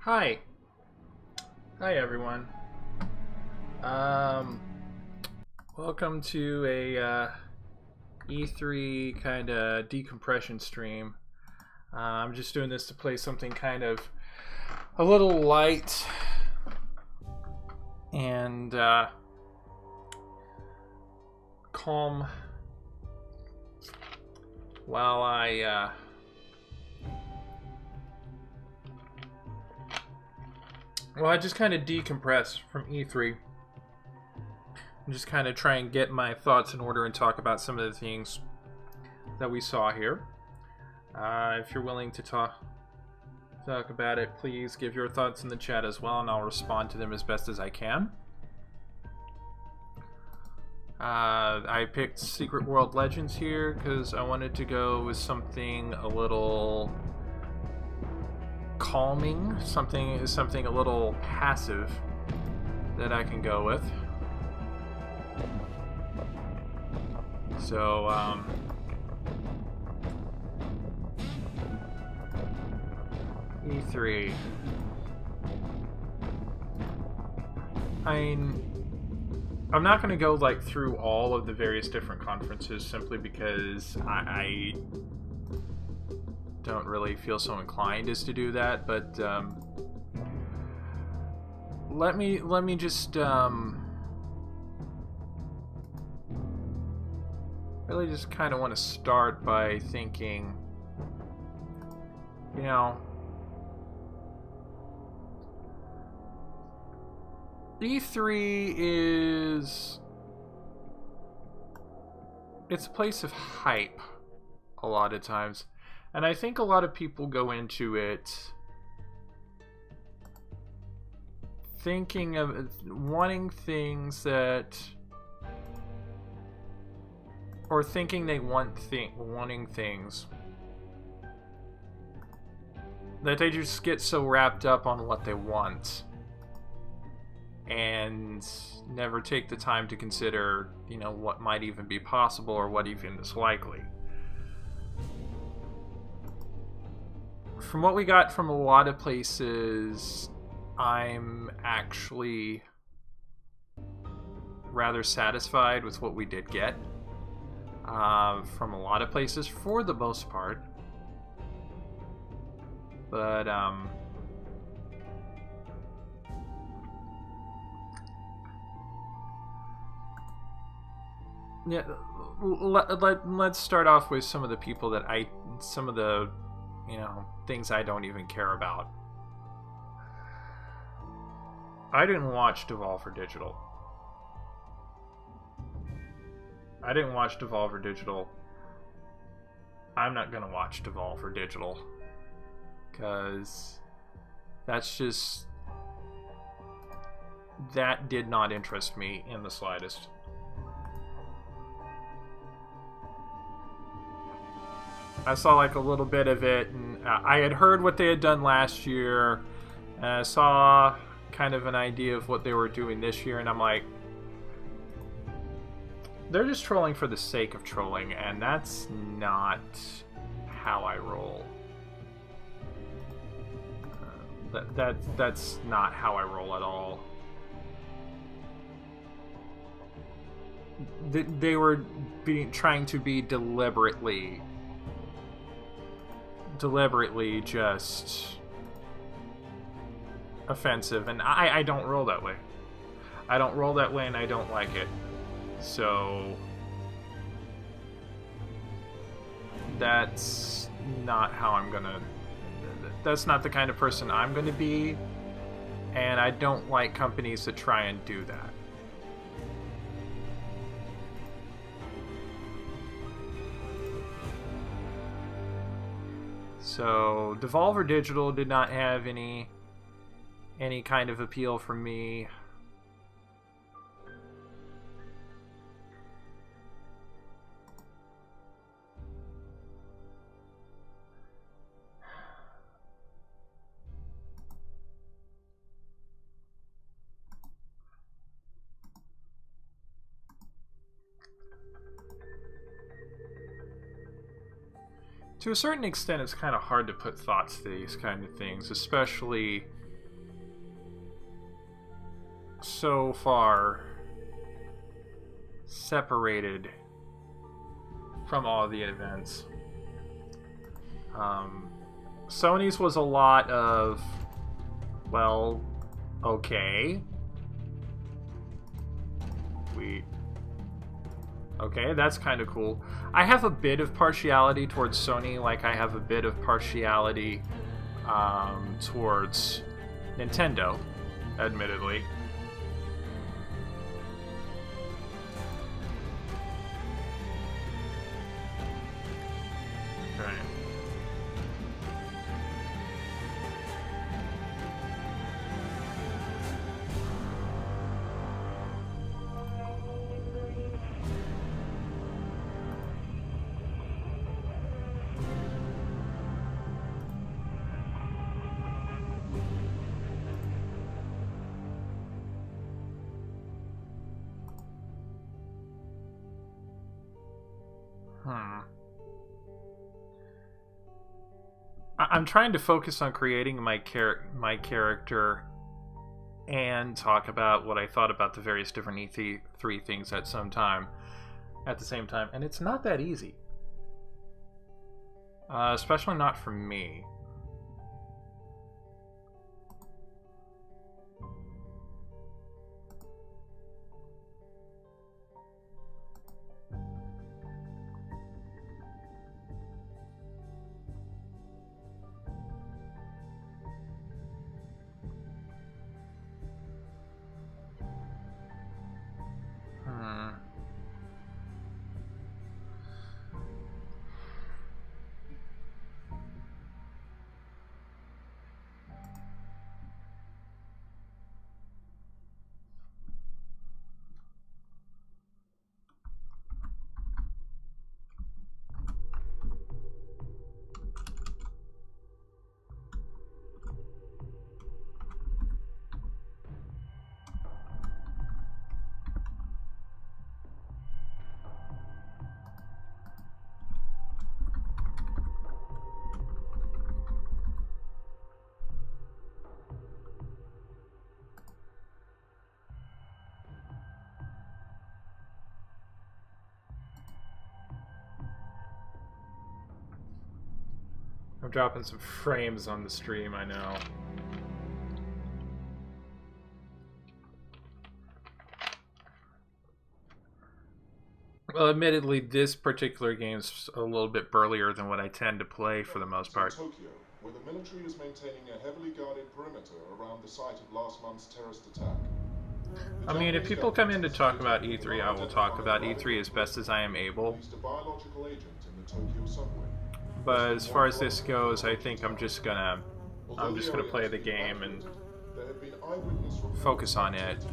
Hi. Hi, everyone. Um, Welcome to a E3 kind of decompression stream. I'm just doing this to play something kind of a little light and calm while I just kind of decompress from E3 and just kind of try and get my thoughts in order and talk about some of the things that we saw here. If you're willing to talk about it, please give your thoughts in the chat as well, and I'll respond to them as best as I can. I picked Secret World Legends here because I wanted to go with something a little calming, something a little passive that I can go with. So, E3. I'm not going to go like through all of the various different conferences simply because I don't really feel so inclined as to do that, but let me just really just kind of want to start by thinking, you know, E3 it's a place of hype a lot of times, and I think a lot of people go into it thinking of wanting things that, or thinking they wanting things that they just get so wrapped up on what they want and never take the time to consider, you know, what might even be possible or what even is likely. From what we got from a lot of places, I'm actually rather satisfied with what we did get from a lot of places for the most part. But yeah, let's start off with some of the people that some of the, you know, things I don't even care about. I didn't watch Devolver Digital. I'm not gonna watch Devolver Digital because that did not interest me in the slightest. I saw like a little bit of it, and I had heard what they had done last year, and I saw kind of an idea of what they were doing this year, and I'm like, they're just trolling for the sake of trolling, and that's not how I roll. That's not how I roll at all. They were trying to be deliberately just offensive, and I don't roll that way. I don't roll that way, and I don't like it. So that's not how I'm gonna. That's not the kind of person I'm gonna be, and I don't like companies that try and do that. So Devolver Digital did not have any kind of appeal for me. To a certain extent, it's kind of hard to put thoughts to these kind of things, especially so far separated from all the events. Sony's was a lot of, well, okay. Okay, that's kind of cool. I have a bit of partiality towards Sony, like I have a bit of partiality towards Nintendo, admittedly. Okay. I'm trying to focus on creating my character and talk about what I thought about the various different E3 things at the same time, and it's not that easy. Especially not for me. I'm dropping some frames on the stream, I know. Well, admittedly, this particular game's a little bit burlier than what I tend to play for the most part. Tokyo, where the military is maintaining a heavily guarded perimeter around the site of last month's terrorist attack. I mean, if people come in to talk about E3, I will talk about E3 as best as I am able. But as far as this goes, I think I'm just gonna play the game and focus on it.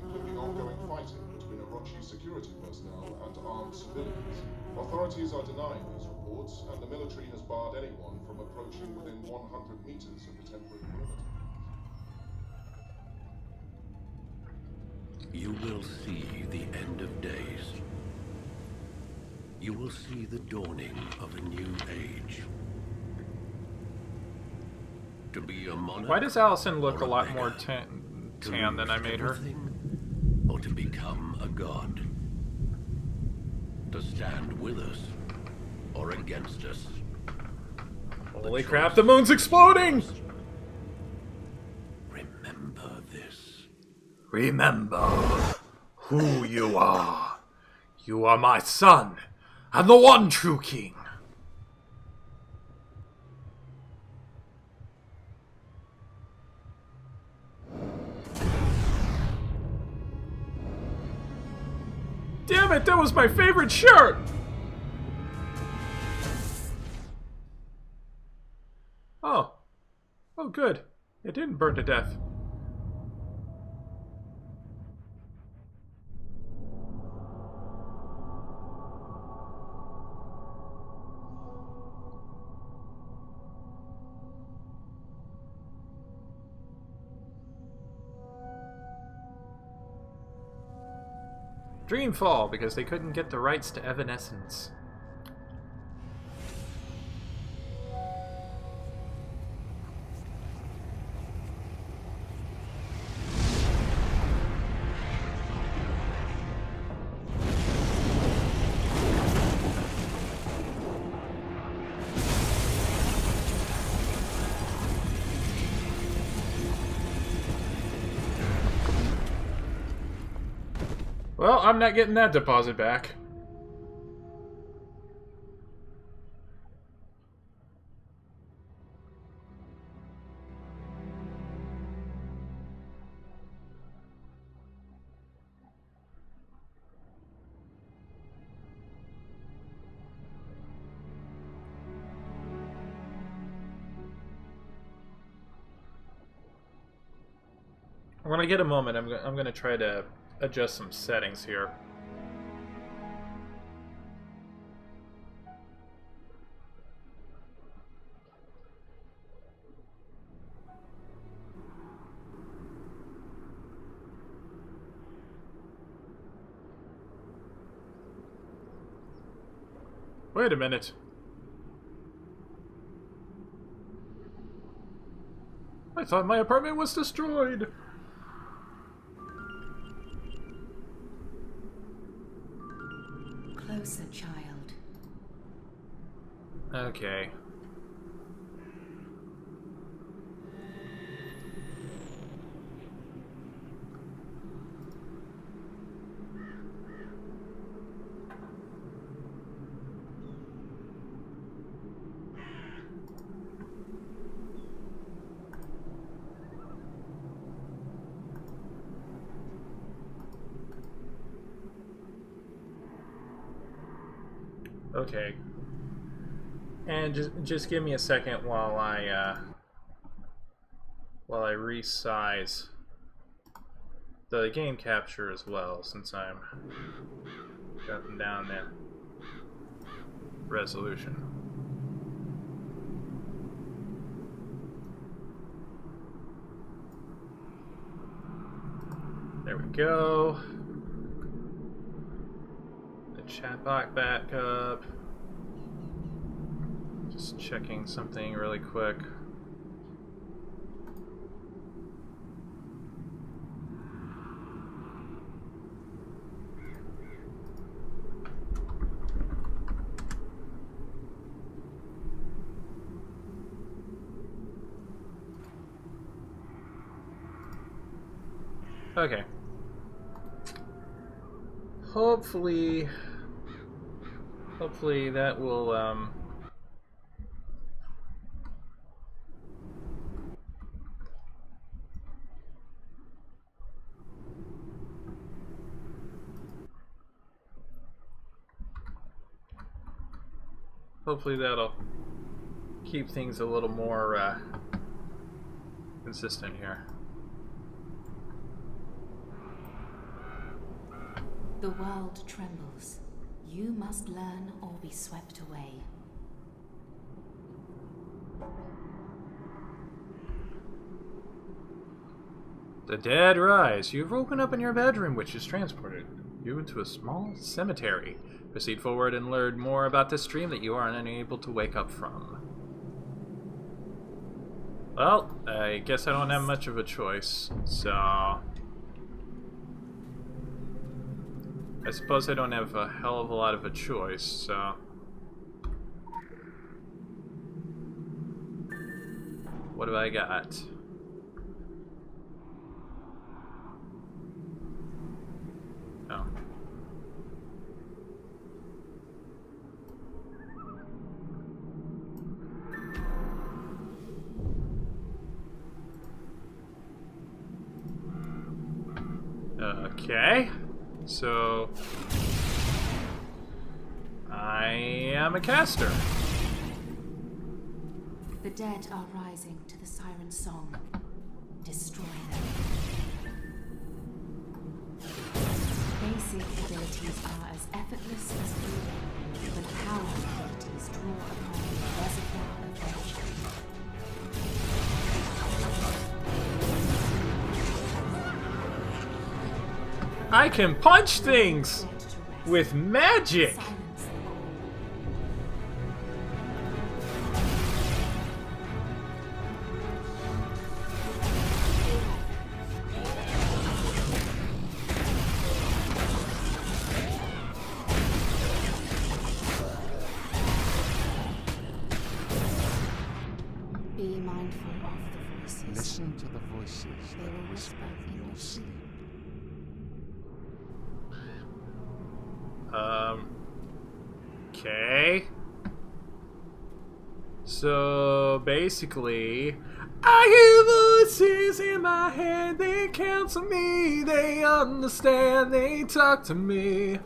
Including ongoing fighting between Orochi security personnel and armed civilians. Authorities are denying these reports, and the military has barred anyone from approaching within 100 meters of the temporary perimeter. You will see the end of days. You will see the dawning of a new age. To be a monarch. Why does Allison look a lot more tan than I made her? Or to become a god. To stand with us or against us. Holy crap, the moon's exploding! Remember this. Remember who you are. You are my son, and the one true king. Damn it, that was my favorite shirt! Oh. Oh, good. It didn't burn to death. Dreamfall, because they couldn't get the rights to Evanescence. Well, I'm not getting that deposit back. When I get a moment, I'm gonna try to adjust some settings here. Wait a minute. I thought my apartment was destroyed. Closer, child. Okay. Okay. And just give me a second while I resize the game capture as well, since I'm cutting down the resolution. There we go. The chat box back up. Just checking something really quick. Okay. Hopefully that will hopefully that'll keep things a little more consistent here. The world trembles. You must learn or be swept away. The dead rise. You've woken up in your bedroom, which has transported you into a small cemetery. Proceed forward and learn more about this dream that you are unable to wake up from. Well, I guess I don't have much of a choice, so I suppose I don't have a hell of a lot of a choice, so what have I got? Oh. Okay. So I am a caster. The dead are rising to the siren song. Destroy them. Basic abilities are as effortless as breathing, but power abilities draw upon the reservoir of virtue. I can punch things with magic. Silence them all. Be mindful of the voices. Listen to the voices They will whisper in your sleep. sleep. Okay. So, basically, I hear voices in my head, they counsel me, they understand, they talk to me.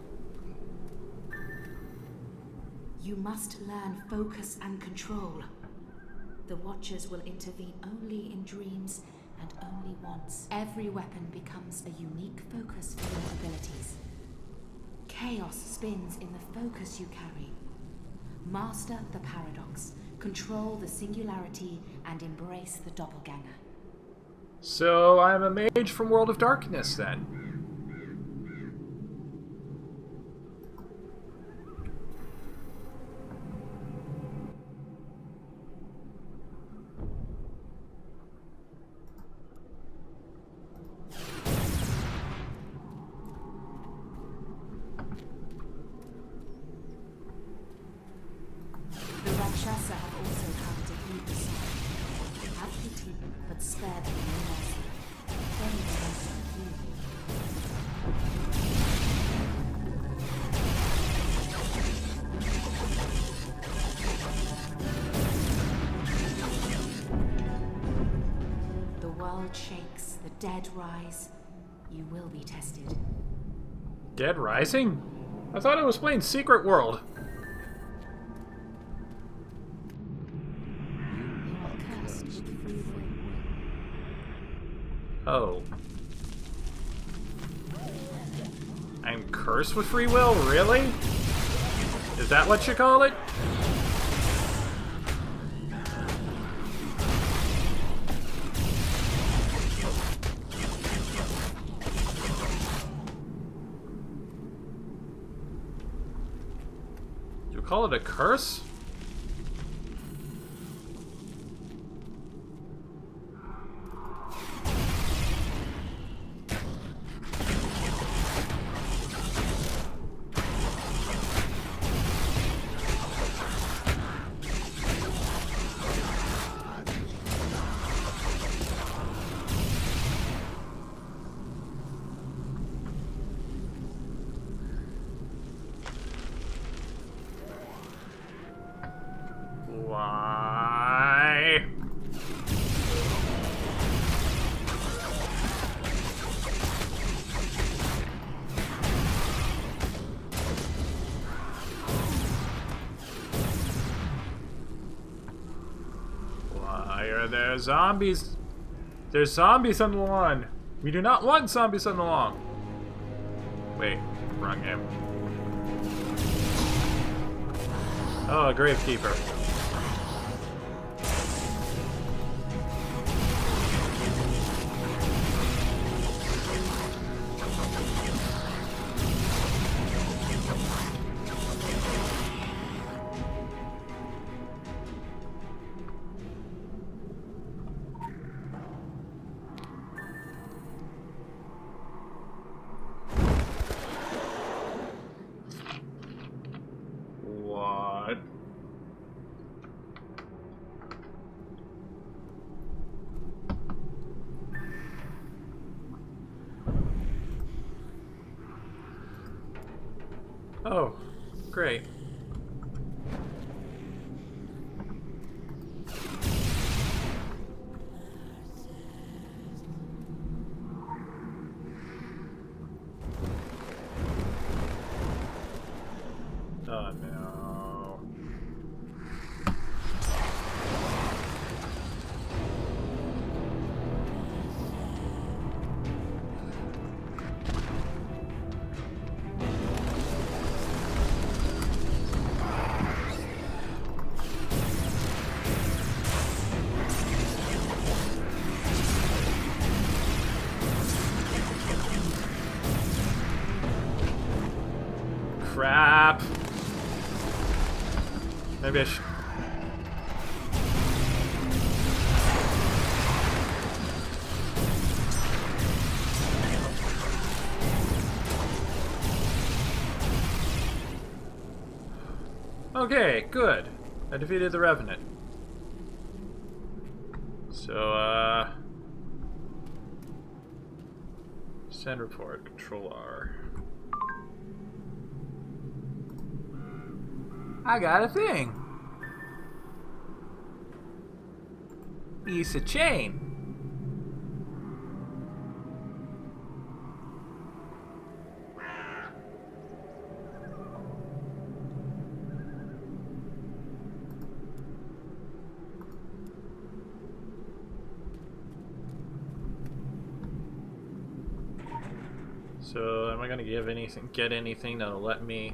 You must learn focus and control. The Watchers will intervene only in dreams and only once. Every weapon becomes a unique focus for your abilities. Chaos spins in the focus you carry. Master the paradox, control the singularity, and embrace the doppelganger. So, I'm a mage from World of Darkness, then. The Rakshasa have also come to heed the song. Have pity, but spare them no mercy. Then they must heal. The world shakes, the dead rise. You will be tested. Dead Rising? I thought it was playing Secret World. You are cursed with free will. Oh. I'm cursed with free will? Really? Is that what you call it? You call it a curse? Why? Why are there zombies? There's zombies on the lawn. We do not want zombies on the lawn. Wait, wrong game. Oh, a Gravekeeper. What? Oh, great. Oh no. Crap. Maybe I should. Okay, good. I defeated the Revenant. So, send report, Control R. I got a thing. It's a chain. So, am I gonna get anything that'll let me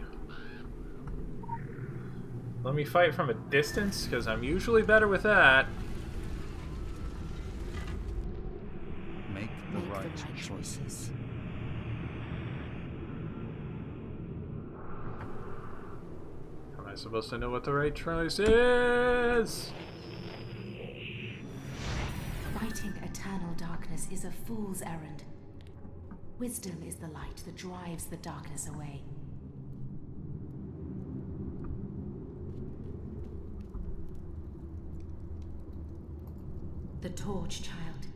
fight from a distance? Because I'm usually better with that. Make the right choices. Am I supposed to know what the right choice is? Fighting eternal darkness is a fool's errand. Wisdom is the light that drives the darkness away. The Torch, child.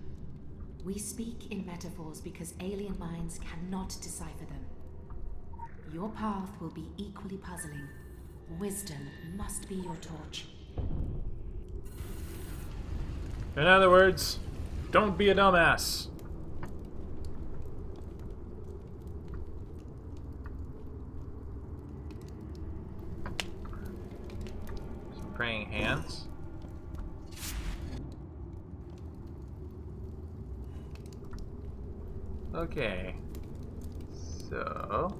We speak in metaphors because alien minds cannot decipher them. Your path will be equally puzzling. Wisdom must be your torch. In other words, don't be a dumbass. Some praying hands. Okay. So...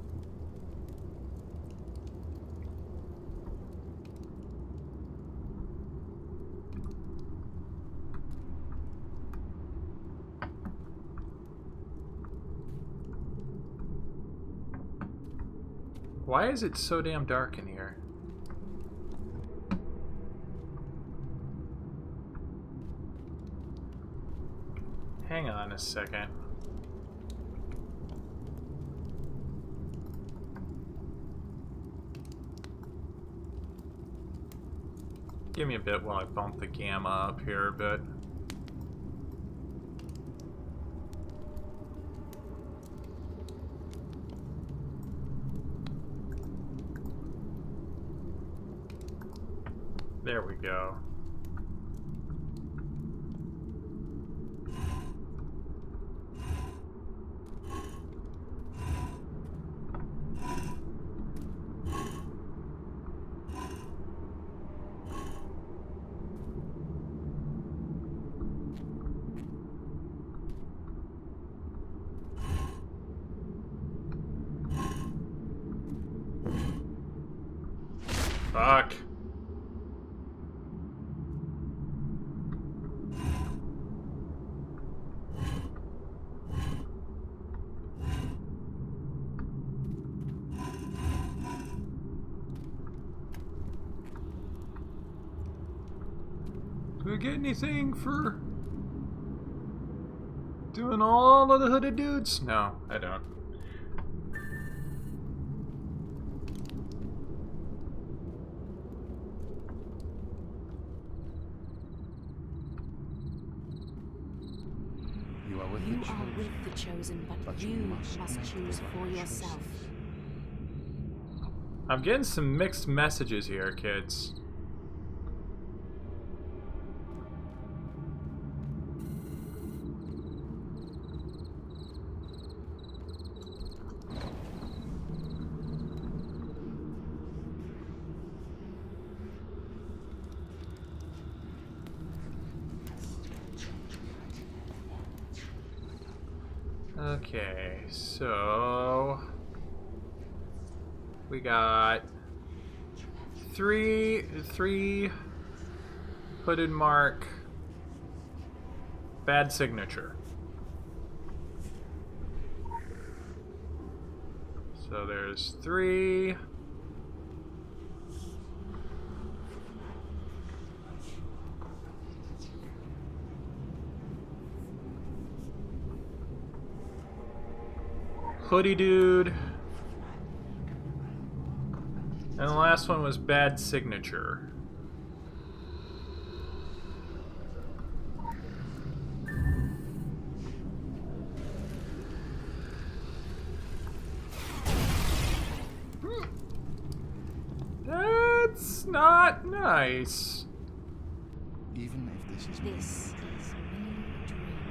why is it so damn dark in here? Hang on a second. Give me a bit while I bump the gamma up here a bit. There we go. Fuck. Do I get anything for doing all of the hooded dudes? No, I don't. You are with You the are chosen. with the chosen, but you you must must make choose the for right yourself. choices. I'm getting some mixed messages here, kids. Okay, so we got three hooded mark, bad signature. So there's 3. Hoodie dude. And the last one was bad signature. That's not nice. Even if this is This is merely a dream.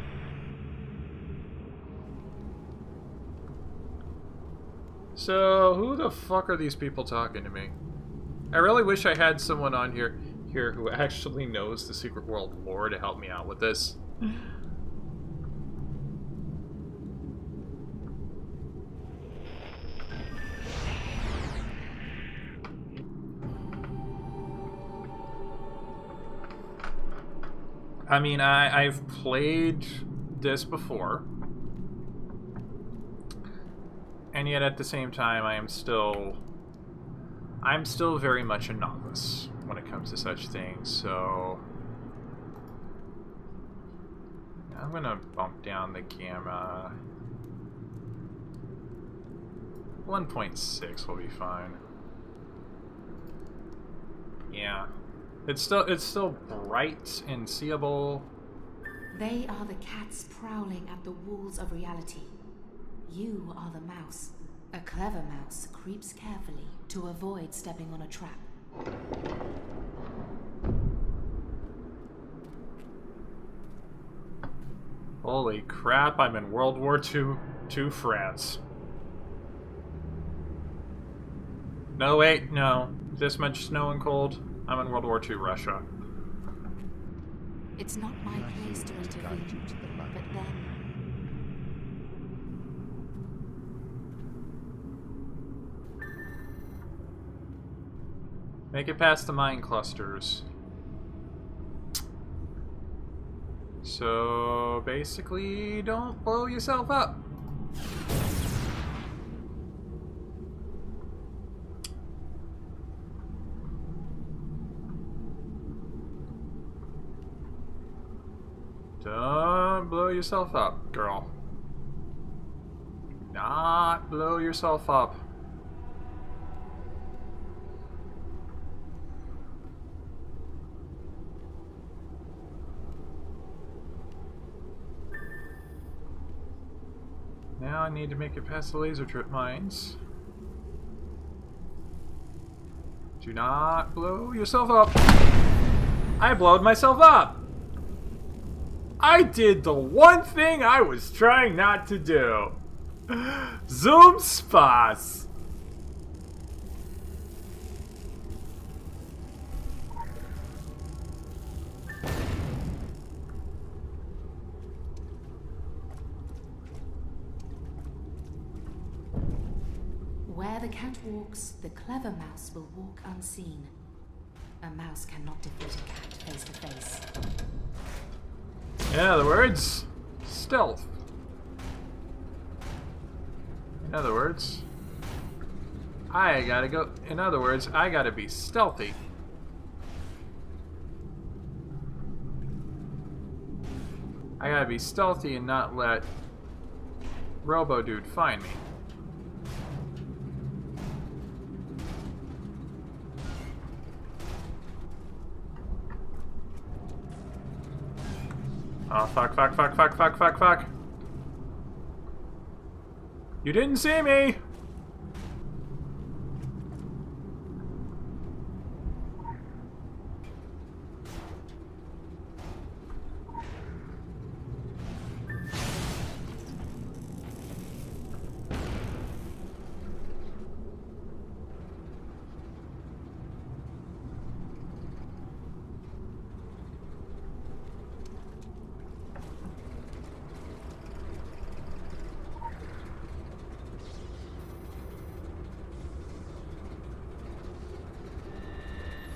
So, who the fuck are these people talking to me? I really wish I had someone on here who actually knows the Secret World lore to help me out with this. I mean, I've played this before. And yet at the same time, I'm still very much a novice when it comes to such things, so I'm gonna bump down the gamma. 1.6 will be fine. Yeah. It's still bright and seeable. They are the cats prowling at the walls of reality. You are the mouse. A clever mouse creeps carefully to avoid stepping on a trap. Holy crap, I'm in World War II France. No, wait, no. This much snow and cold, I'm in World War II Russia. It's not my place to intervene, but then Make it past the mine clusters. So, basically, don't blow yourself up. Don't blow yourself up, girl. Do not blow yourself up. Now I need to make it past the laser trip mines. Do not blow yourself up. I blowed myself up. I did the one thing I was trying not to do. Zoom Spaß. where the cat walks, the clever mouse will walk unseen. A mouse cannot defeat a cat face to face. In other words, stealth. In other words, I gotta be stealthy. I gotta be stealthy and not let Robo-Dude find me. Oh, fuck. You didn't see me!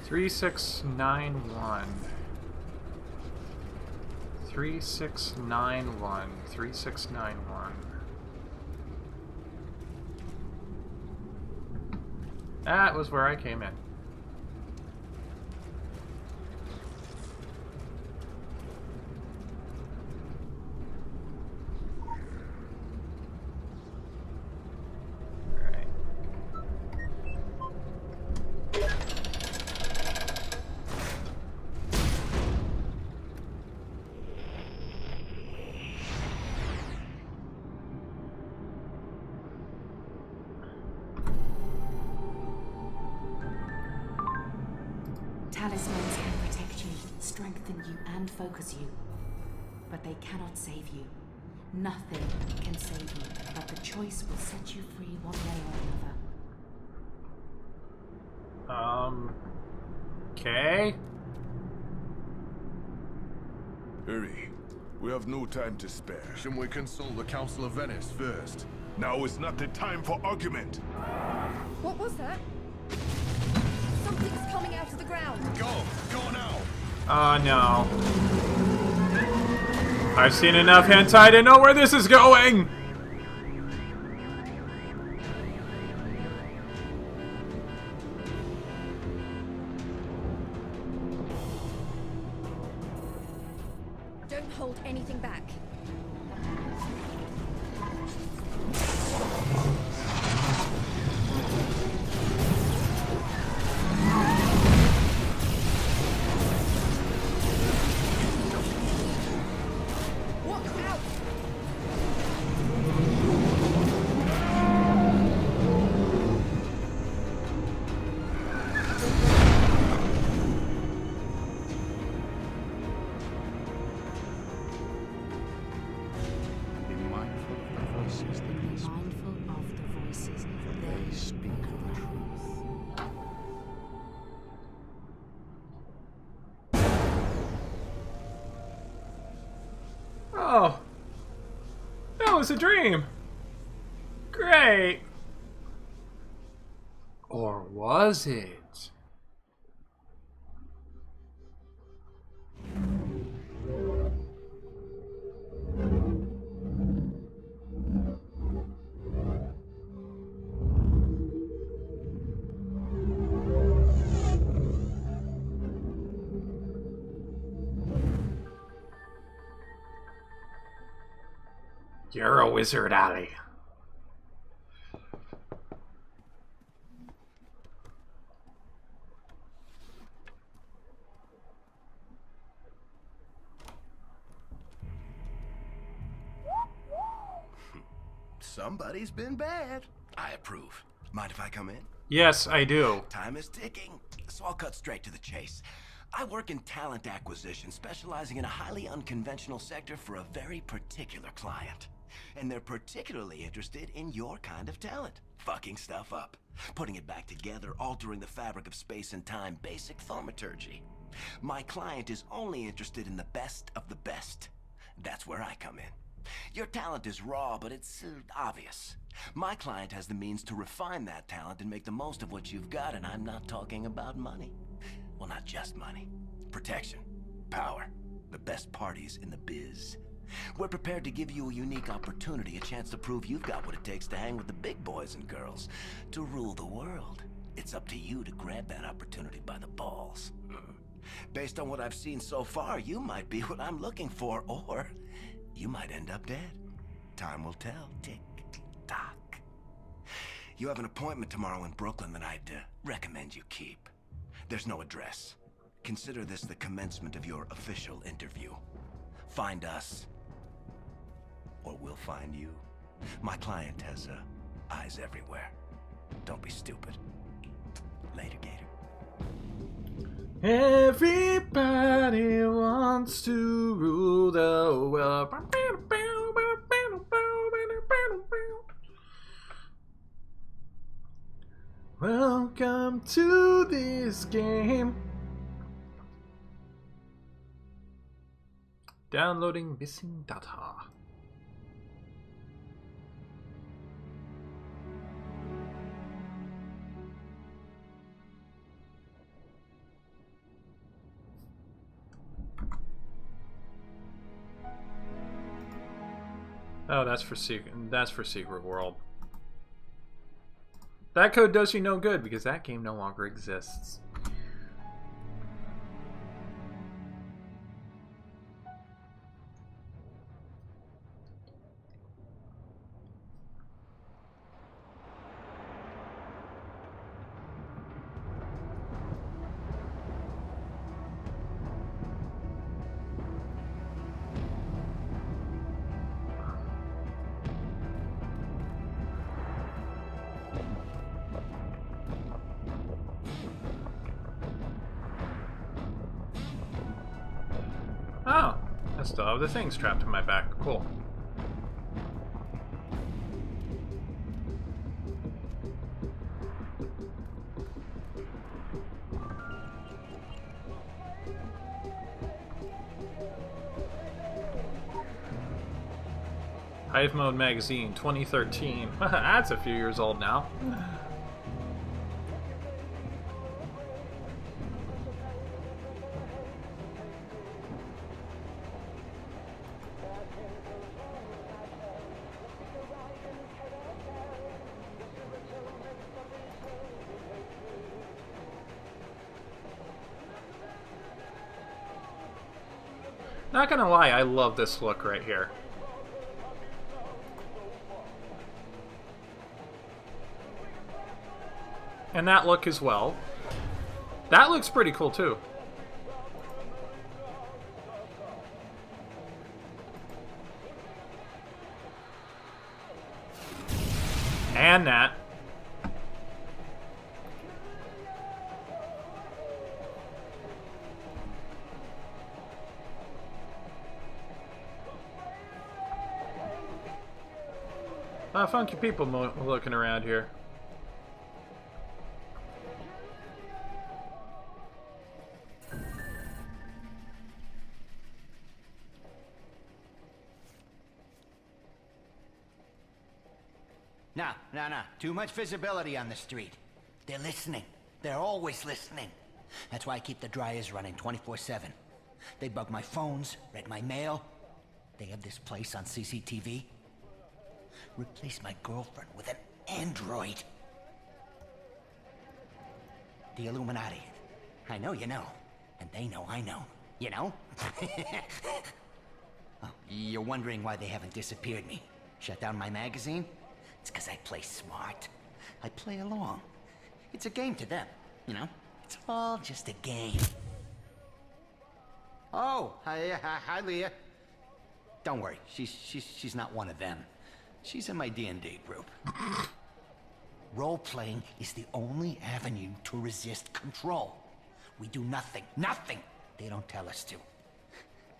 Three, 6, 9, 1. 3, 6, 9, 1. 3, 6, 9, 1. That was where I came in. Talismans can protect you, strengthen you, and focus you. But they cannot save you. Nothing can save you, but the choice will set you free one way or another. Okay. Hurry. We have no time to spare. Shouldn't we consult the Council of Venice first? Now is not the time for argument. What was that? Something's coming out of the ground. Go now! Oh no. I've seen enough hentai to know where this is going! Don't hold anything back. Watch out! Be mindful of the voices that they speak. Mindful of the voices They speak the truth. Oh. That was a dream. Great. Or was it? You're a wizard, Ali. Somebody's been bad. I approve. Mind if I come in? Yes, I do. Time is ticking, so I'll cut straight to the chase. I work in talent acquisition, specializing in a highly unconventional sector for a very particular client. And they're particularly interested in your kind of talent. Fucking stuff up, putting it back together, altering the fabric of space and time, basic thaumaturgy. My client is only interested in the best of the best. That's where I come in. Your talent is raw, but it's obvious. My client has the means to refine that talent and make the most of what you've got, and I'm not talking about money. Well, not just money. Protection, power, the best parties in the biz. We're prepared to give you a unique opportunity, a chance to prove you've got what it takes to hang with the big boys and girls, to rule the world. It's up to you to grab that opportunity by the balls. Based on what I've seen so far, you might be what I'm looking for, or you might end up dead. Time will tell. Tick tock. You have an appointment tomorrow in Brooklyn that I'd recommend you keep. There's no address. Consider this the commencement of your official interview. Find us, or we'll find you. My client has eyes everywhere. Don't be stupid. Later, Gator. Everybody wants to rule the world. Welcome to this game. Downloading missing data. Oh, that's for Secret World. That code does you no good because that game no longer exists. Still have the things trapped in my back. Cool. Hive Mode Magazine, 2013. That's a few years old now. Not gonna lie, I love this look right here. And that look as well. That looks pretty cool too. And that. Funky people looking around here. No. Too much visibility on the street. They're listening. They're always listening. That's why I keep the dryers running 24/7. They bug my phones, read my mail. They have this place on CCTV. Replace my girlfriend with an android. The Illuminati. I know you know. And they know I know. You know? Oh, you're wondering why they haven't disappeared me. Shut down my magazine? It's because I play smart. I play along. It's a game to them, you know? It's all just a game. Oh, hi, Leah. Don't worry, she's not one of them. She's in my D&D group. Role-playing is the only avenue to resist control. We do nothing they don't tell us to.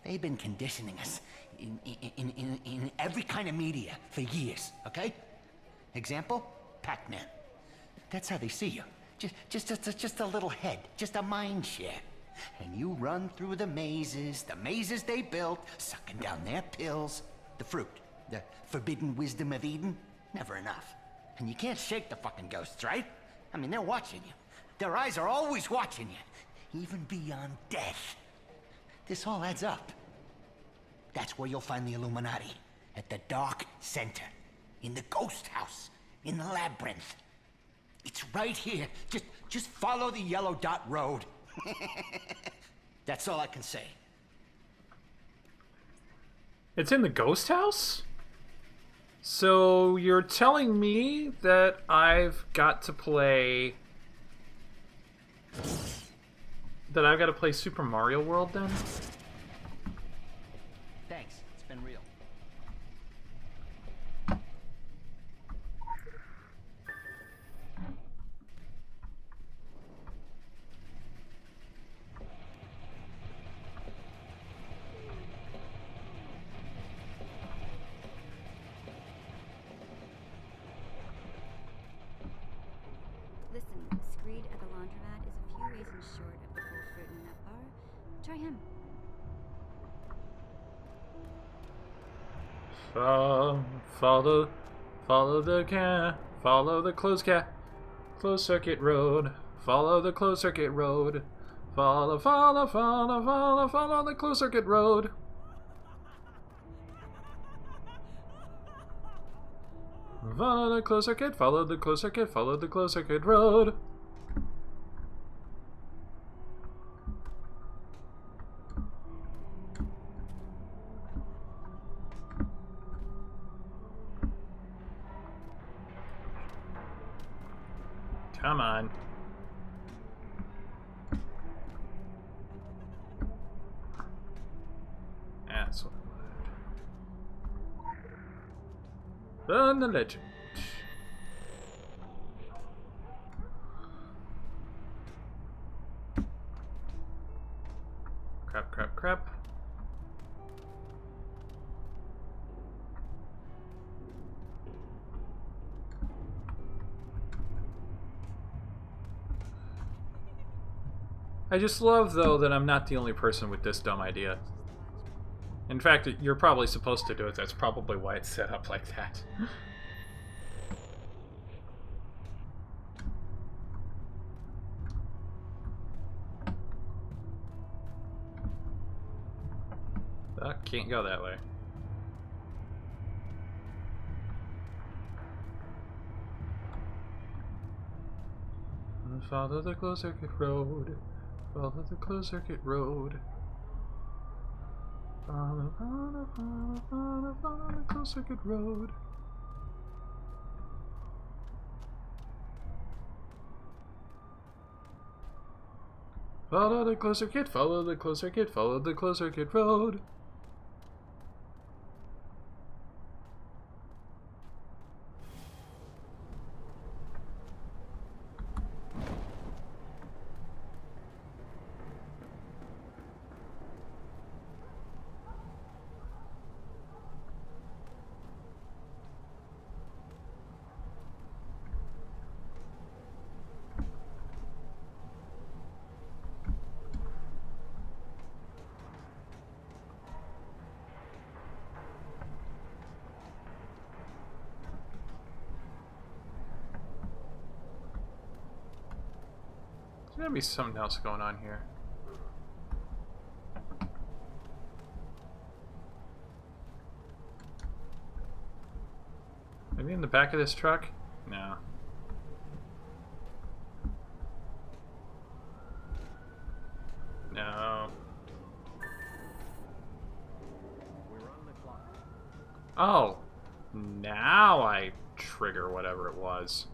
They've been conditioning us in every kind of media for years, okay? Example, Pac-Man. That's how they see you. Just a little head, just a mind share. And you run through the mazes they built, sucking down their pills. The fruit, the forbidden wisdom of Eden, never enough. And you can't shake the fucking ghosts, right? I mean, they're watching you. Their eyes are always watching you, even beyond death. This all adds up. That's where you'll find the Illuminati, at the Dark Center, in the Ghost House, in the Labyrinth. It's right here. Just follow the yellow dot road. That's all I can say. It's in the Ghost House? So you're telling me that I've got to play... that I've got to play Super Mario World then? Thanks. It's been real. Listen, Screed at the laundromat is a few raisins short of the full fruit in that bar. Try him. Follow the closed circuit road. Follow the closed circuit road. Follow the closed circuit road. Follow the closed circuit, follow the closed circuit, follow the closed circuit road. Come on. That's what I wanted. Burn the legend. Crap. I just love, though, that I'm not the only person with this dumb idea. In fact, you're probably supposed to do it. That's probably why it's set up like that. Can't go that way. Follow the closed circuit road. Follow the closed circuit road. Follow the closed circuit road. Follow the closed circuit, follow the closed circuit, follow the closed circuit road. There's gotta be something else going on here. Maybe in the back of this truck? No. No. Oh. Now I trigger whatever it was.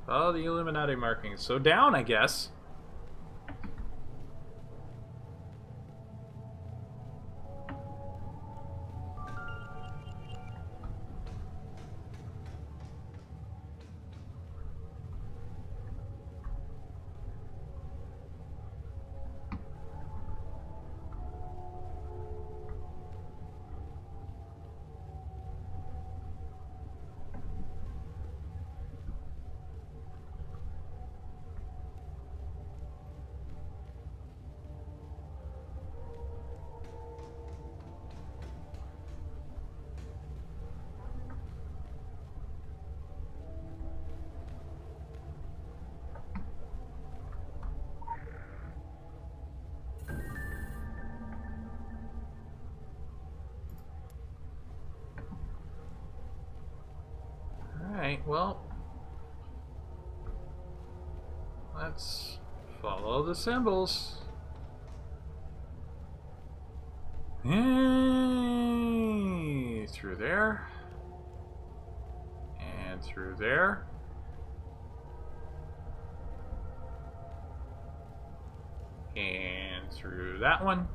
Oh, the Illuminati markings. So down, I guess. Alright, well, let's follow the symbols. Through there. And through there. And through that one.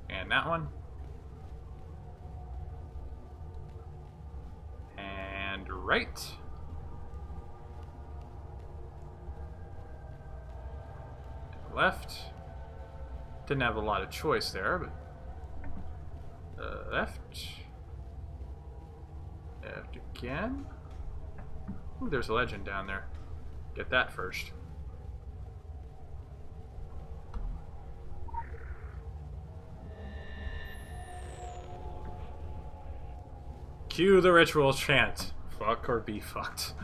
And that one. Right. Left. Didn't have a lot of choice there, but left. Left again. Ooh, there's a legend down there. Get that first. Cue the ritual chant. Fuck or be fucked.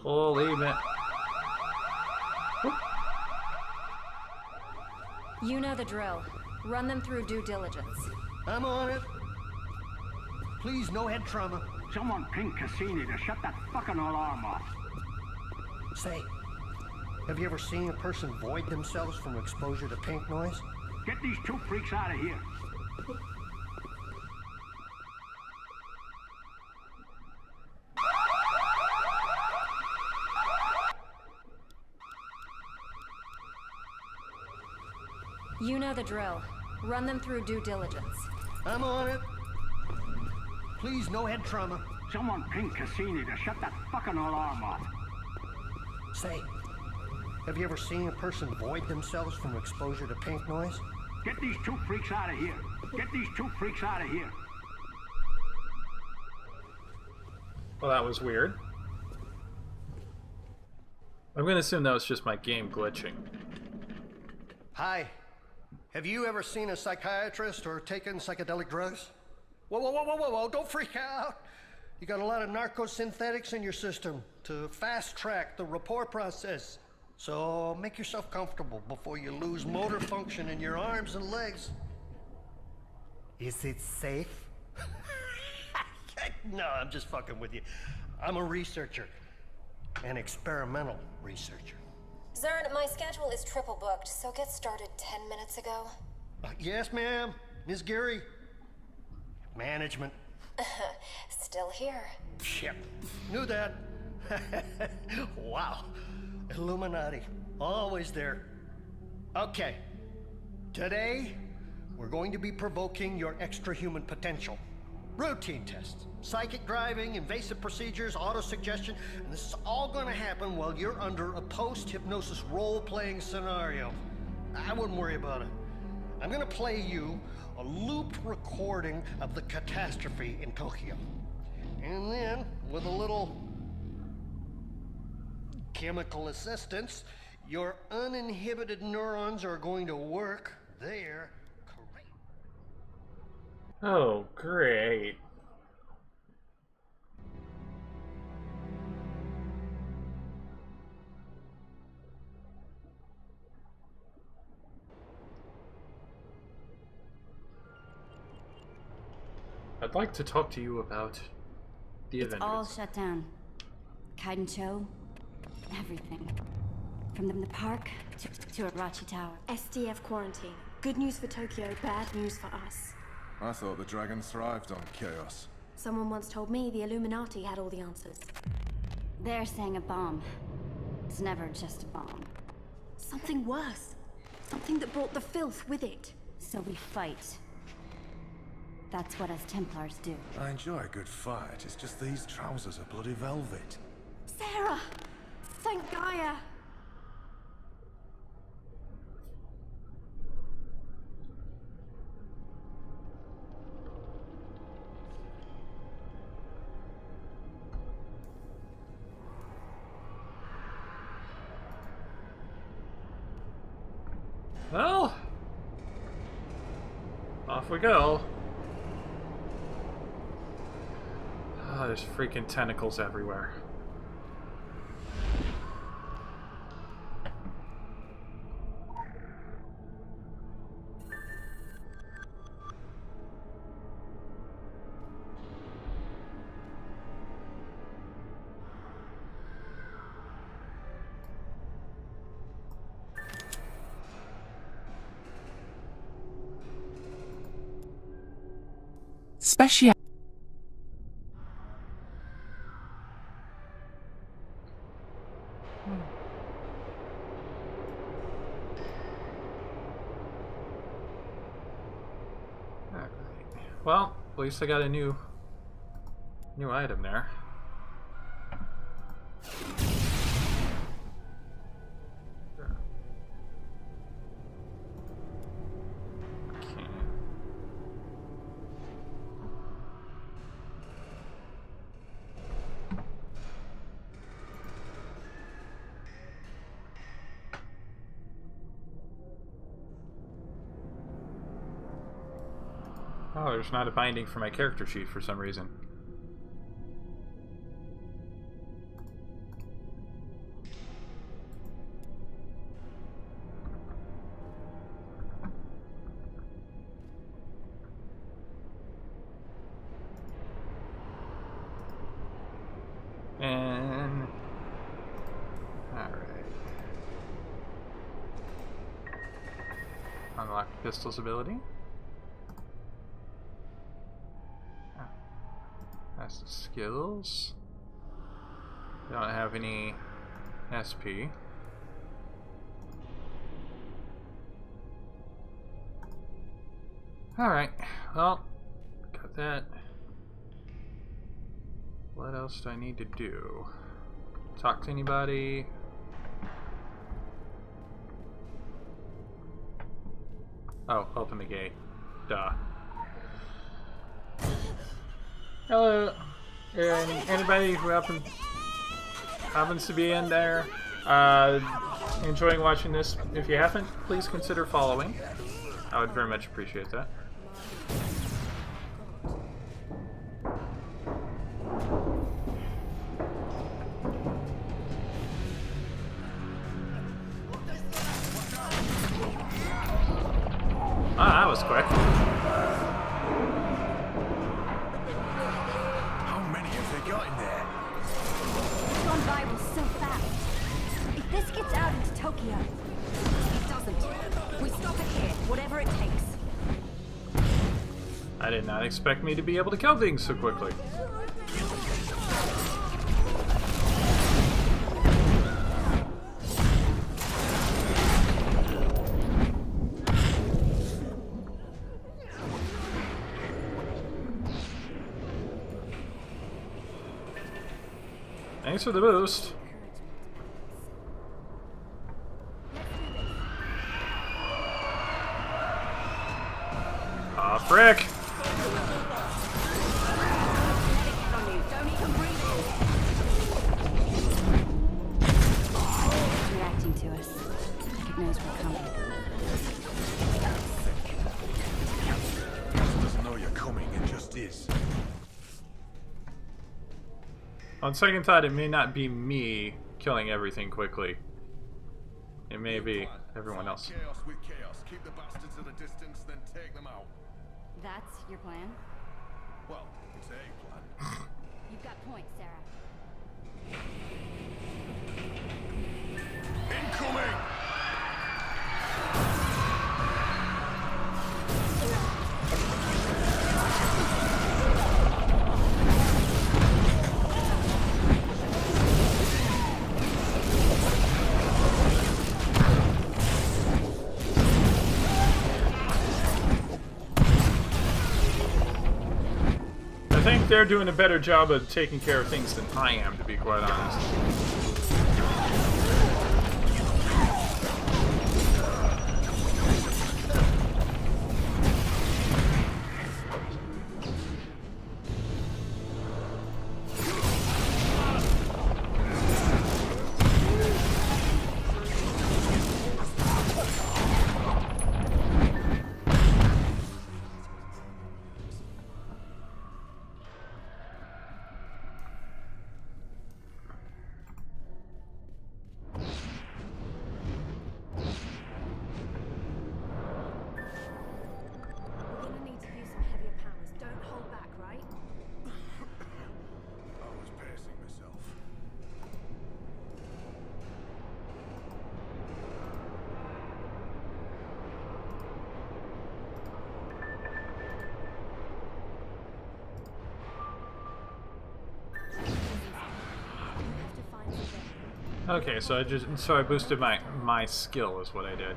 Holy man. You know the drill. Run them through due diligence. I'm on it. Please, no head trauma. Someone ping Cassini to shut that fucking alarm off. Say, have you ever seen a person void themselves from exposure to pink noise? Get these two freaks out of here. You know the drill. Run them through due diligence. I'm on it. Please, no head trauma. Someone ping Cassini to shut that fucking alarm off. Say, have you ever seen a person void themselves from exposure to pink noise? Get these two freaks out of here. Get these two freaks out of here. Well, that was weird. I'm gonna assume that was just my game glitching. Hi. Have you ever seen a psychiatrist or taken psychedelic drugs? Whoa, whoa, whoa, whoa, whoa, whoa, don't freak out. You got a lot of narcosynthetics in your system to fast track the rapport process. So make yourself comfortable before you lose motor function in your arms and legs. Is it safe? No, I'm just fucking with you. I'm a researcher. An experimental researcher. Zern, my schedule is triple booked, so get started 10 minutes ago. Yes, ma'am. Ms. Geary. Management. Still here. Shit. Knew that. Wow. Illuminati. Always there. Okay. Today, we're going to be provoking your extra-human potential. Routine tests. Psychic driving, invasive procedures, auto-suggestion, and this is all going to happen while you're under a post-hypnosis role-playing scenario. I wouldn't worry about it. I'm going to play you a looped recording of the catastrophe in Tokyo. And then, with a little chemical assistance, your uninhibited neurons are going to work there. Oh, great. I'd like to talk to you about the It's Avengers. all shut down. Kaidencho, everything. From the park to Arachi Tower. SDF quarantine. Good news for Tokyo, bad news for us. I thought the dragons thrived on chaos. Someone once told me the Illuminati had all the answers. They're saying a bomb. It's never just a bomb. Something worse. Something that brought the filth with it. So we fight. That's what us Templars do. I enjoy a good fight, it's just these trousers are bloody velvet. Sarah! Thank Gaia! Well, off we go. Oh, there's freaking tentacles everywhere. Special. Alright. Well, at least I got a new item there. Oh, there's not a binding for my character sheet for some reason. And... alright. Unlock the pistol's ability. That's the skills. Don't have any SP. Alright, well, got that. What else do I need to do? Talk to anybody? Oh, open the gate. Duh. Hello. And anybody who happens to be in there enjoying watching this, if you haven't, please consider following. I would very much appreciate that. Ah, that was quick. How many have they got in there? It's gone viral so fast. If this gets out into Tokyo, it doesn't. We stop it here, whatever it takes. I did not expect me to be able to kill things so quickly. Thanks for the boost. Ah, frick! Reacting to us. Like it knows we're coming. It doesn't know you're coming, it just is. On second thought, it may not be me killing everything quickly. It may be everyone else. Chaos with chaos. Keep the bastards at a distance, then take them out. That's your plan? Well, it's a plan. You've got points, Sarah. Incoming! I think they're doing a better job of taking care of things than I am, to be quite honest. Okay, so I boosted my skill is what I did.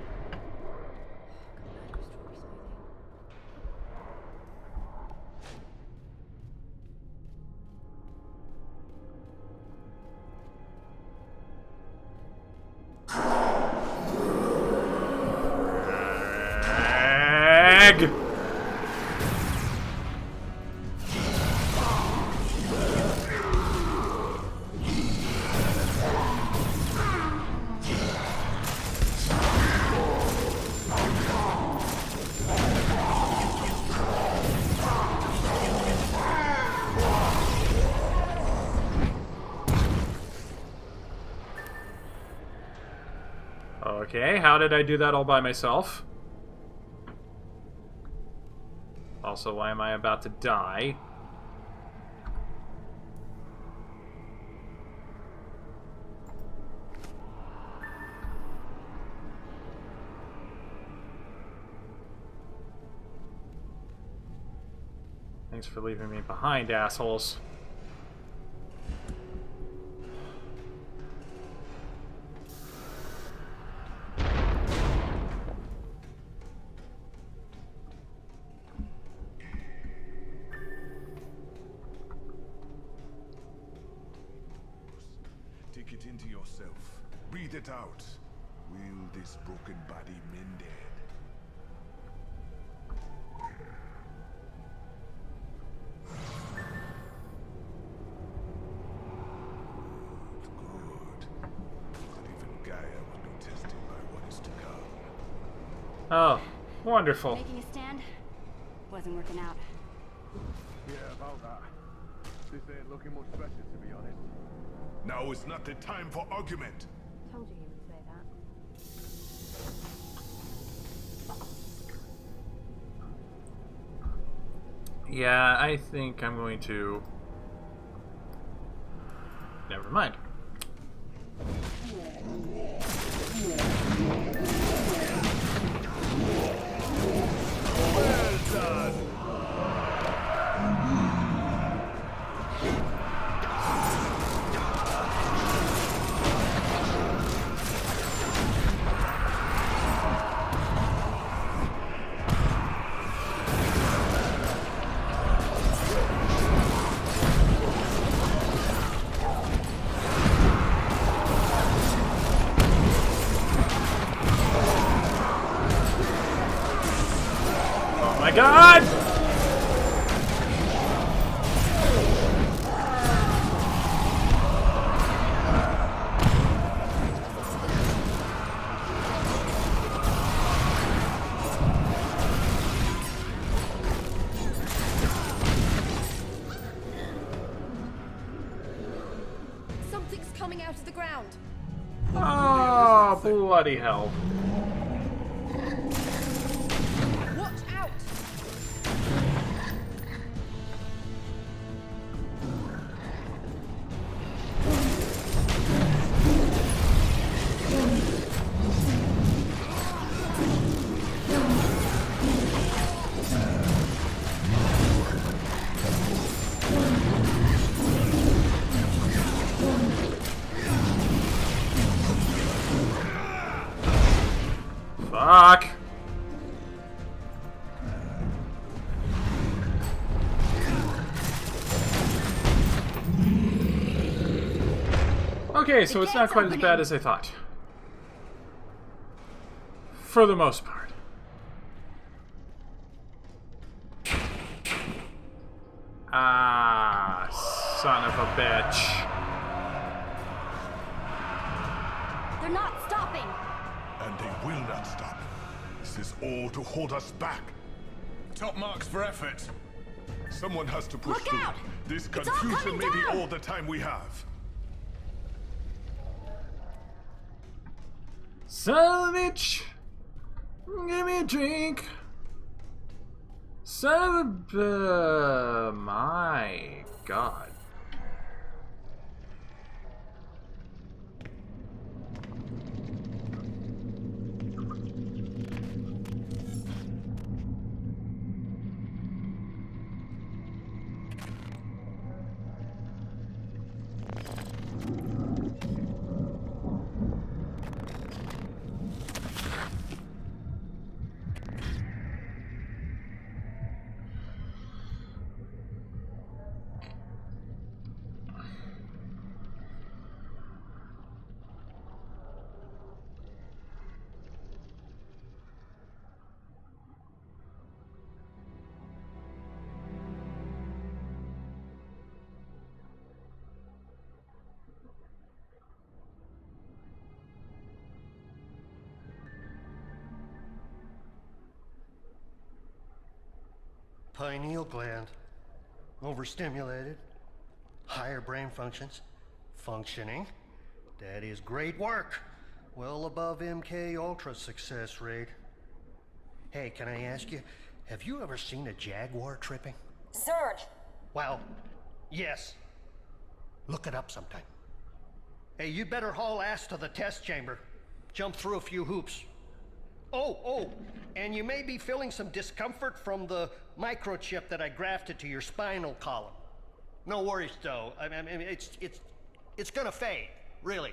Okay, how did I do that all by myself? Also, why am I about to die? Thanks for leaving me behind, assholes. yourself. Breathe it out. Will this broken body mended? Good. That even Gaia will be tested by what is to come. Oh, wonderful. Making a stand wasn't working out. Yeah, about that. This ain't looking much better, to be honest. Now is not the time for argument. Told you he would say that. Yeah, I think I'm going to... Never mind. Well done. Oh my god! Something's coming out of the ground. Oh, bloody hell. Watch out! Fuck. Okay, so it's not quite as bad as I thought. For the most part. Ah, son of a bitch. They're not stopping! And they will not stop. This is all to hold us back. Top marks for effort. Someone has to push Look through. out! This It's all confusion coming may be down! all the time we have. Son of a bitch. Give me a drink. Son of a... my god. Pineal gland. Overstimulated. Higher brain functions. Functioning. That is great work. Well above MK Ultra success rate. Hey, can I ask you, have you ever seen a jaguar tripping? Zern! Well, yes. Look it up sometime. Hey, you better haul ass to the test chamber. Jump through a few hoops. Oh, and you may be feeling some discomfort from the microchip that I grafted to your spinal column. No worries, though. I mean, it's gonna fade, really.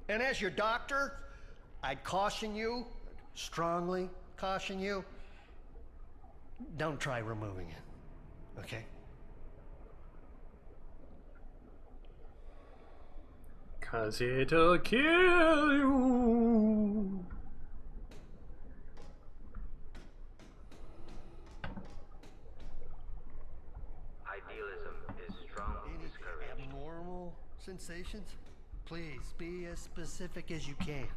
And as your doctor, I'd caution you, strongly caution you, don't try removing it, okay? 'Cause it'll kill you. Idealism is strongly discouraged. Abnormal sensations? Please be as specific as you can.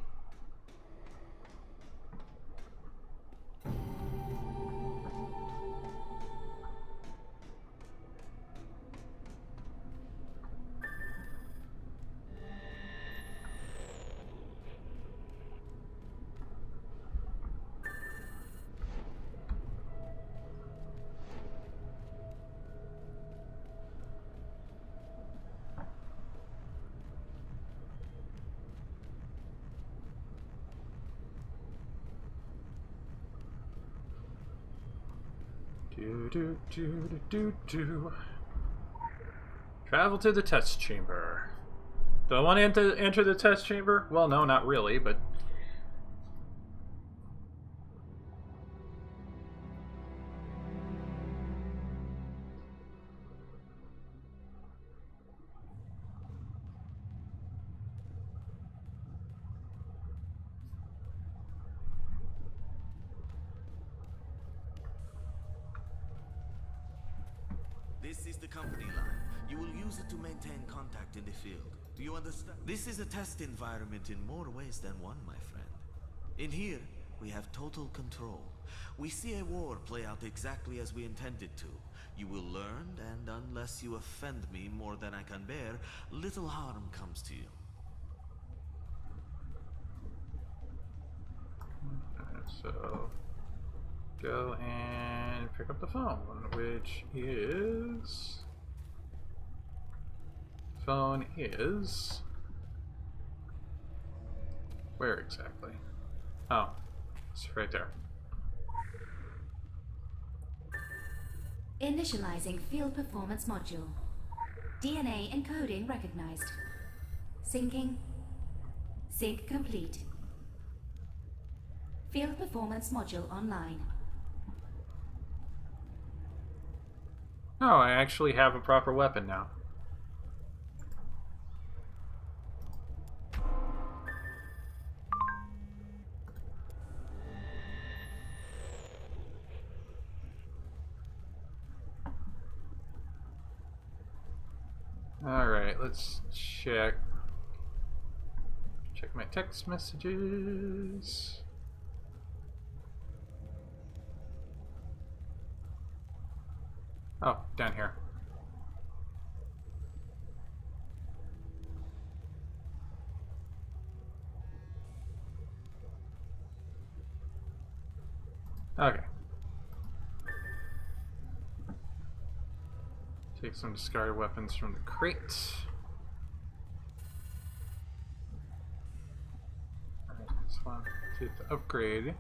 Travel to the test chamber. Do I want to enter the test chamber? Well, no, not really, but... This is the company line. You will use it to maintain contact in the field. Do you understand? This is a test environment in more ways than one, my friend. In here, we have total control. We see a war play out exactly as we intended to. You will learn, and unless you offend me more than I can bear, little harm comes to you. So, go and pick up the phone, which is... Phone is... Where exactly? Oh, it's right there. Initializing field performance module. DNA encoding recognized. Syncing. Sync complete. Field performance module online. Oh, I actually have a proper weapon now. Alright, let's check my text messages. Oh, down here. Okay. Take some discarded weapons from the crate. Alright, this one. Take the upgrade.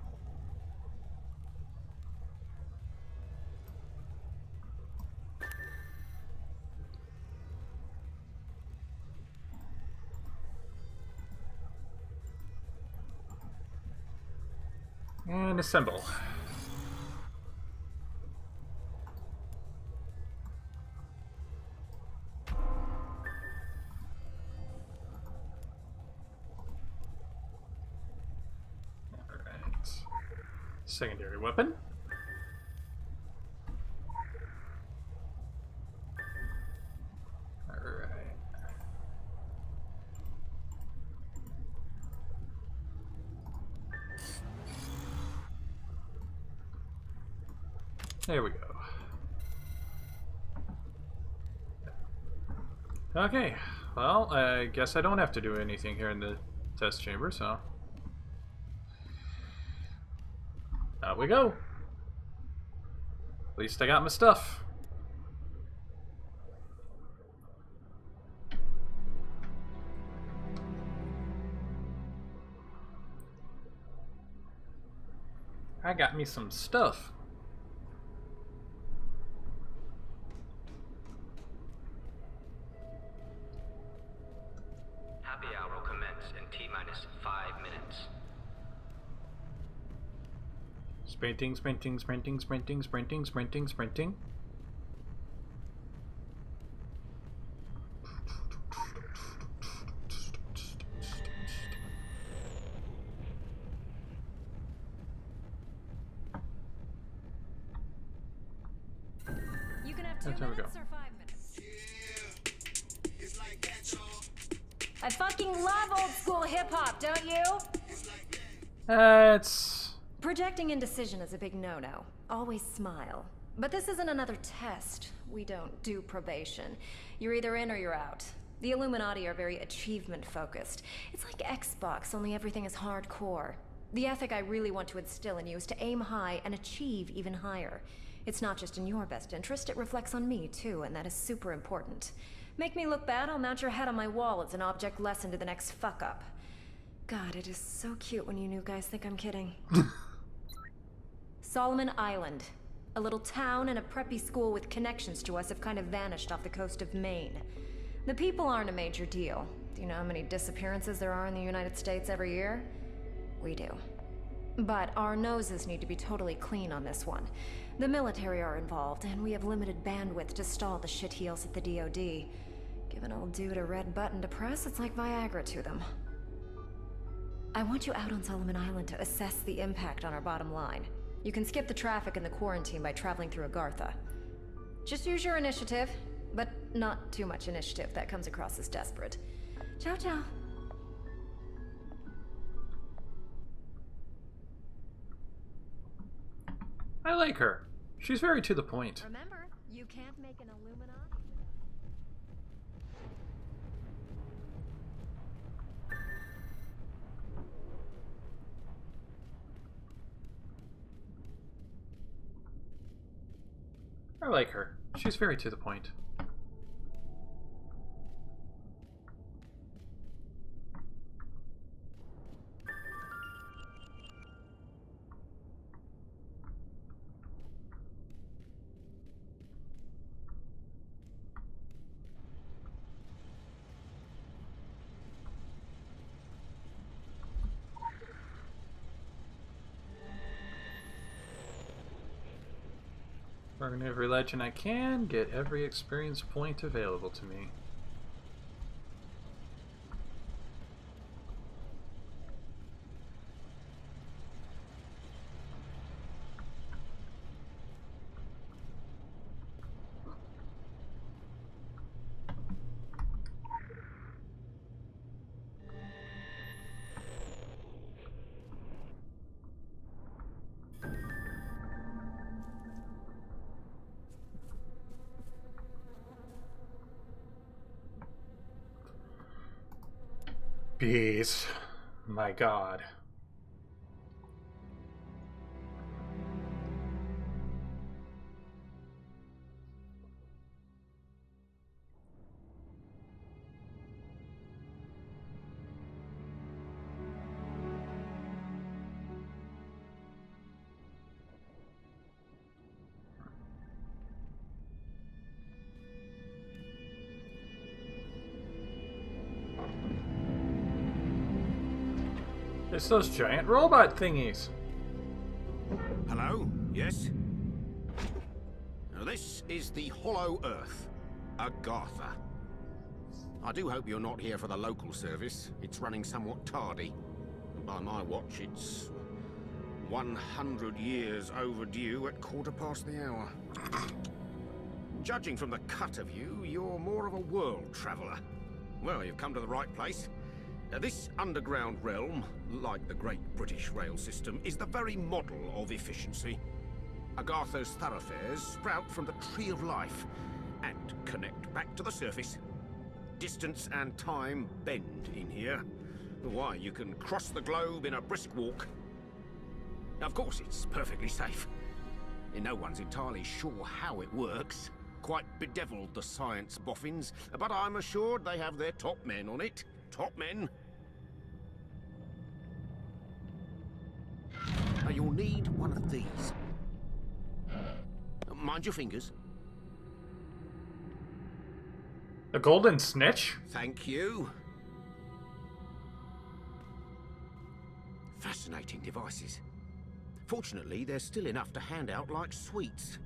And assemble. Alright. Secondary weapon. Alright. There we go. Okay, well, I guess I don't have to do anything here in the test chamber, so... Out we go! At least I got my stuff. I got me some stuff. Happy hour will commence in T-minus 5 minutes. Sprinting, sprinting, sprinting, sprinting, sprinting, sprinting, sprinting. There we go. I fucking love old school hip hop, don't you? It's... Projecting indecision is a big no-no. Always smile. But this isn't another test. We don't do probation. You're either in or you're out. The Illuminati are very achievement-focused. It's like Xbox, only everything is hardcore. The ethic I really want to instill in you is to aim high and achieve even higher. It's not just in your best interest, it reflects on me, too, and that is super important. Make me look bad, I'll mount your head on my wall as an object lesson to the next fuck-up. God, it is so cute when you new guys think I'm kidding. Solomon Island. A little town and a preppy school with connections to us have kind of vanished off the coast of Maine. The people aren't a major deal. Do you know how many disappearances there are in the United States every year? We do. But our noses need to be totally clean on this one. The military are involved, and we have limited bandwidth to stall the shitheels at the DoD. Give an old dude a red button to press, it's like Viagra to them. I want you out on Solomon Island to assess the impact on our bottom line. You can skip the traffic and the quarantine by traveling through Agartha. Just use your initiative, but not too much initiative. That comes across as desperate. Ciao, ciao. I like her. She's very to the point. Remember, you can't make an Illuminati. I like her. She's very to the point. Learn every legend I can, get every experience point available to me. Bees. My God. It's those giant robot thingies. Hello? Yes? Now this is the Hollow Earth, Agartha. I do hope you're not here for the local service. It's running somewhat tardy. And by my watch, it's 100 years overdue at 1/4 the hour. Judging from the cut of you, you're more of a world traveler. Well, you've come to the right place. This underground realm, like the Great British Rail System, is the very model of efficiency. Agartha's thoroughfares sprout from the Tree of Life and connect back to the surface. Distance and time bend in here. Why, you can cross the globe in a brisk walk. Of course, it's perfectly safe. No one's entirely sure how it works. Quite bedeviled, the science boffins, but I'm assured they have their top men on it. Top men. Now you'll need one of these. Mind your fingers. A golden snitch? Thank you. Fascinating devices. Fortunately, there's still enough to hand out like sweets.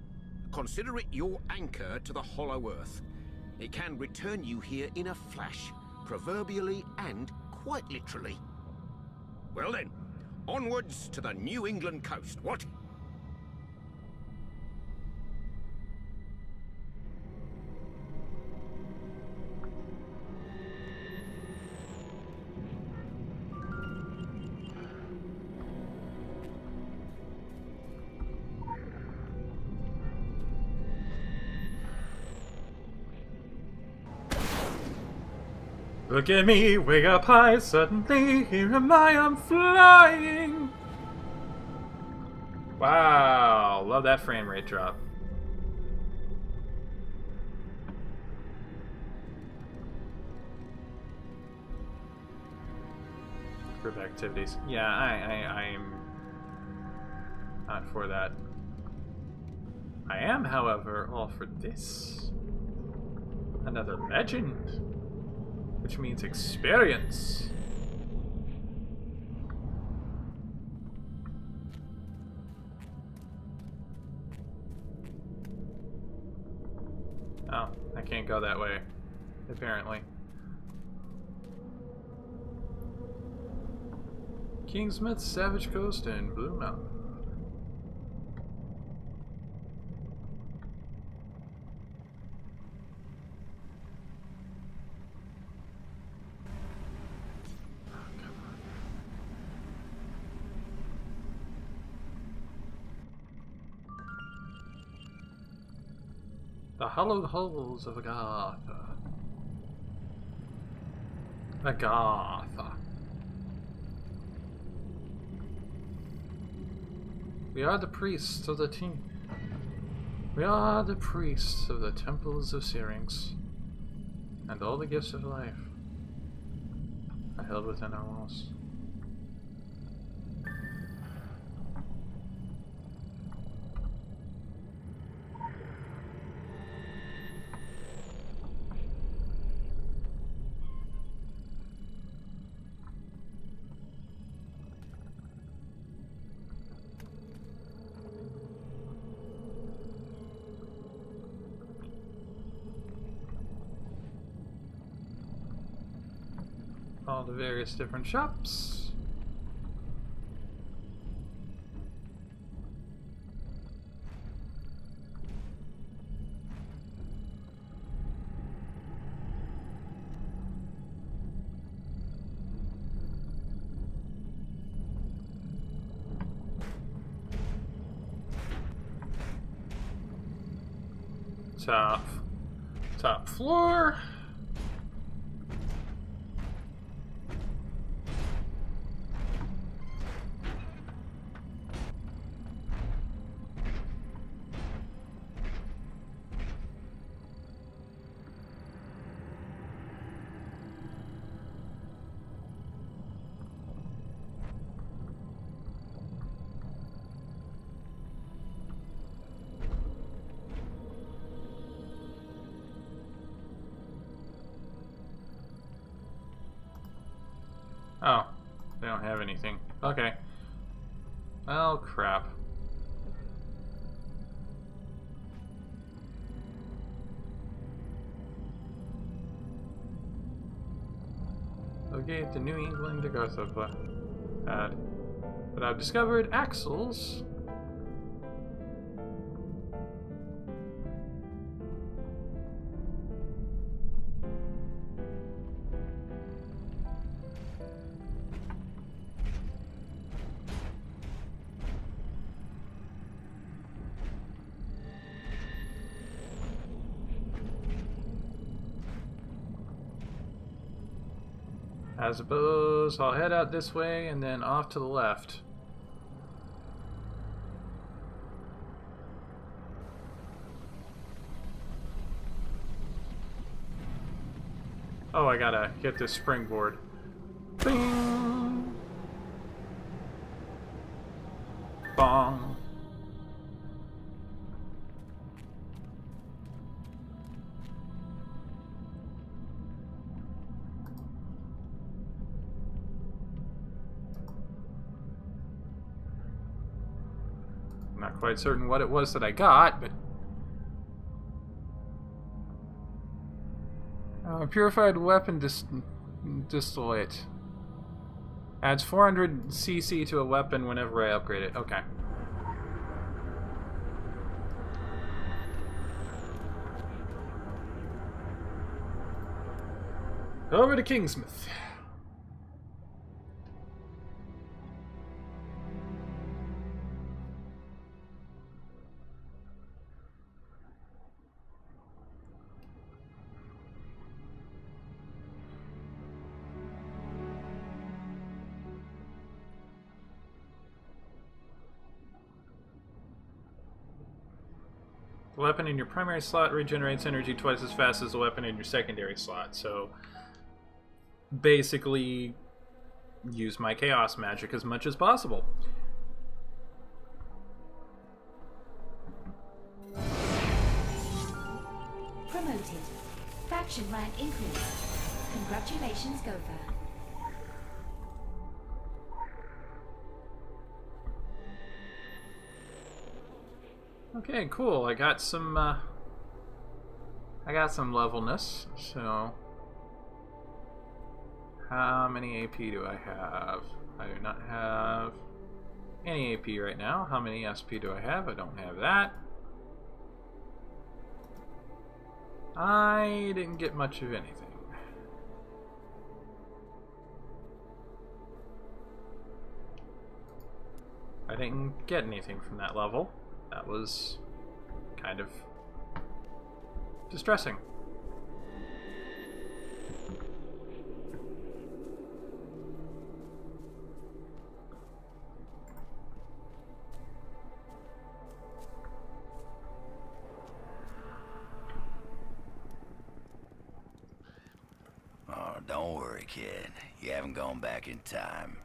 Consider it your anchor to the Hollow Earth. It can return you here in a flash, proverbially and quite literally. Well then, onwards to the New England coast, what? Look at me, way up high, suddenly here am I'm flying. Wow, love that frame rate drop. Group activities. Yeah, I'm not for that. I am, however, all for this. Another legend. Which means experience. Oh, I can't go that way, apparently. Kingsmith, Savage Coast, and Blue Mountain. The Hollowed Halls of Agatha. Agatha. We are the priests of the team. We are the priests of the temples of Syrinx, and all the gifts of life are held within our walls. All the various different shops. Top floor. Oh, they don't have anything. Okay. Oh, crap. Locate the New England Agartha pad. But I've discovered axles. I suppose I'll head out this way and then off to the left. Oh, I gotta get this springboard. Bing! Bong! Not quite certain what it was that I got, but... purified weapon distillate. Adds 400 CC to a weapon whenever I upgrade it. Okay. Over to Kingsmith. The weapon in your primary slot regenerates energy twice as fast as the weapon in your secondary slot. So basically use my chaos magic as much as possible. Promoted. Faction rank increase. Congratulations, Gopher. Okay, cool. I got some levelness, so how many AP do I have? I do not have any AP right now. How many SP do I have? I don't have that. I didn't get much of anything. I didn't get anything from that level. That was kind of distressing. Oh, don't worry, kid. You haven't gone back in time.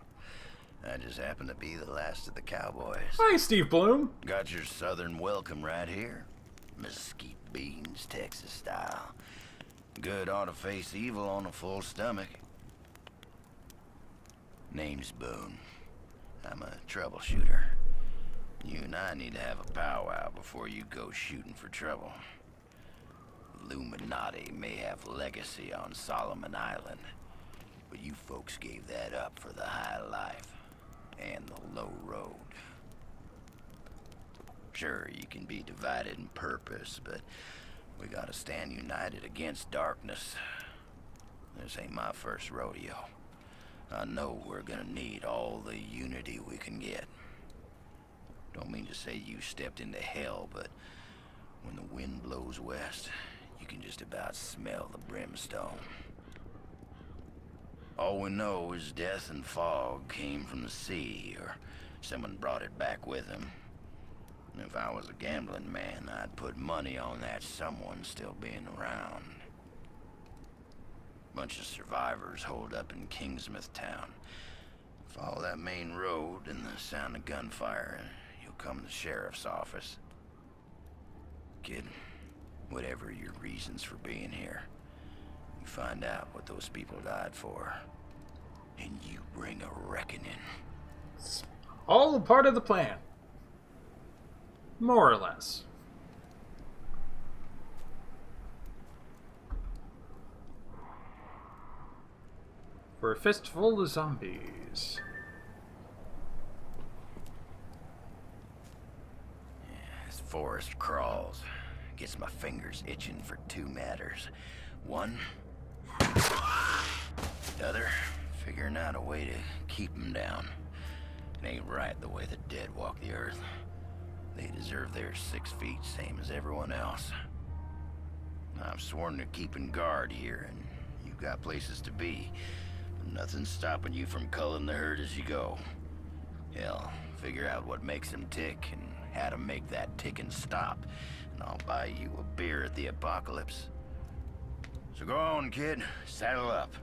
I just happen to be the last of the cowboys. Hi, Steve Bloom. Got your southern welcome right here. Mesquite beans, Texas style. Good ought to face evil on a full stomach. Name's Boone. I'm a troubleshooter. You and I need to have a powwow before you go shooting for trouble. Illuminati may have legacy on Solomon Island, but you folks gave that up for the high life and the low road. Sure, you can be divided in purpose, but we gotta stand united against darkness. This ain't my first rodeo. I know we're gonna need all the unity we can get. Don't mean to say you stepped into hell, but when the wind blows west, you can just about smell the brimstone. All we know is death and fog came from the sea, or someone brought it back with him. And if I was a gambling man, I'd put money on that someone still being around. Bunch of survivors holed up in Kingsmouth town. Follow that main road and the sound of gunfire, and you'll come to the sheriff's office. Kid, whatever your reasons for being here, you find out what those people died for, and you bring a reckoning. It's all a part of the plan. More or less. For a fistful of zombies. Yeah, this forest crawls. Gets my fingers itching for two matters. One, the other, figuring out a way to keep them down. It ain't right the way the dead walk the earth. They deserve their 6 feet, same as everyone else. I've sworn to keeping guard here, and you've got places to be. But nothing's stopping you from culling the herd as you go. Hell, figure out what makes them tick, and how to make that ticking stop, and I'll buy you a beer at the apocalypse. So go on, kid. Saddle up.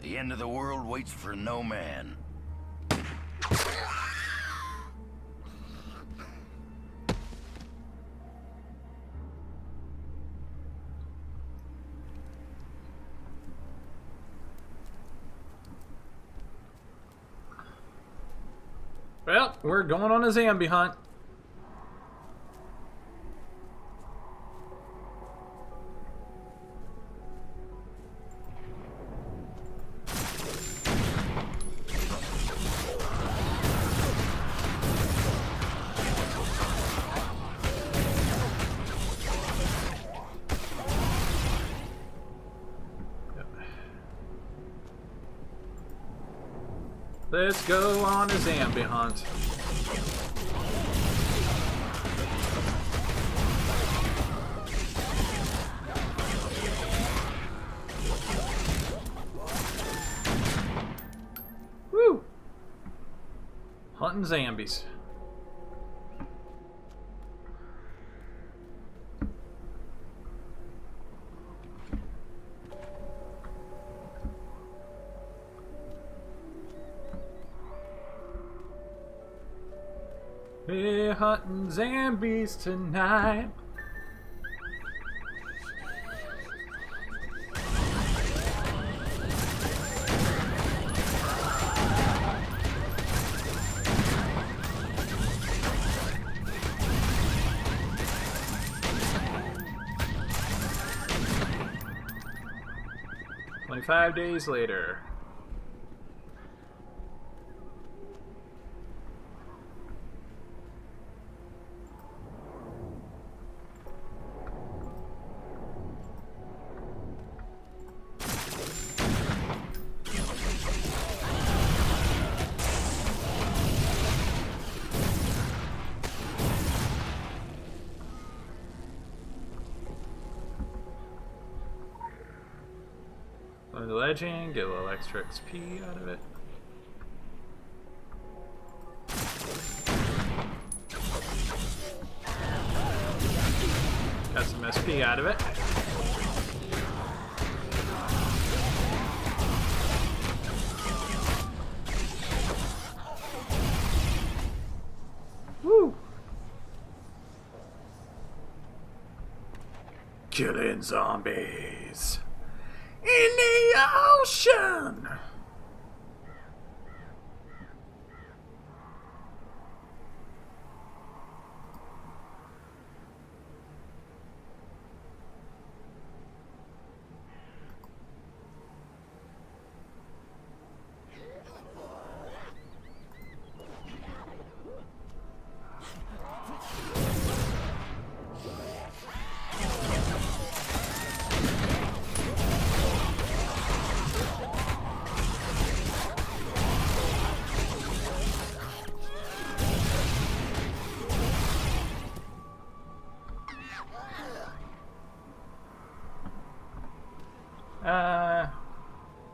The end of the world waits for no man. Well, we're going on a zombie hunt. Let's go on a zombie hunt. Woo! Hunting zombies. We're hunting zombies tonight. Five days later. Learn the legend, get a little extra XP out of it. Got some SP out of it. Woo! Killing zombies in the ocean.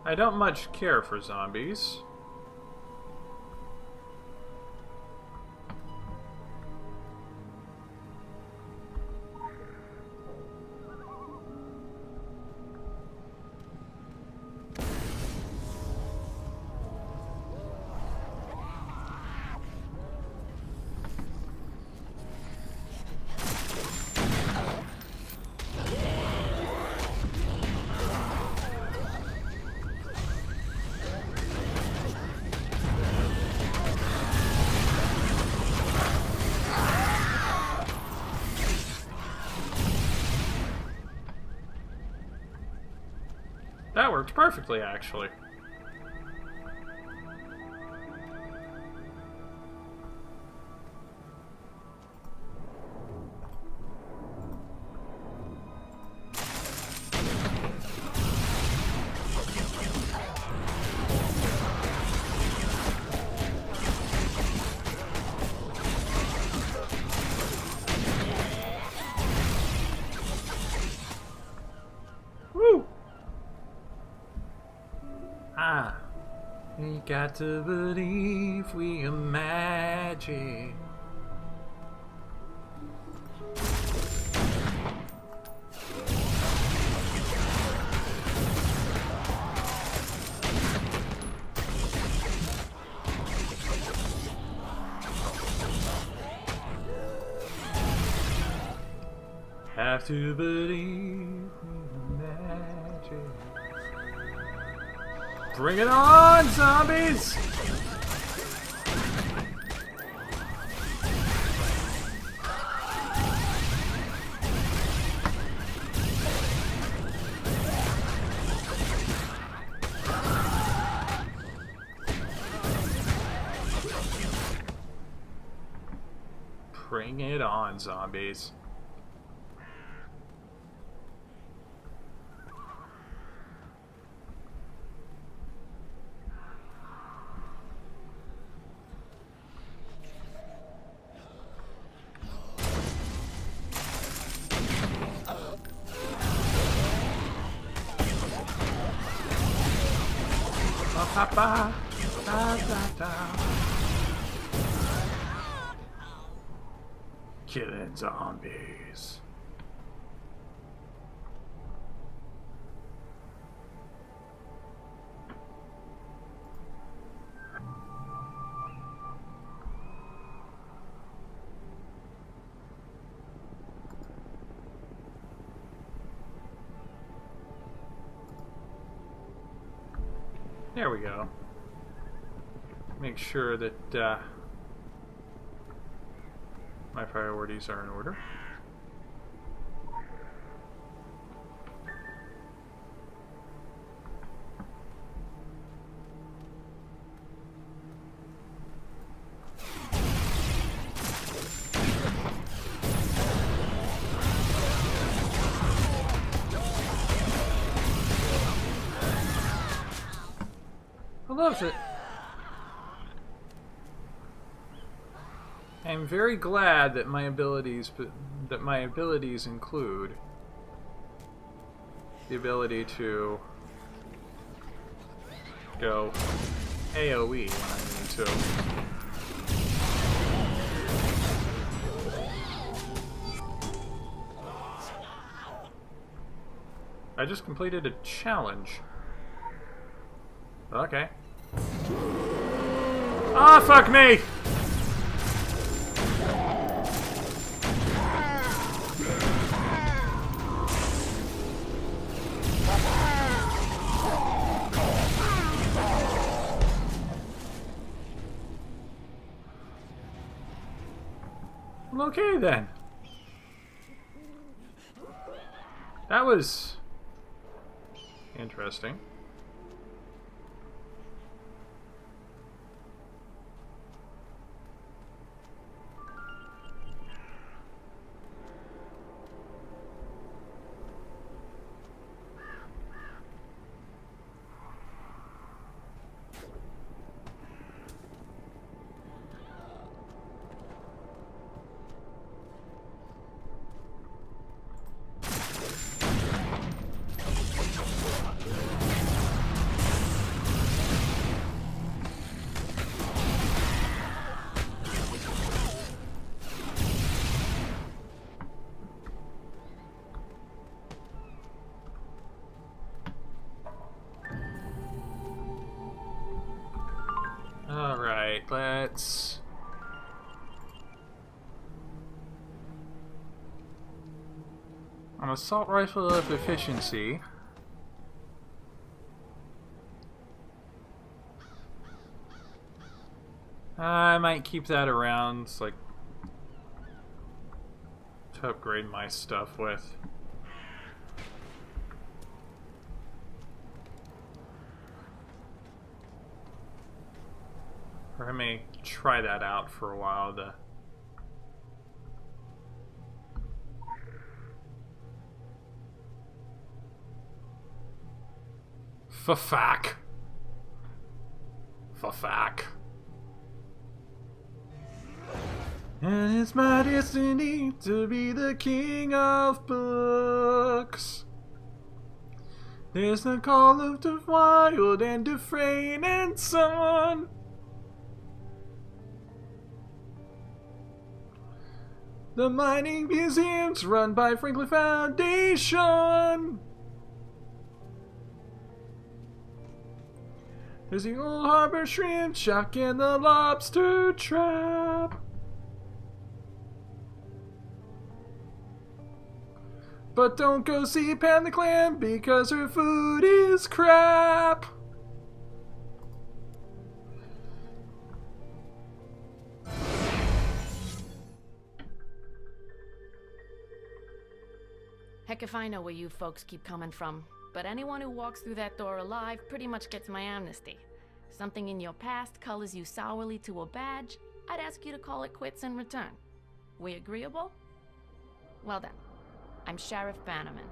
I don't much care for zombies. That worked perfectly, actually. We got to believe we are magic. Have to believe we are magic. Bring it on, zombies! Bring it on, zombies. Ba, da, da, da. Killing zombies. There we go. Make sure that my priorities are in order. I love it. I'm very glad that my abilities include the ability to go AoE when I need to. I just completed a challenge. Okay. Ah, fuck me! Okay then. That was interesting. Alright, let's... An assault rifle of efficiency. I might keep that around, like, to upgrade my stuff with. Or I may try that out for a while to... Fuck. And it's my destiny to be the king of books. There's the call of the wild and Dufresne and Son. The mining museums run by Franklin Foundation. There's the Old Harbor Shrimp Shack and the Lobster Trap. But don't go see Pam the Clam because her food is crap. Heck if I know where you folks keep coming from, but anyone who walks through that door alive pretty much gets my amnesty. Something in your past colors you sourly to a badge, I'd ask you to call it quits in return. We agreeable? Well then, I'm Sheriff Bannerman,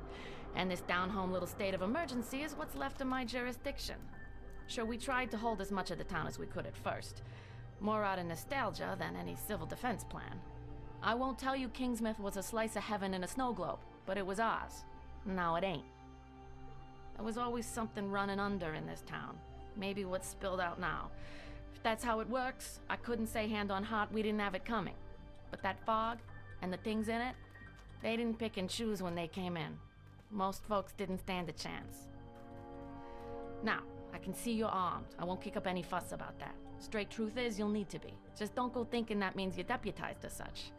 and this down-home little state of emergency is what's left of my jurisdiction. Sure, we tried to hold as much of the town as we could at first. More out of nostalgia than any civil defense plan. I won't tell you Kingsmouth was a slice of heaven in a snow globe, but it was ours. Now it ain't. There was always something running under in this town. Maybe what's spilled out now. If that's how it works, I couldn't say hand on heart we didn't have it coming. But that fog, and the things in it, they didn't pick and choose when they came in. Most folks didn't stand a chance. Now, I can see you're armed. I won't kick up any fuss about that. Straight truth is, you'll need to be. Just don't go thinking that means you're deputized as such.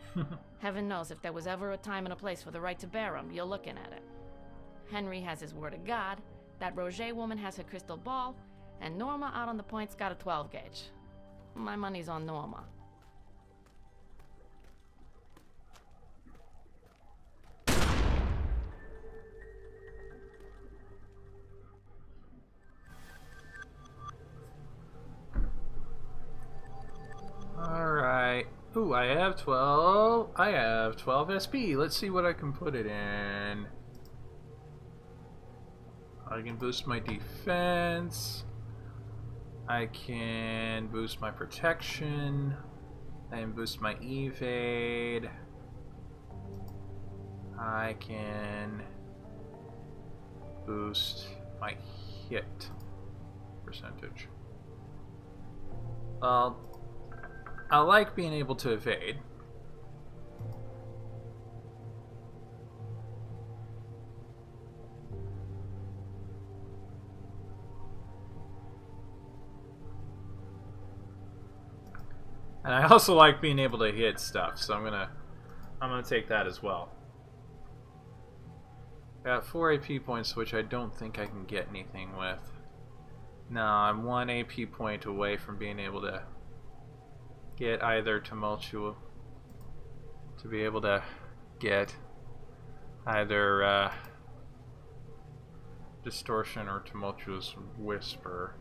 Heaven knows if there was ever a time and a place for the right to bear 'em, you're looking at it. Henry has his word of God, that Roger woman has her crystal ball, And Norma out on the point's got a 12 gauge. My money's on Norma. Alright. Ooh, I have 12. I have 12 SP. Let's see what I can put it in. I can boost my defense. I can boost my protection. I can boost my evade. I can boost my hit percentage. I like being able to evade. And I also like being able to hit stuff, so I'm gonna take that as well. Got 4 AP points, which I don't think I can get anything with. No, I'm 1 AP point away from being able to get either Tumultuous, to be able to get either Distortion or Tumultuous Whisper.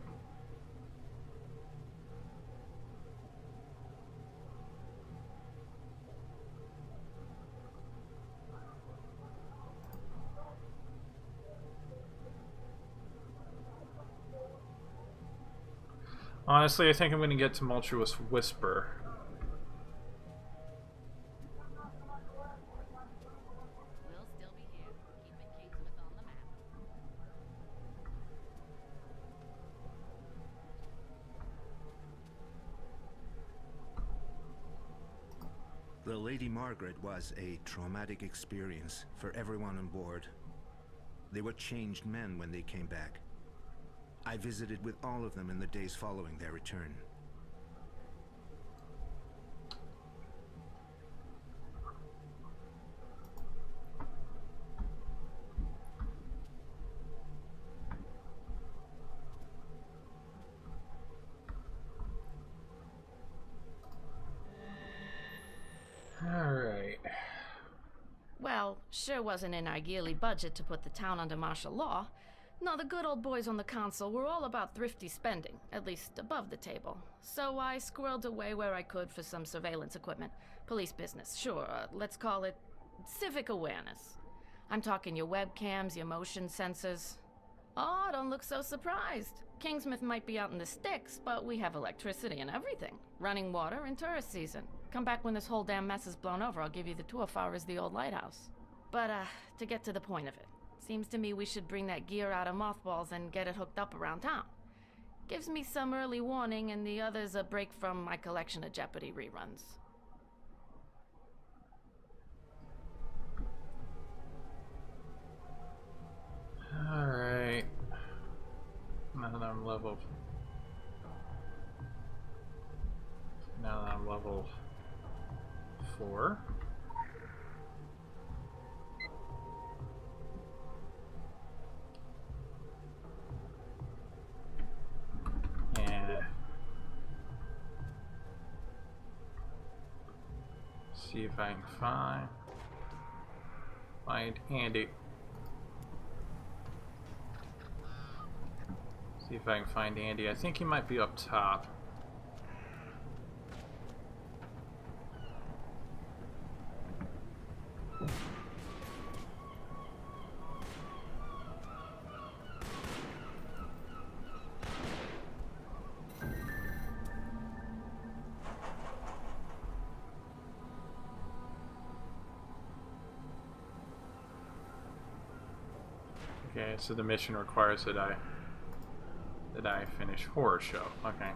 Honestly, I think I'm going to get Tumultuous Whisper. We'll still be here, keeping Kingsmouth on the map. The Lady Margaret was a traumatic experience for everyone on board. They were changed men when they came back. I visited with all of them in the days following their return. Alright. Well, sure wasn't in our yearly budget to put the town under martial law. No, the good old boys on the council were all about thrifty spending, at least above the table. So I squirreled away where I could for some surveillance equipment. Police business, sure, let's call it civic awareness. I'm talking your webcams, your motion sensors. Oh, don't look so surprised. Kingsmouth might be out in the sticks, but we have electricity and everything. Running water in tourist season. Come back when this whole damn mess is blown over, I'll give you the tour far as the old lighthouse. But, to get to the point of it. Seems to me we should bring that gear out of mothballs and get it hooked up around town. Gives me some early warning and the others a break from my collection of Jeopardy reruns. Alright. Now that I'm level 4. See if I can find Andy. See if I can find Andy. I think he might be up top. Okay, so the mission requires that I finish Horror Show. Okay.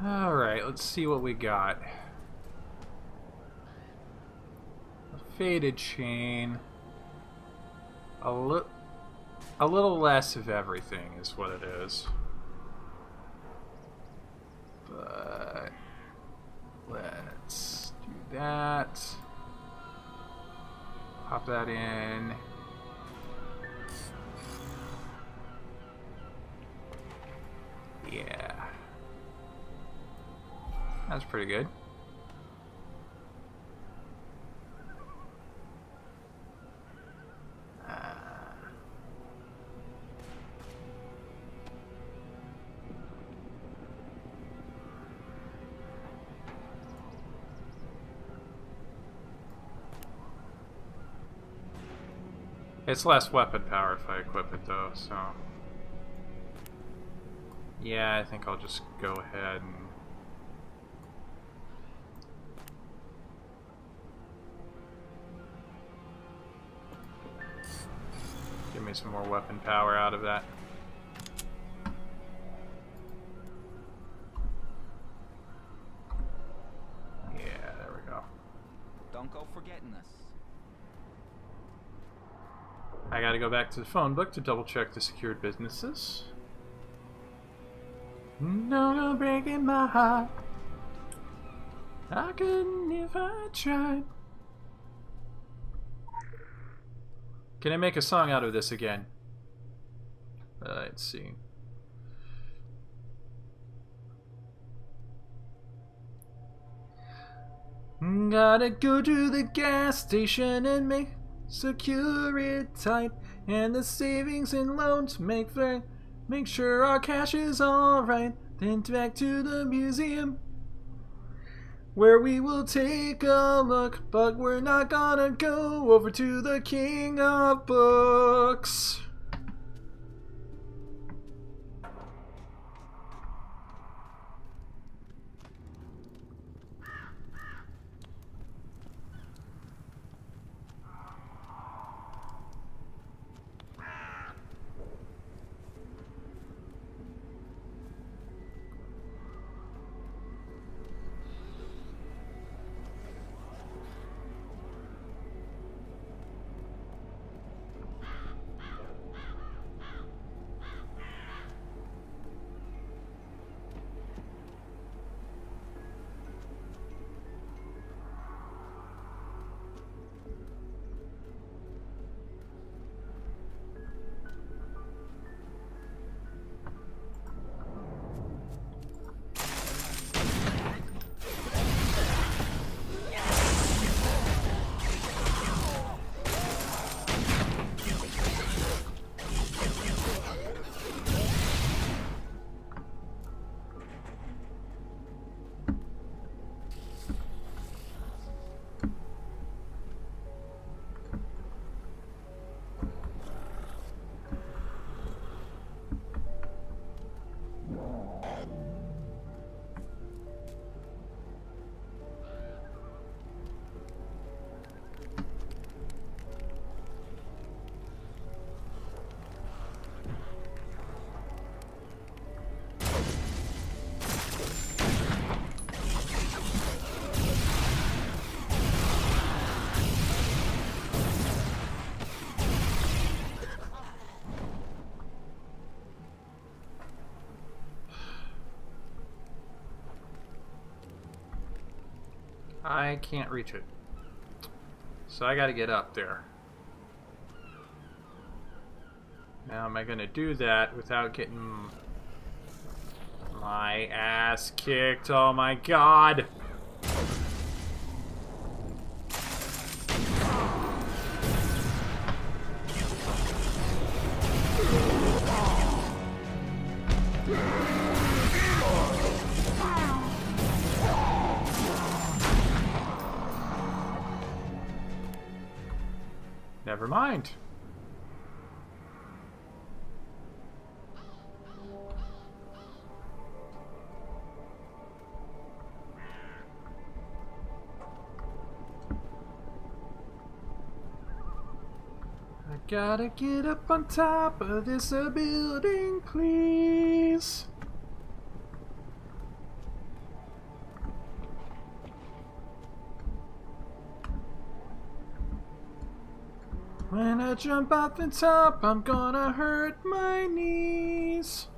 Alright, let's see what we got. A faded chain. A little less of everything is what it is. But let's do that. Pop that in. Yeah. That's pretty good. It's less weapon power if I equip it though, so... Yeah, I think I'll just go ahead and... Give me some more weapon power out of that. Yeah, there we go. Don't go forgetting us. I gotta go back to the phone book to double check the secured businesses. No, breaking my heart. I couldn't if I tried. Can I make a song out of this again? Let's see. Gotta go to the gas station and secure it tight, and the savings and loans make sure our cash is alright. Then back to the museum, where we will take a look, but we're not gonna go over to the King of Books. I can't reach it. So I gotta get up there. Now am I gonna do that without getting my ass kicked? Oh my god! Never mind. I gotta get up on top of this building, please. When I jump off the top, I'm gonna hurt my knees.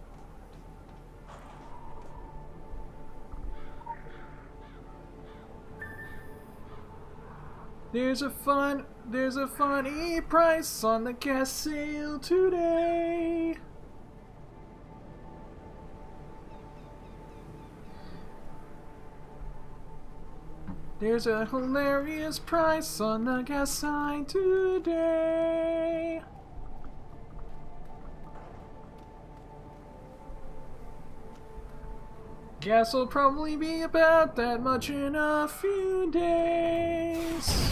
There's a funny price on the gas sale today. There's a hilarious price on the gas sign today. Gas will probably be about that much in a few days.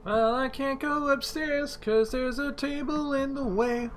Well, I can't go upstairs 'cause there's a table in the way.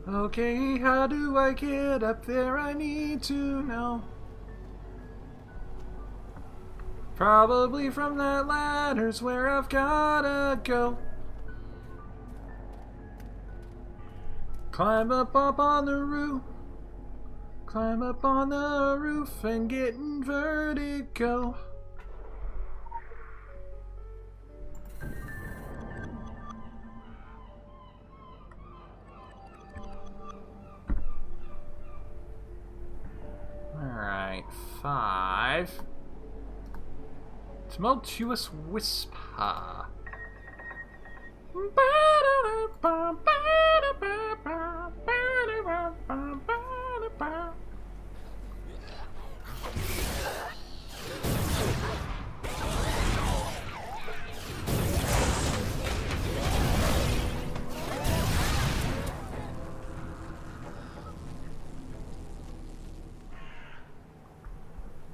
Okay, how do I get up there? I need to know. Probably from that ladder's where I've gotta go. Climb up on the roof. Climb up on the roof and get in vertigo. Alright, 5. Tumultuous Whisper.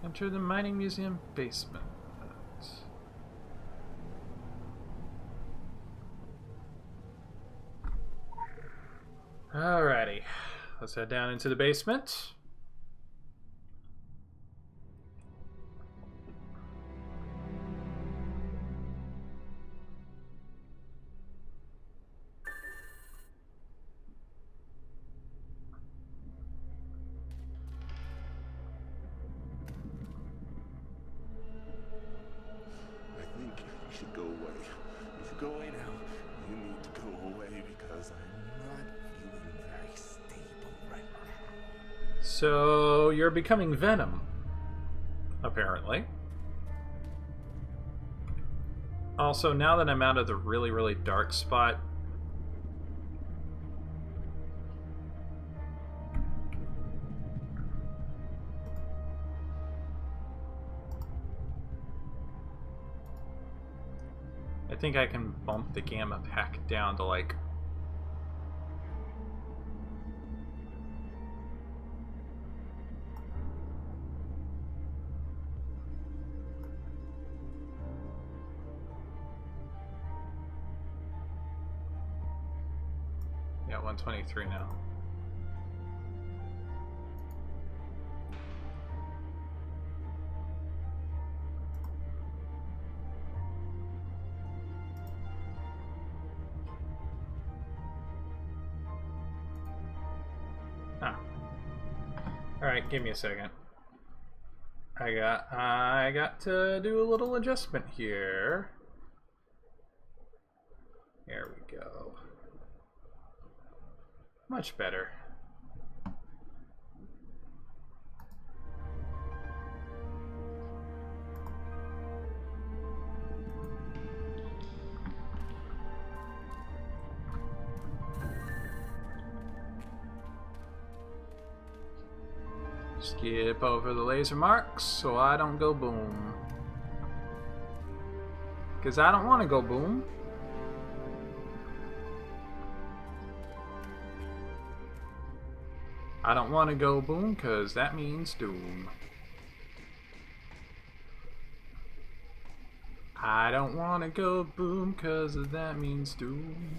Enter the mining museum basement. Alrighty, let's head down into the basement. I think you should go away. You should because I'm not feeling very stable right now. So you're becoming Venom, apparently. Also, now that I'm out of the really, really dark spot, I think I can bump the gamma pack down to like yeah, 123 now. Alright, give me a second. I got to do a little adjustment here. There we go. Much better. Skip over the laser marks so I don't go boom. Because I don't want to go boom. I don't want to go boom because that means doom. I don't want to go boom because that means doom.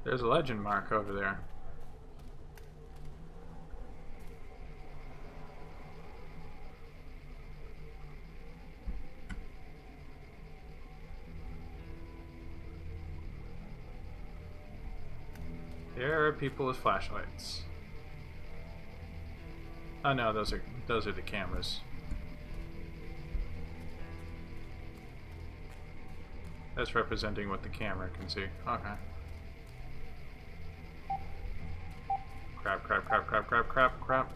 There's a legend mark over there. There are people with flashlights. Oh no, those are the cameras. That's representing what the camera can see. Okay. Crap, crap, crap, crap, crap, crap, crap.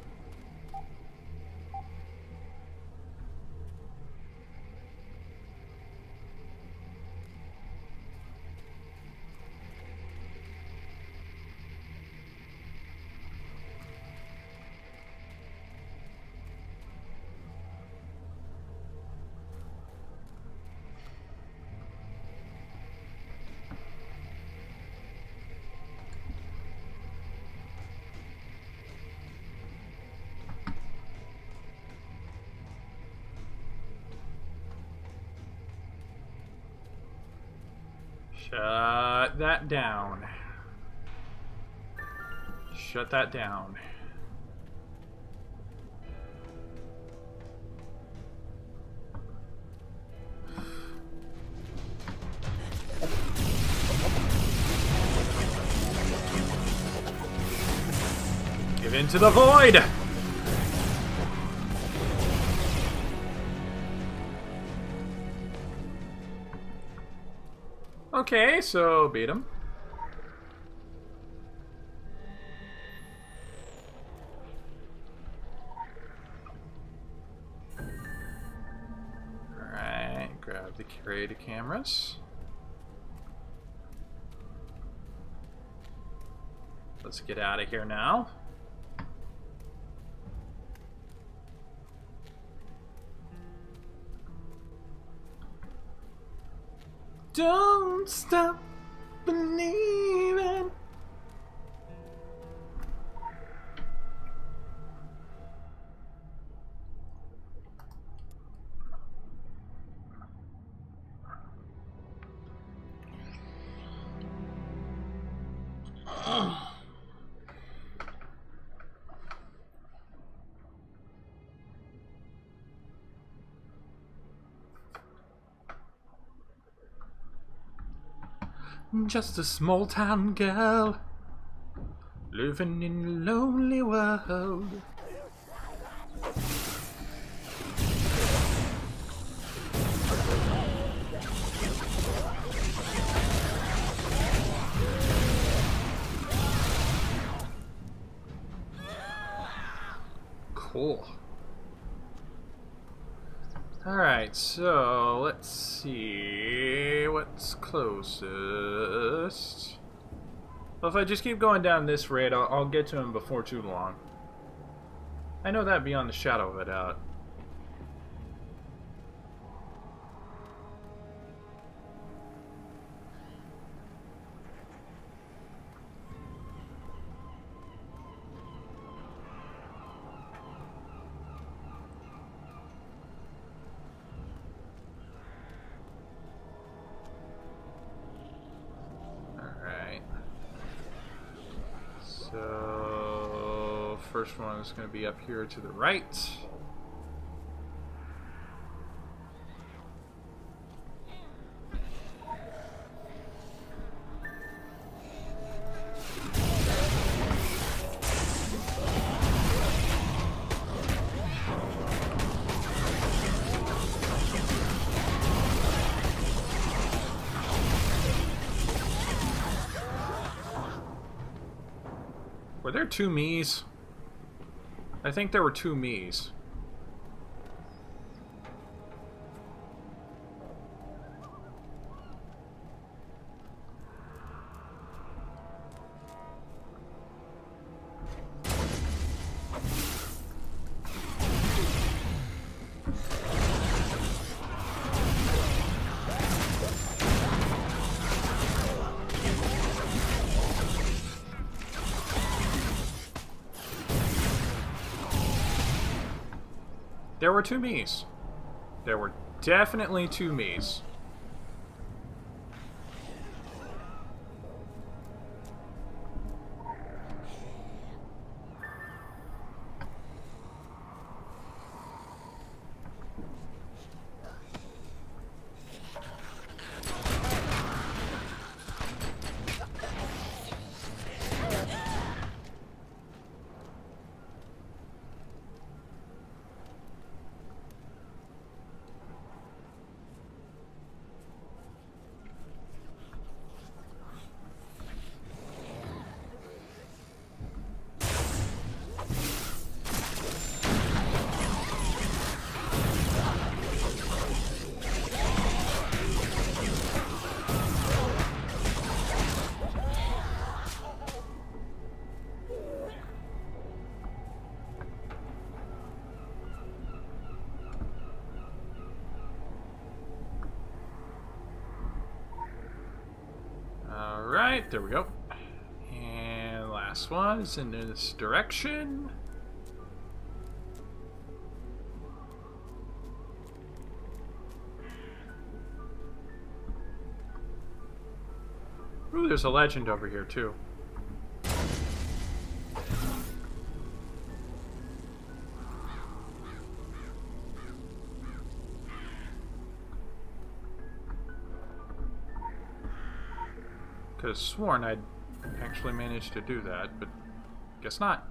Shut that down. Shut that down. Give in to the void! Okay, so beat him. Alright, grab the curated cameras. Let's get out of here now. Don't stop believing. Just a small town girl living in a lonely world. Cool. Alright, so let's see what's closest. Well, if I just keep going down this raid, I'll get to him before too long. I know that beyond the shadow of a doubt. So, first one is going to be up here to the right. Were there two me's? I think there were two me's. There were two me's. There were definitely two me's. Alright, there we go. And last one is in this direction. Ooh, there's a legend over here too. Could have sworn I'd actually managed to do that, but guess not.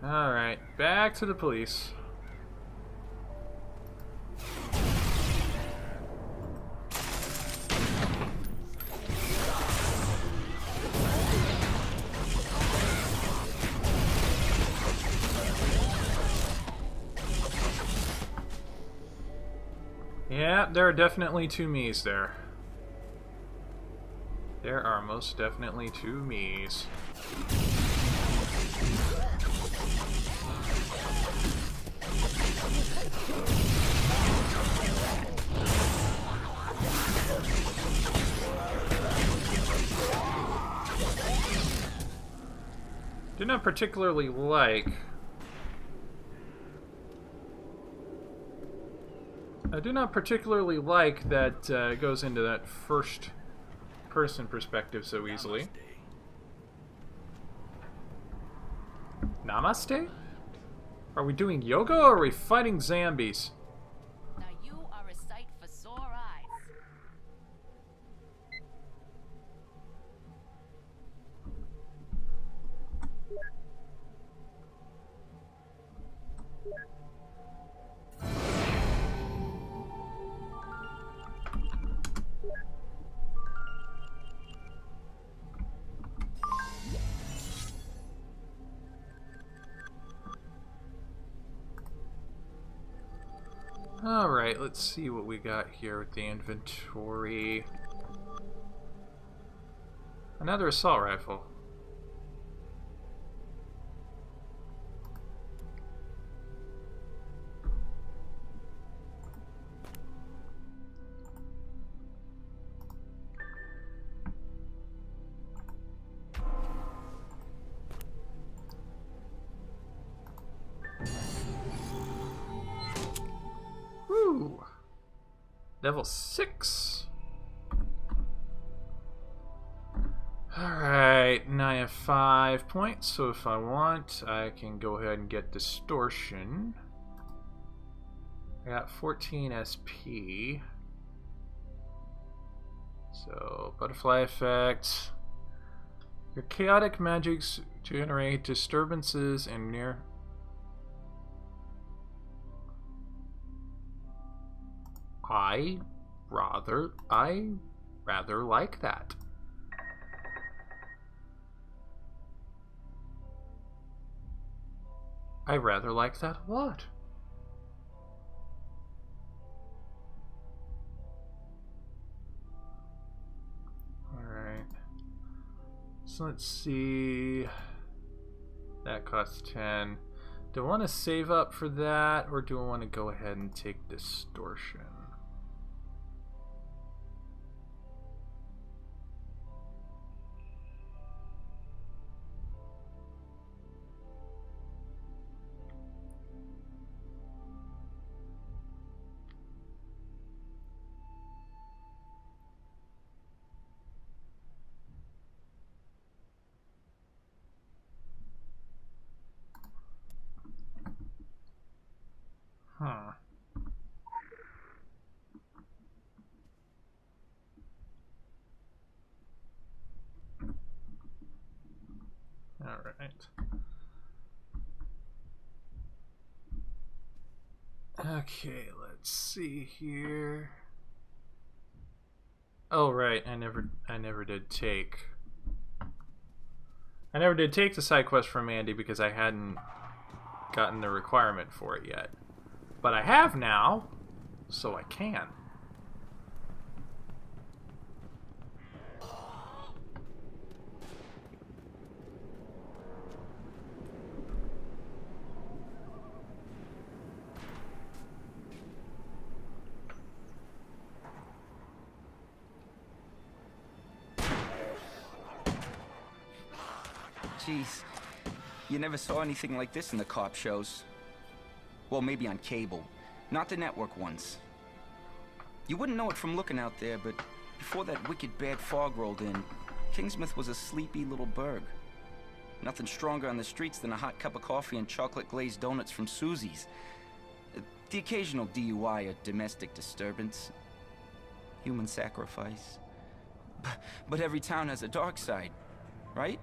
Alright, back to the police. Yeah, there are definitely two me's there. There are most definitely two me's. Do not particularly like... I do not particularly like that goes into that first person perspective so easily. Namaste? Are we doing yoga or are we fighting zombies? Now you Alright, let's see what we got here with the inventory. Another assault rifle. Woo! Level 6. Alright, now I have 5 points, so if I want, I can go ahead and get Distortion. I got 14 SP. So, Butterfly Effect. Your chaotic magics generate disturbances and near... I rather like that. I rather like that a lot. Alright. So let's see. That costs 10. Do I want to save up for that, or do I want to go ahead and take Distortion? Huh. All right. Okay, let's see here. Oh right, I never did take the side quest from Andy because I hadn't gotten the requirement for it yet. But I have now, so I can. Jeez, you never saw anything like this in the cop shows. Well, maybe on cable, not the network ones. You wouldn't know it from looking out there, but before that wicked bad fog rolled in, Kingsmouth was a sleepy little burg. Nothing stronger on the streets than a hot cup of coffee and chocolate-glazed donuts from Susie's. The occasional DUI or domestic disturbance. Human sacrifice. But every town has a dark side, right?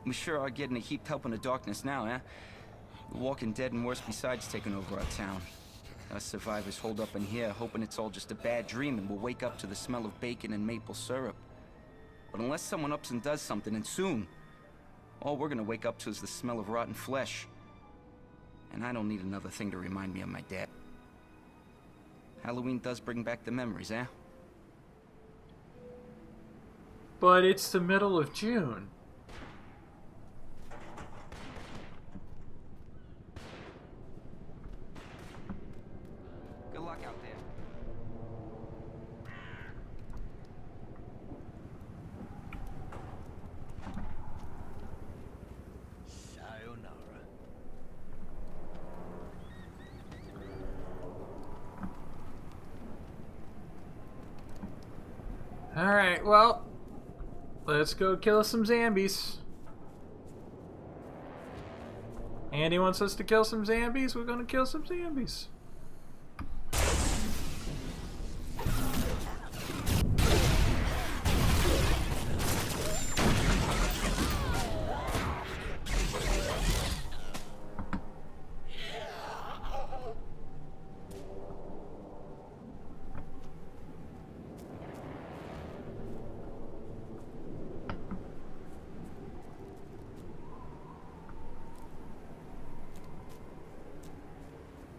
We sure are getting a heap help in the darkness now, eh? The Walking Dead and worse besides taking over our town. Us survivors hold up in here, hoping it's all just a bad dream and we'll wake up to the smell of bacon and maple syrup. But unless someone ups and does something, and soon, all we're gonna wake up to is the smell of rotten flesh. And I don't need another thing to remind me of my dad. Halloween does bring back the memories, eh? But it's the middle of June. Good luck out there. Sayonara. Alright, well, let's go kill some zombies. Andy wants us to kill some zombies, we're gonna kill some zombies.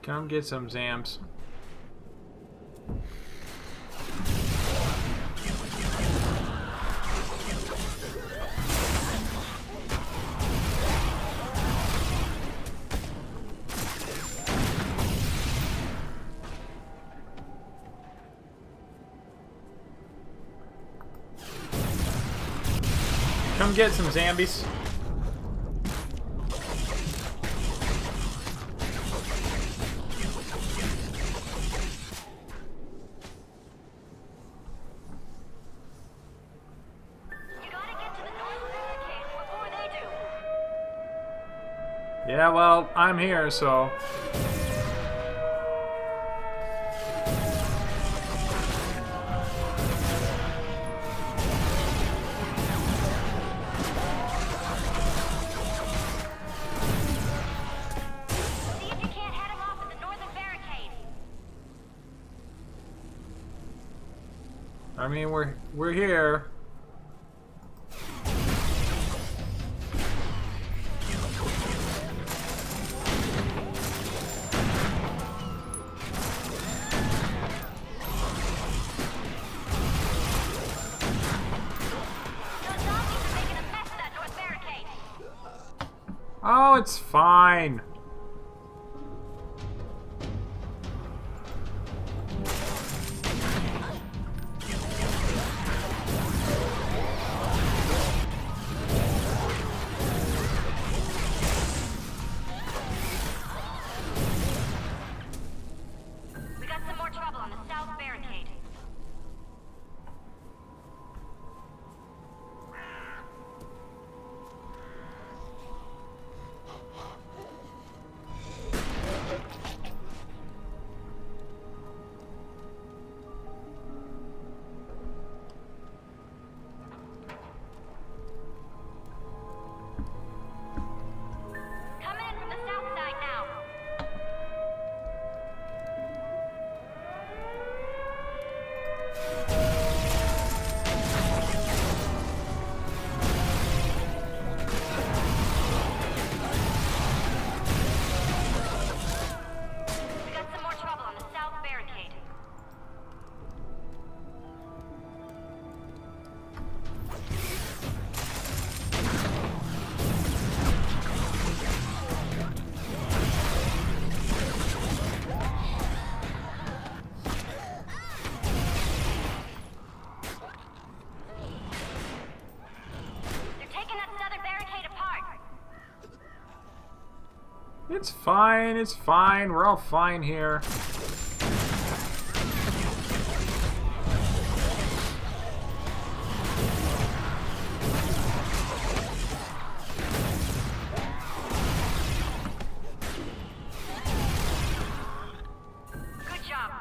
Come get some Zams. Come get some zombies. Yeah, well, I'm here, so... I mean, we're here. Oh, it's fine. We got some more trouble on the south barricade. It's fine, it's fine. We're all fine here. Good job.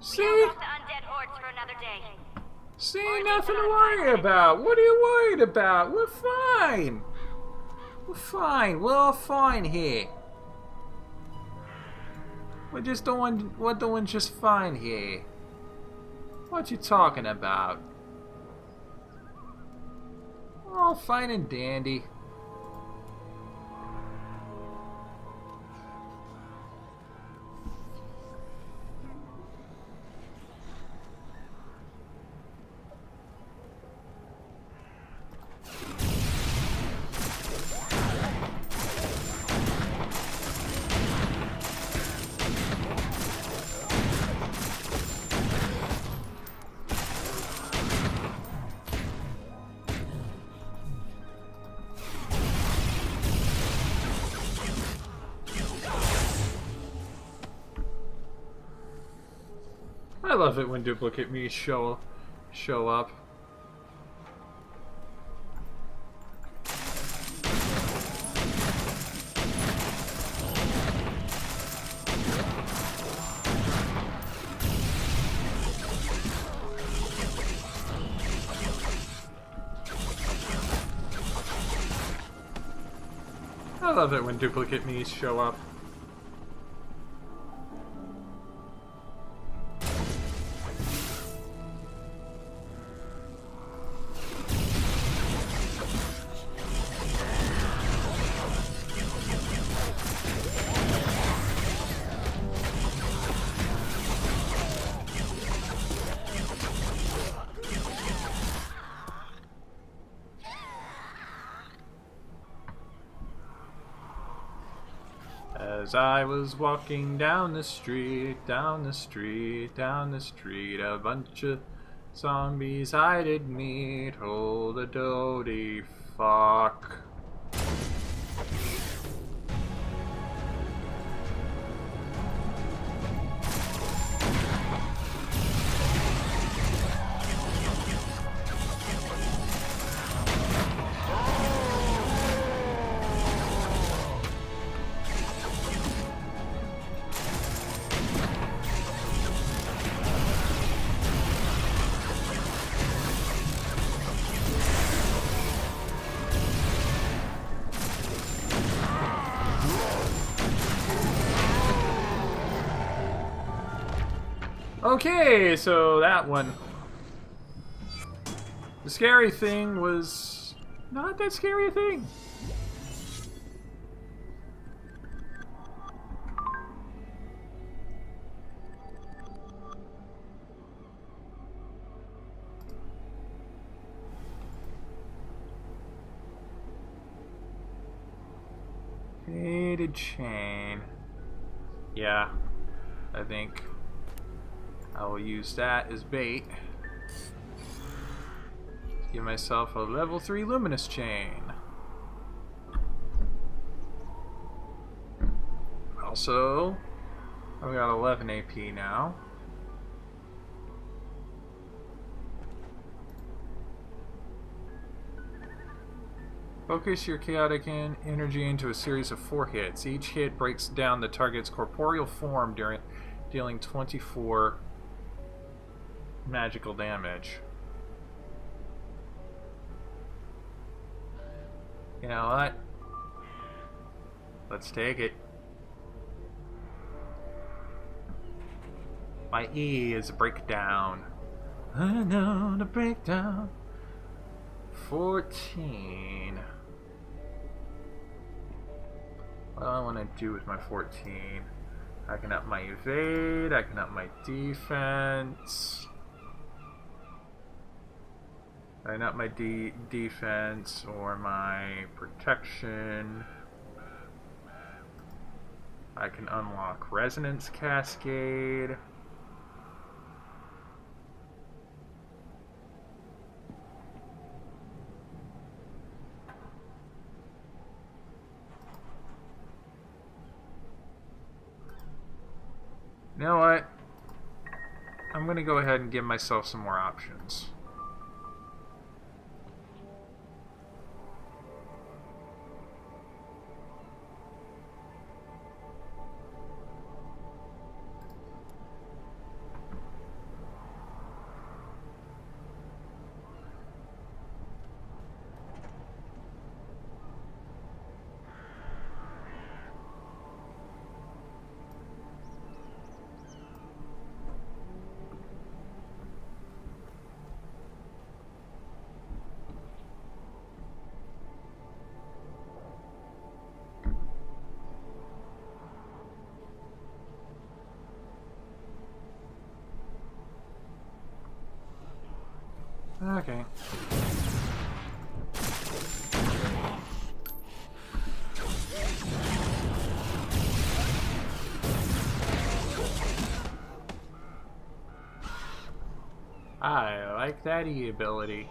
See? We held off the undead hordes for another day. See, nothing to worry about. What are you worried about? We're fine. We're fine. We're all fine here. We're doing just fine here. What you talking about? We're all fine and dandy. I love it when duplicate me show up. I love it when duplicate me's show up. As I was walking down the street, down the street, down the street, a bunch of zombies I did meet. Hold a doty fuck. Okay, so that one. The scary thing was not that scary a thing. Faded chain. Yeah, I think I will use that as bait. Give myself a level 3 luminous chain. Also, I've got 11 AP now. Focus your chaotic energy into a series of 4 hits. Each hit breaks down the target's corporeal form, dealing 24 magical damage. You know what? Let's take it. My E is a breakdown. I know the breakdown. 14. What do I want to do with my 14? I can up my evade, I can up my defense. I can up my defense or my protection. I can unlock Resonance Cascade. You know what? I'm going to go ahead and give myself some more options. Okay. I like that E ability.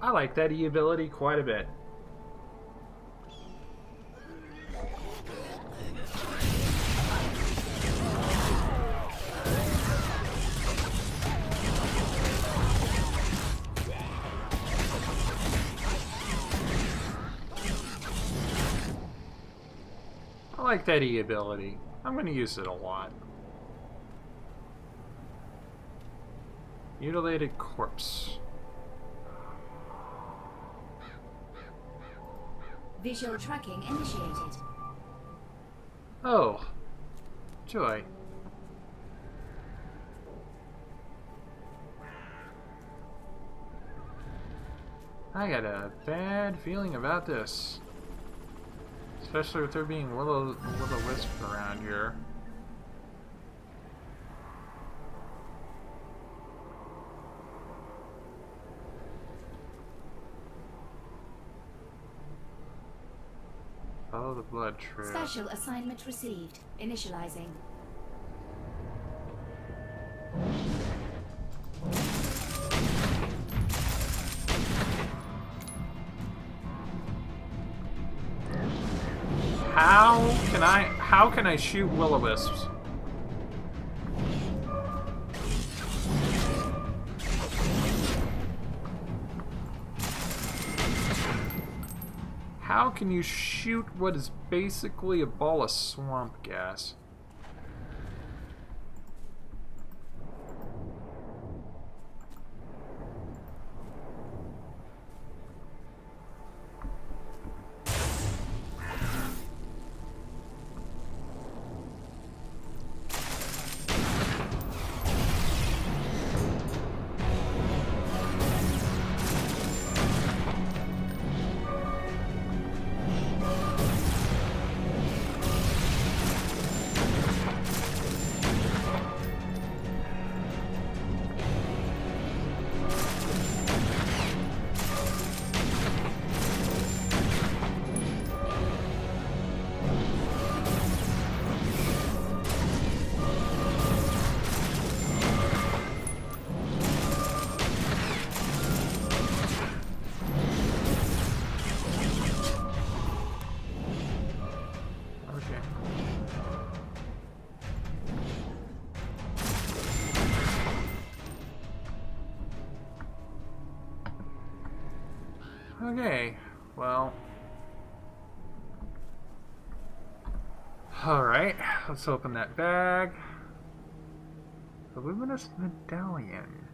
I like that E ability quite a bit. I like that E ability. I'm going to use it a lot. Mutilated corpse. Visual tracking initiated. Oh. Joy. I got a bad feeling about this. Especially with there being will-o'-wisp around here. Follow the blood trail. Special assignment received. Initializing. How can I shoot will-o-wisps? How can you shoot what is basically a ball of swamp gas? Okay, well. Alright, let's open that bag. The luminous medallion.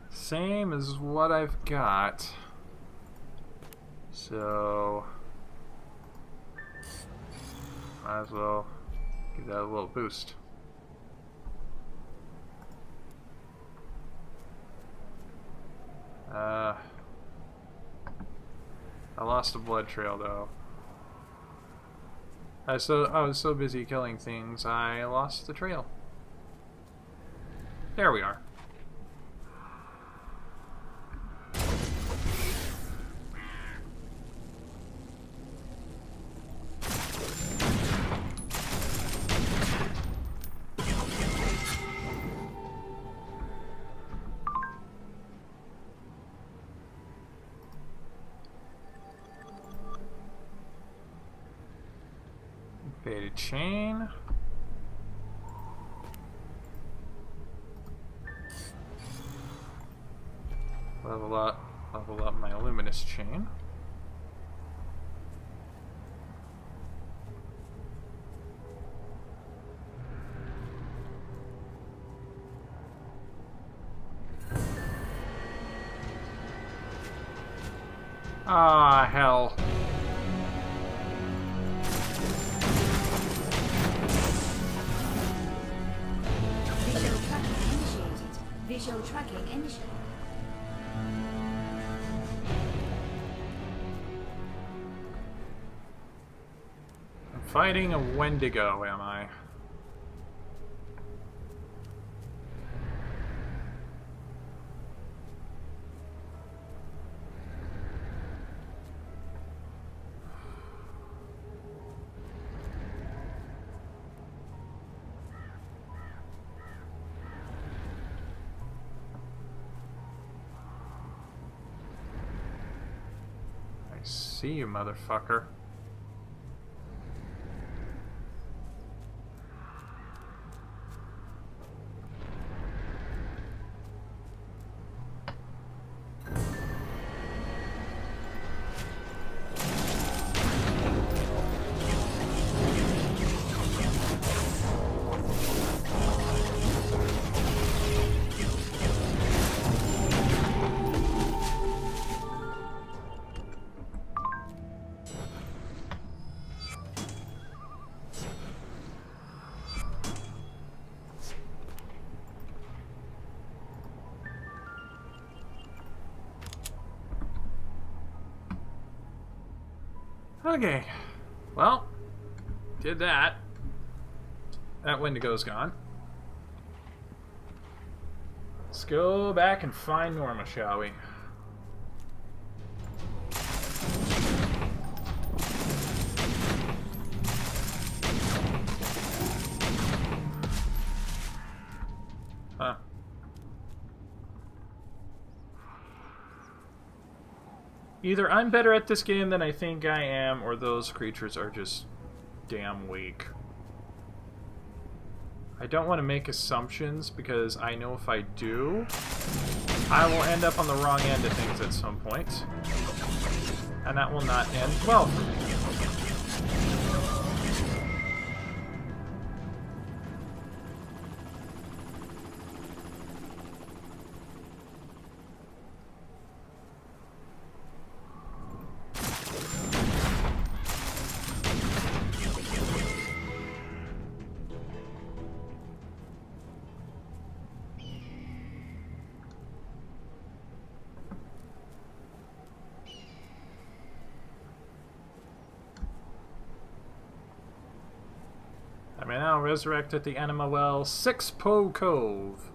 Same as what I've got. So might as well give that a little boost. I lost a blood trail though. I was so busy killing things, I lost the trail. There we are. Faded chain. Level up my luminous chain. Ah, hell. Visual tracking initiated. I'm fighting a Wendigo, am I? See you, motherfucker. Okay, well, did that. That Wendigo's gone. Let's go back and find Norma, shall we? Huh. Either I'm better at this game than I think I am, or those creatures are just damn weak. I don't want to make assumptions, because I know if I do, I will end up on the wrong end of things at some point. And that will not end well for me. I may now resurrect at the Anima Well 6 Poe Cove.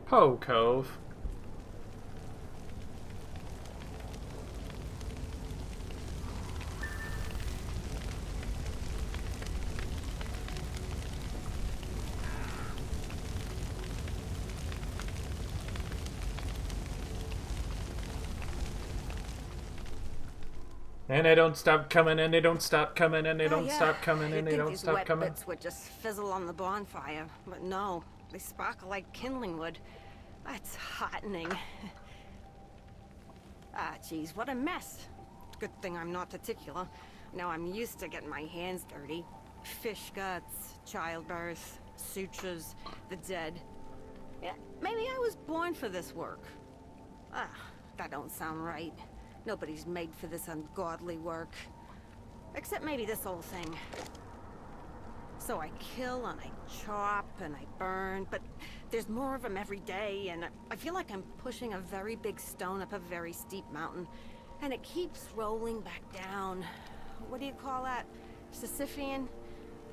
Poe Cove. And they don't stop coming, and they don't stop coming, and they don't stop coming, and they don't stop coming. These wet bits would just fizzle on the bonfire, but no, they sparkle like kindling wood. That's heartening. Ah, geez, what a mess. Good thing I'm not particular. Now I'm used to getting my hands dirty. Fish guts, childbirth, sutures, the dead. Yeah, maybe I was born for this work. Ah, that don't sound right. Nobody's made for this ungodly work. Except maybe this old thing. So I kill and I chop and I burn, but there's more of them every day, and I feel like I'm pushing a very big stone up a very steep mountain, and it keeps rolling back down. What do you call that? Sisyphean?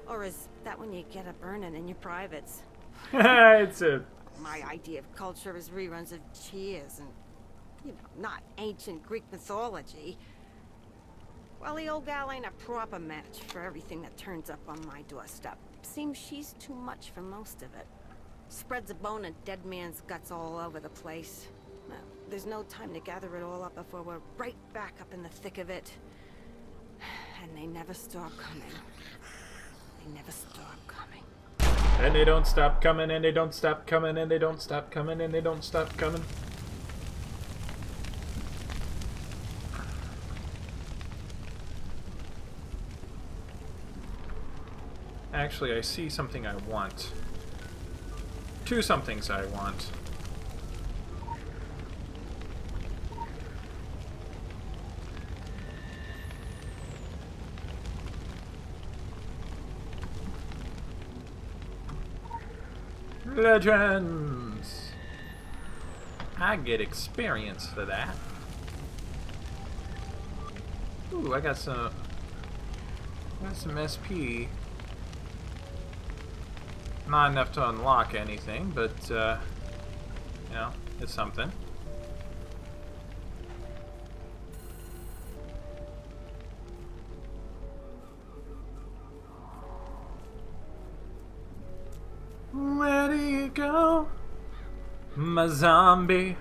Or is that when you get a burning in your privates? It's a... My idea of culture is reruns of Cheers and, you know, not ancient Greek mythology. Well, the old gal ain't a proper match for everything that turns up on my doorstep. Seems she's too much for most of it. Spreads a bone of dead man's guts all over the place. Well, there's no time to gather it all up before we're right back up in the thick of it. And they never stop coming. They never stop coming. And they don't stop coming, and they don't stop coming, and they don't stop coming, and they don't stop coming. Actually, I see something I want. Two somethings I want. Legends! I get experience for that. Ooh, I got some SP. Not enough to unlock anything, but, you know, it's something. Where do you go, my zombie?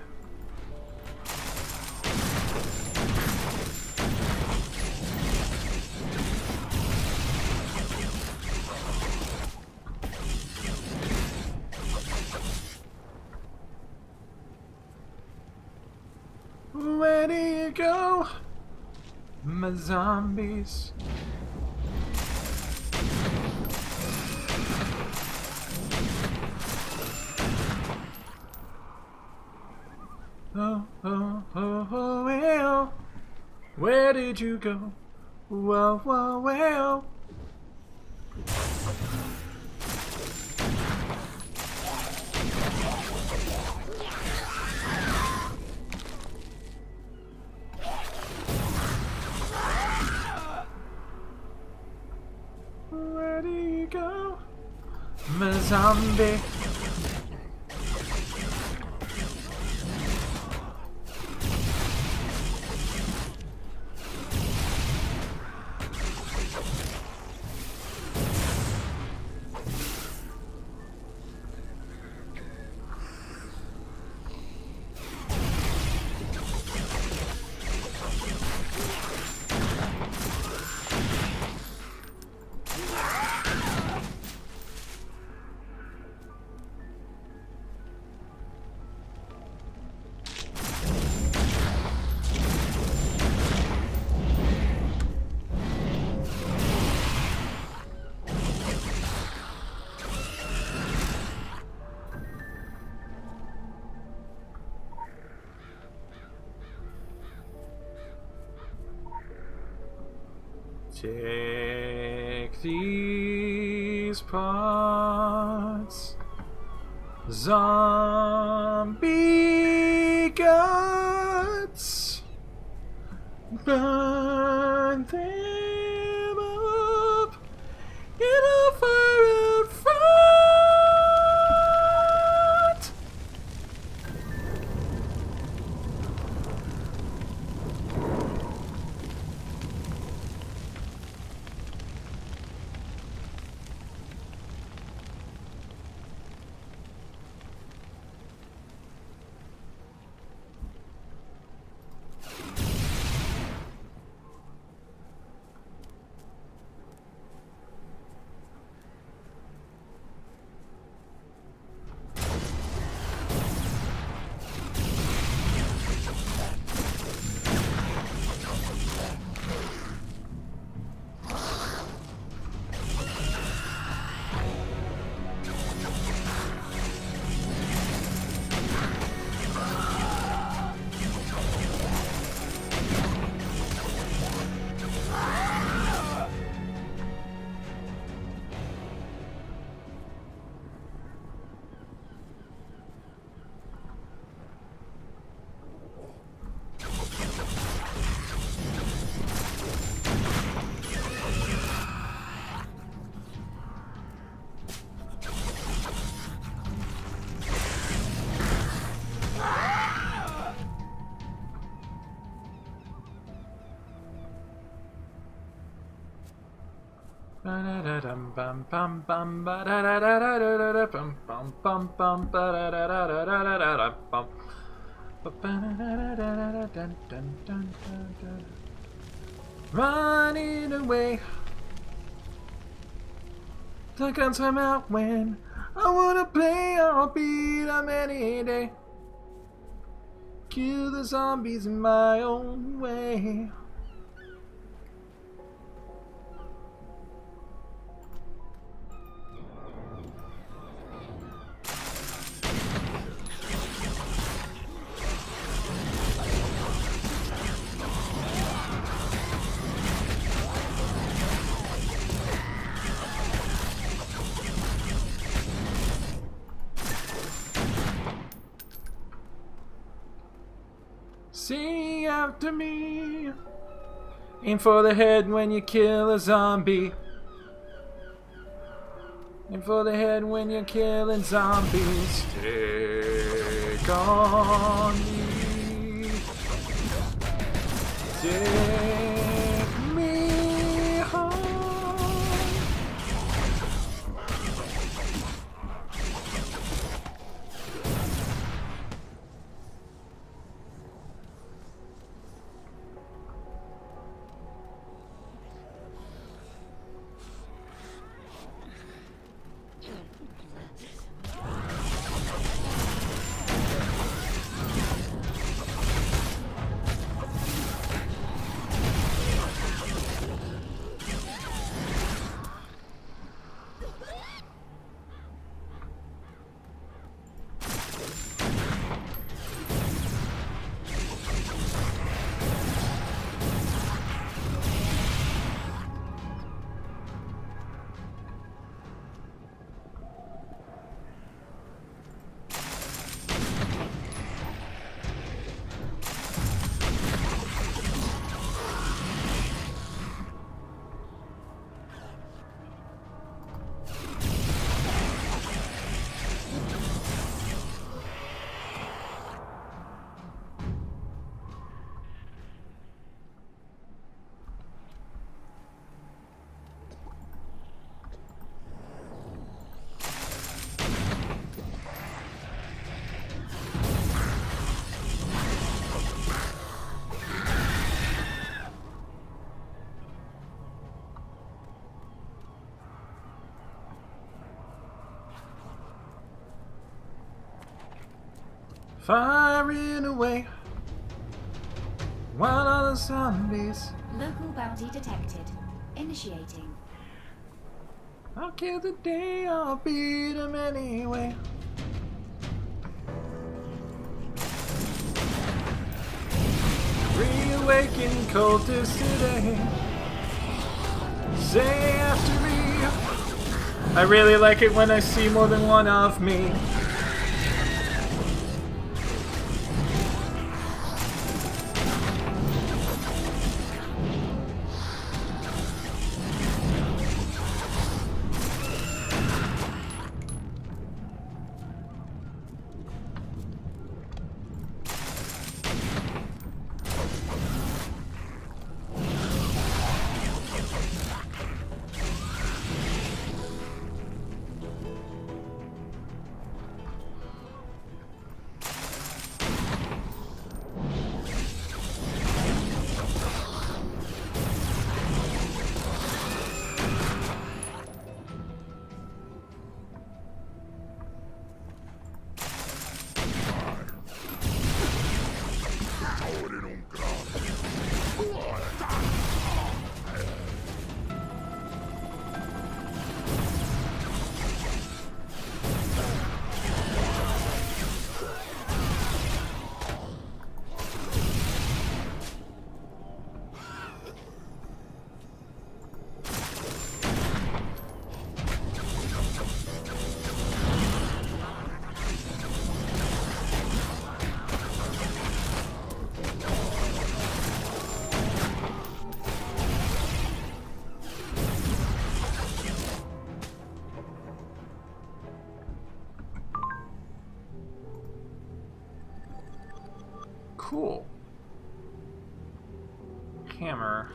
Where do you go, my zombies? Oh, oh, oh, oh, well. Where did you go? Whoa, whoa, well. Where do you go, my zombie? Take these parts, zombie guts, burn them up in a fire out front. Running away, I can time out when I wanna play. I'll beat them any day. Kill the zombies in my own way. See after me. Aim for the head when you kill a zombie. Aim for the head when you're killing zombies. Take on me. Take me home. Firing away. What are the zombies? Local bounty detected. Initiating. I'll kill the day, I'll beat them anyway. Reawaken cultists today. Say after me. I really like it when I see more than one of me. Cool. Hammer.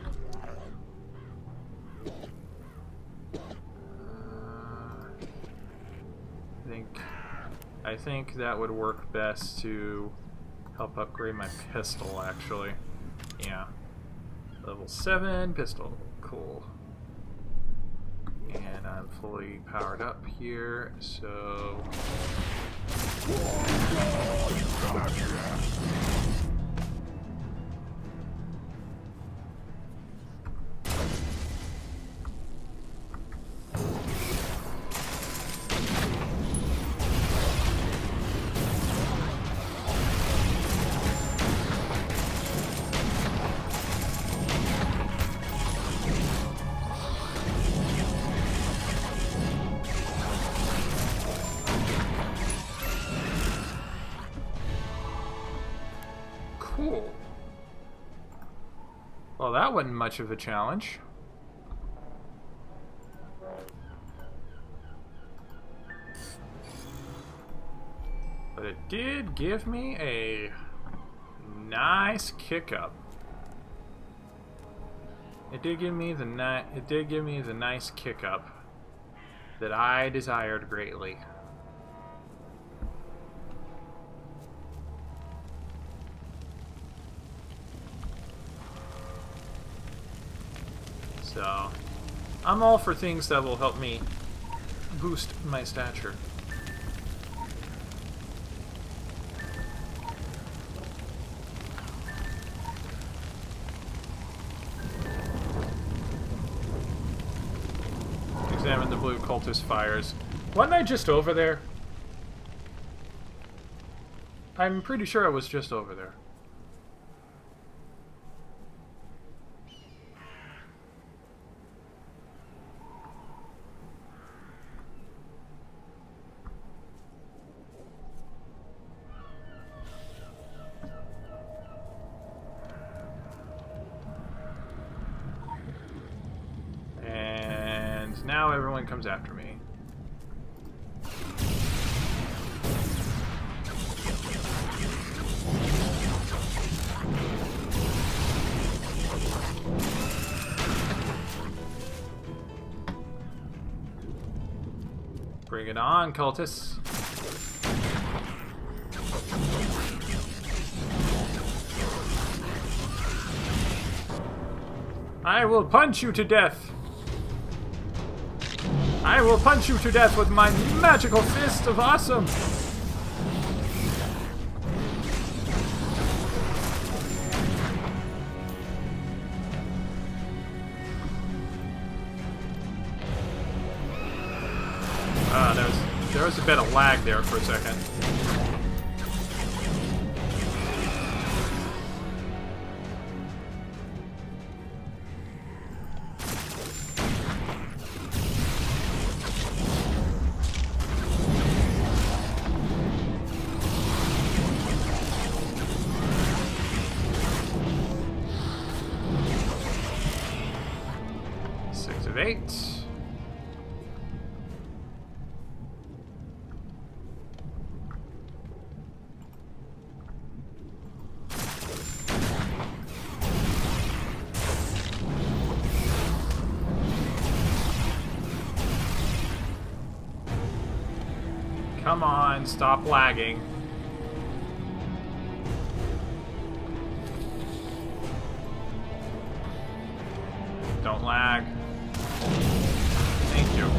I think that would work best to help upgrade my pistol, actually. Yeah. Level 7 pistol. Cool. And I'm fully powered up here, so... Cool. Well, that wasn't much of a challenge. But it did give me a nice kick up. It did give me the nice kick up that I desired greatly. So, I'm all for things that will help me boost my stature. Examine the blue cultist fires. Wasn't I just over there? I'm pretty sure I was just over there. Now everyone comes after me. Bring it on, cultists. I will punch you to death. I will punch you to death with my magical fist of awesome! There was a bit of lag there for a second. Activate. Come on, stop lagging. Don't lag. Thank you.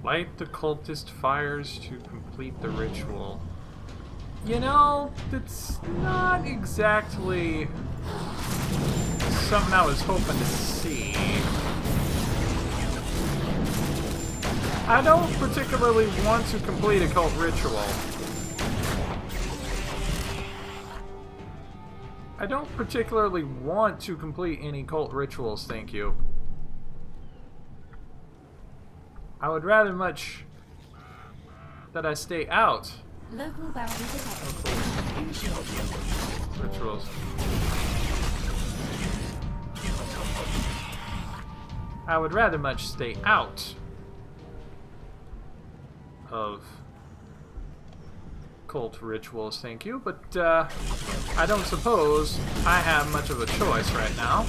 Light the cultist fires to complete the ritual. You know, that's not exactly something I was hoping to see. I don't particularly want to complete a cult ritual. I don't particularly want to complete any cult rituals, thank you. I would rather much that I stay out. Local boundary detected. Rituals. I would rather much stay out of cult rituals, thank you, but I don't suppose I have much of a choice right now.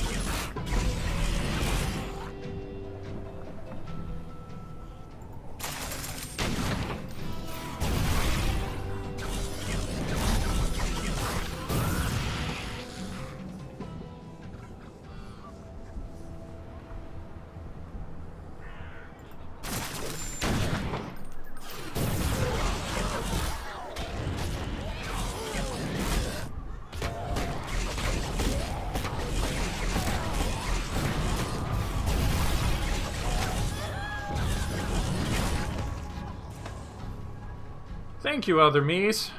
Thank you, other me's.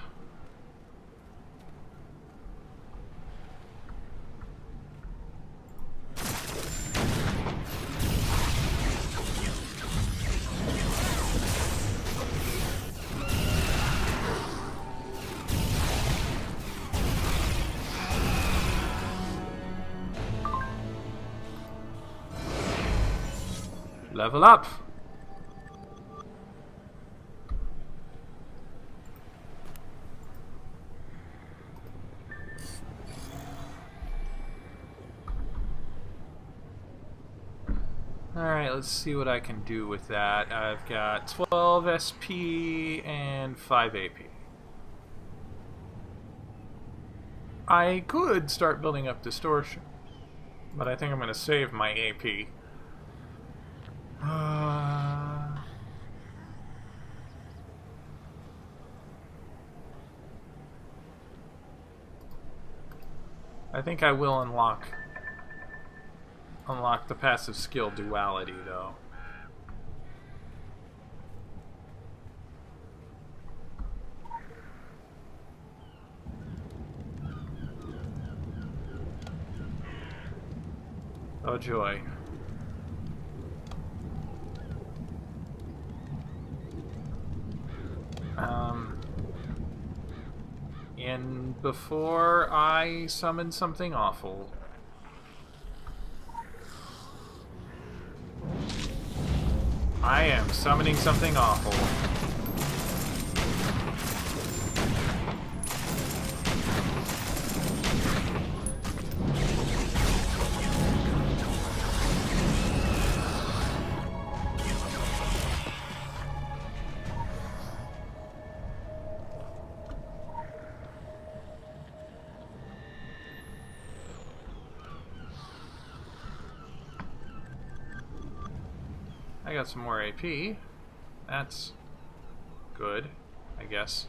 Level up. Alright, let's see what I can do with that. I've got 12 SP and 5 AP. I could start building up Distortion, but I think I'm going to save my AP. I think I will unlock the passive skill duality, though. Oh joy. And before I summon something awful, I am summoning something awful. I got some more AP. That's good, I guess.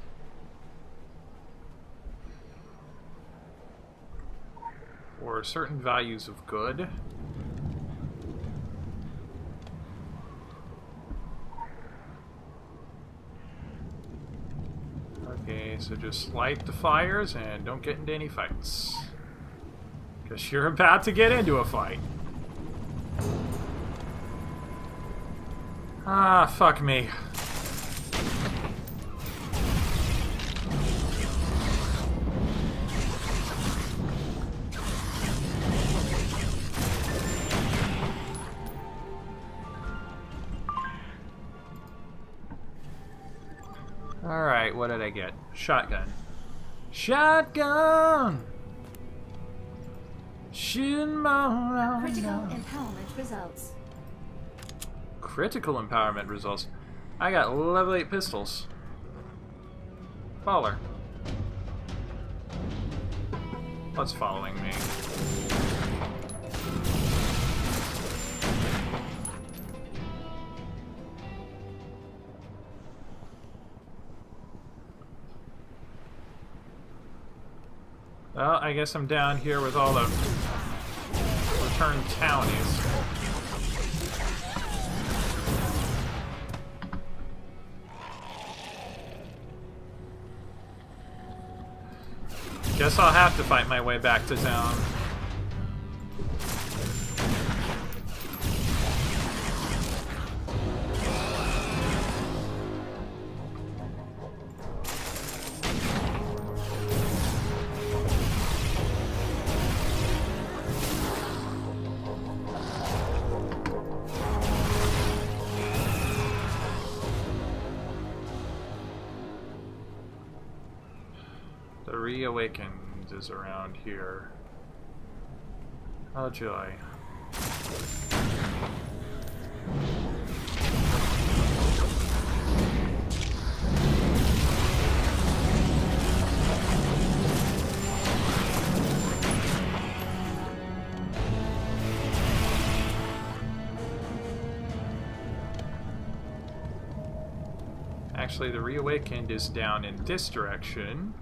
Or certain values of good. so just light the fires and don't get into any fights. Because you're about to get into a fight. Ah, fuck me. Alright, what did I get? Shotgun. Shotgun! Shooting my Critical empowerment results. Critical empowerment results. I got level 8 pistols. Baller. What's following me? Well, I guess I'm down here with all the returned townies. Guess I'll have to fight my way back to town. The Reawakened is around here. Oh joy. Actually, the Reawakened is down in this direction.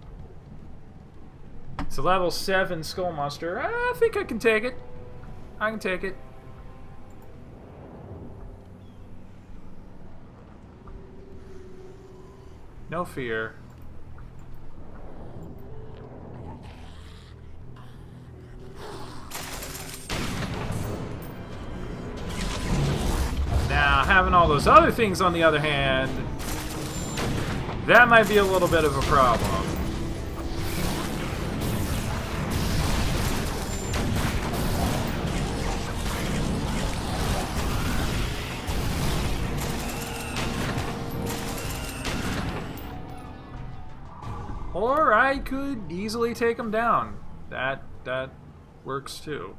It's a level 7 Skull Monster. I think I can take it. I can take it. No fear. Now, having all those other things on the other hand, that might be a little bit of a problem. Or I could easily take him down. That works too.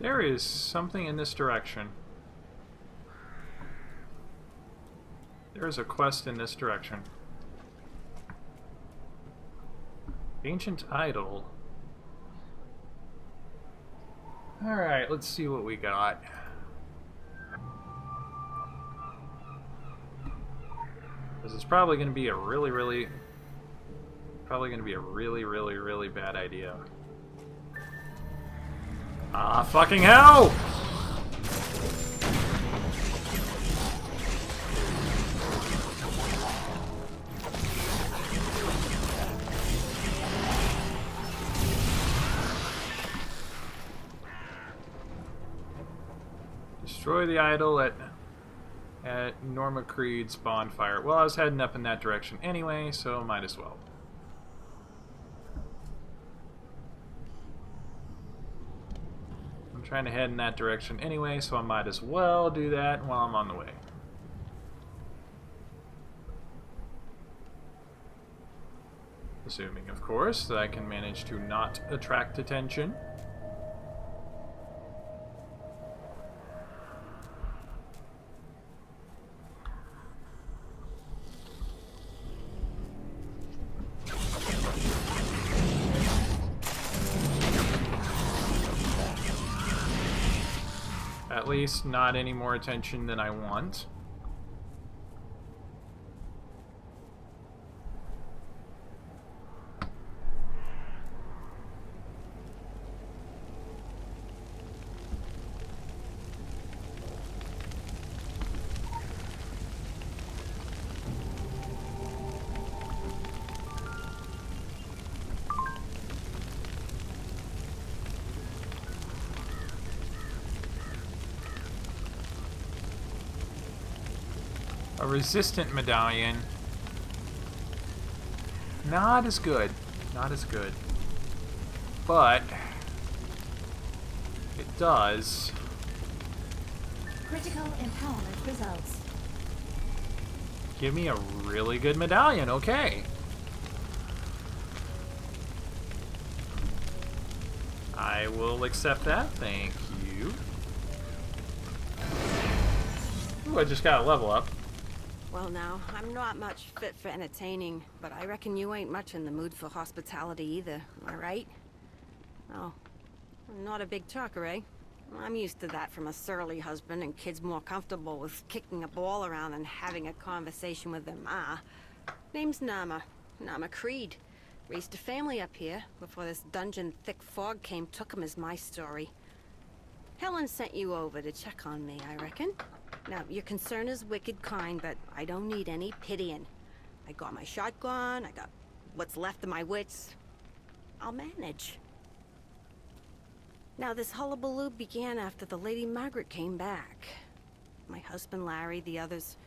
There is something in this direction. There is a quest in this direction. Ancient Idol. Alright, let's see what we got. This is probably going to be a really bad idea. Ah, fucking hell! Destroy the idol at Norma Creed's bonfire. Well, I was heading up in that direction anyway, so might as well. I'm trying to head in that direction anyway, so I might as well do that while I'm on the way. Assuming, of course, that I can manage to not attract attention. least not any more attention than I want. A resistant medallion. Not as good. Not as good. But it does. Critical empowerment results. Give me a really good medallion, okay. I will accept that, thank you. Ooh, I just got a level up. Well now, I'm not much fit for entertaining, but I reckon you ain't much in the mood for hospitality either, am I right? Oh, I'm not a big talker, eh? I'm used to that from a surly husband, and kids more comfortable with kicking a ball around than having a conversation with their ma. Name's Nama. Nama Creed. Raised a family up here before this dungeon thick fog came took him is my story. Helen sent you over to check on me, I reckon. Now, your concern is wicked kind, but I don't need any pitying. I got my shotgun, I got what's left of my wits. I'll manage. Now, this hullabaloo began after the Lady Margaret came back. My husband Larry, the others,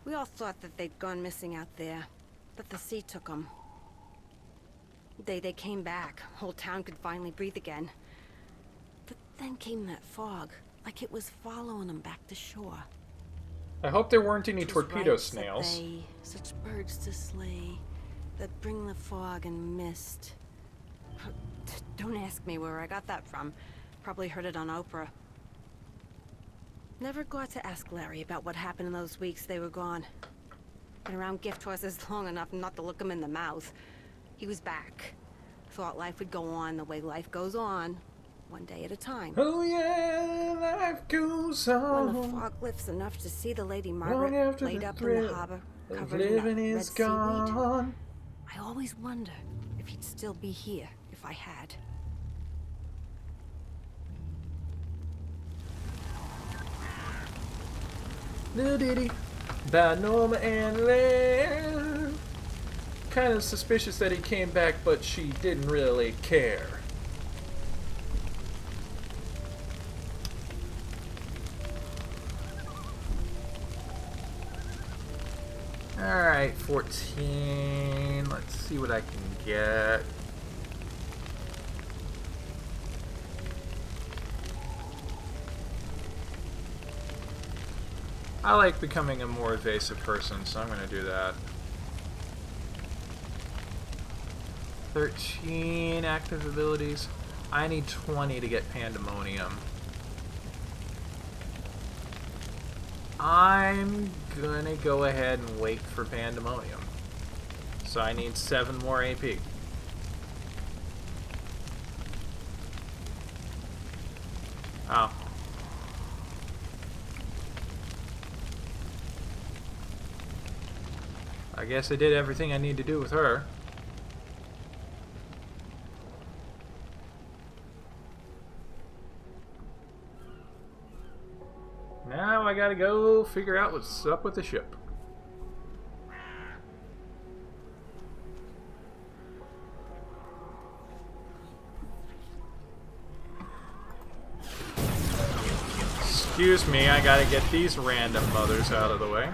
we all thought that they'd gone missing out there, but the sea took them. They came back. Whole town could finally breathe again. But then came that fog, like it was following them back to shore. I hope there weren't any torpedo snails. Such birds to slay, that bring the fog and mist. Don't ask me where I got that from. Probably heard it on Oprah. Never got to ask Larry about what happened in those weeks they were gone. Been around gift horses long enough not to look him in the mouth. He was back. Thought life would go on the way life goes on, one day at a time. Oh yeah, life goes on. When the fog lifts enough to see the Lady Margaret laid up in the harbor, covered in that red seaweed, I always wonder if he'd still be here if I had. Little ditty about Norma and Len. Kind of suspicious that he came back, but she didn't really care. Alright, 14. Let's see what I can get. I like becoming a more evasive person, so I'm going to do that. 13 active abilities. I need 20 to get Pandemonium. I'm gonna go ahead and wait for Pandemonium. So I need 7 more AP. Oh. I guess I did everything I need to do with her. Now I gotta go figure out what's up with the ship. Excuse me, I gotta get these random mothers out of the way.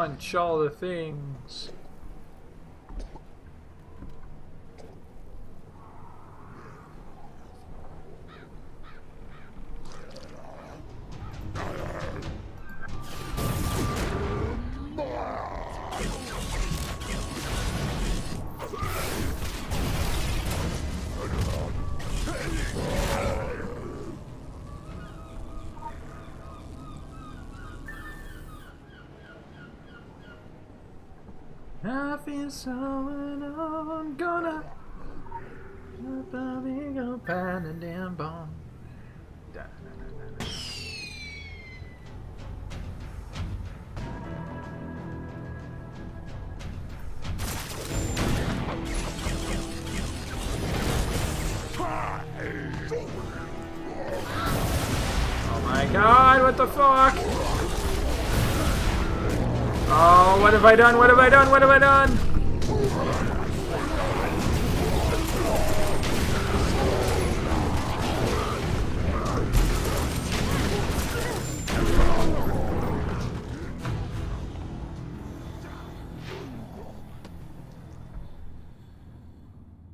punch all the things. I feel so alone, gonna go find the damn bomb. Oh my god, what the fuck? Oh, what have I done? What have I done? What have I done?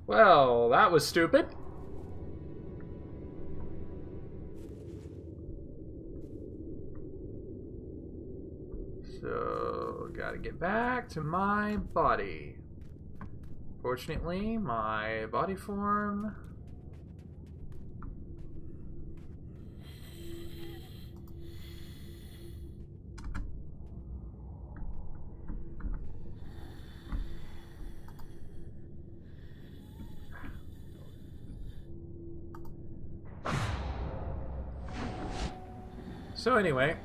Well, that was stupid. So, gotta get back to my body. Fortunately, my body form... So anyway...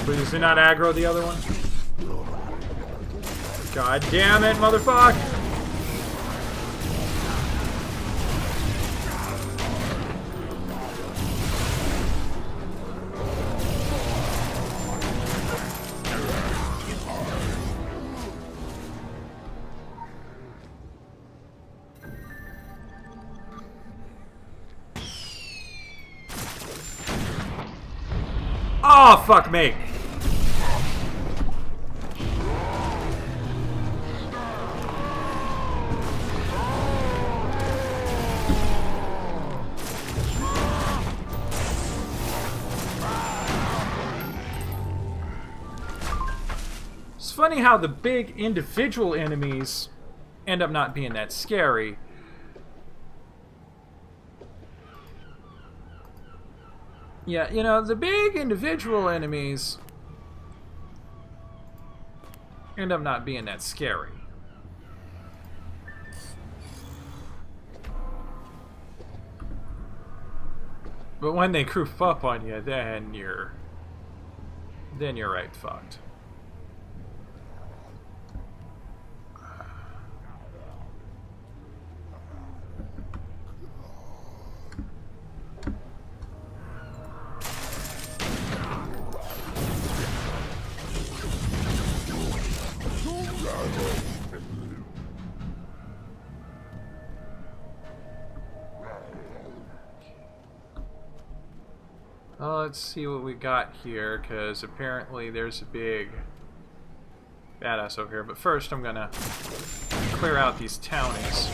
Please do not aggro the other one. God damn it, motherfucker! Oh, fuck me! It's funny how the big individual enemies end up not being that scary. Yeah, you know, the big individual enemies end up not being that scary. But when they creep up on you, then you're right fucked. Let's see what we got here, because apparently there's a big badass over here. But first I'm gonna clear out these townies.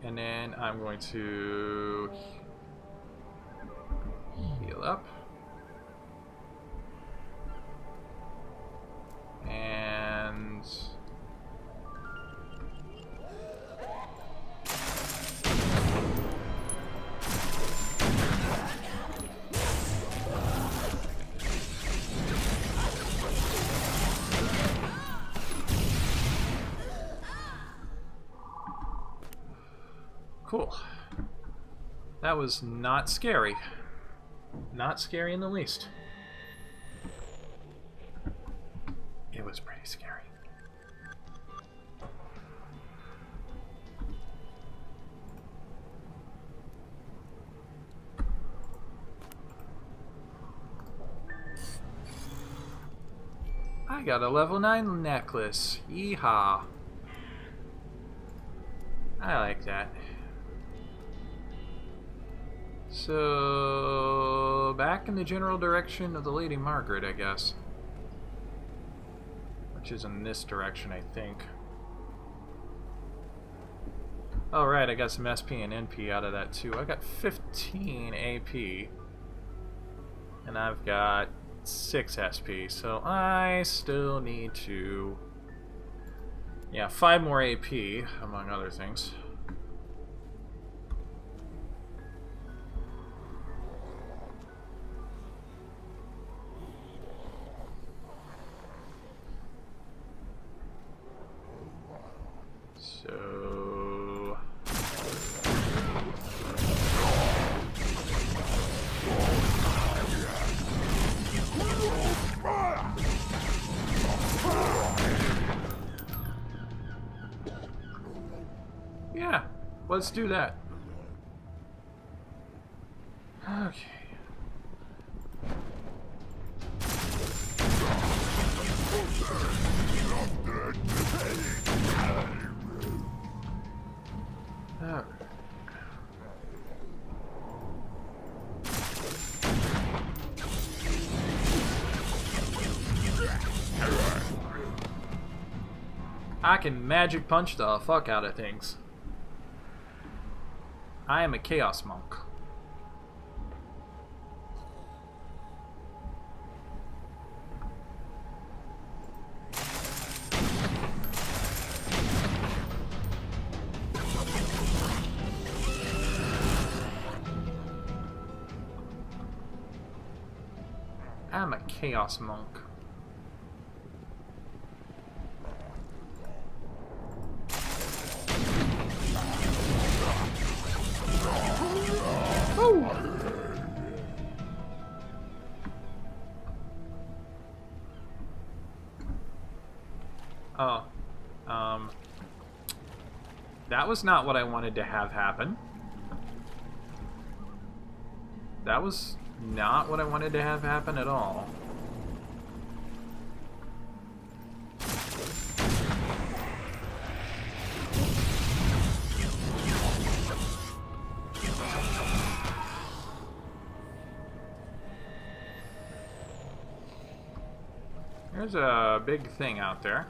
And then I'm going to heal up. And cool. That was not scary. Not scary in the least. It was pretty scary. I got a level 9 necklace. Yeehaw. I like that. So, back in the general direction of the Lady Margaret, I guess. Which is in this direction, I think. Alright, I got some SP and NP out of that too. I got 15 AP. And I've got 6 SP, so I still need to... yeah, 5 more AP, among other things. So... yeah, let's do that. Okay. Alright. I can magic punch the fuck out of things. I am a Chaos Monk. I'm a Chaos Monk. Oh. That was not what I wanted to have happen. That was not what I wanted to have happen at all. There's a big thing out there.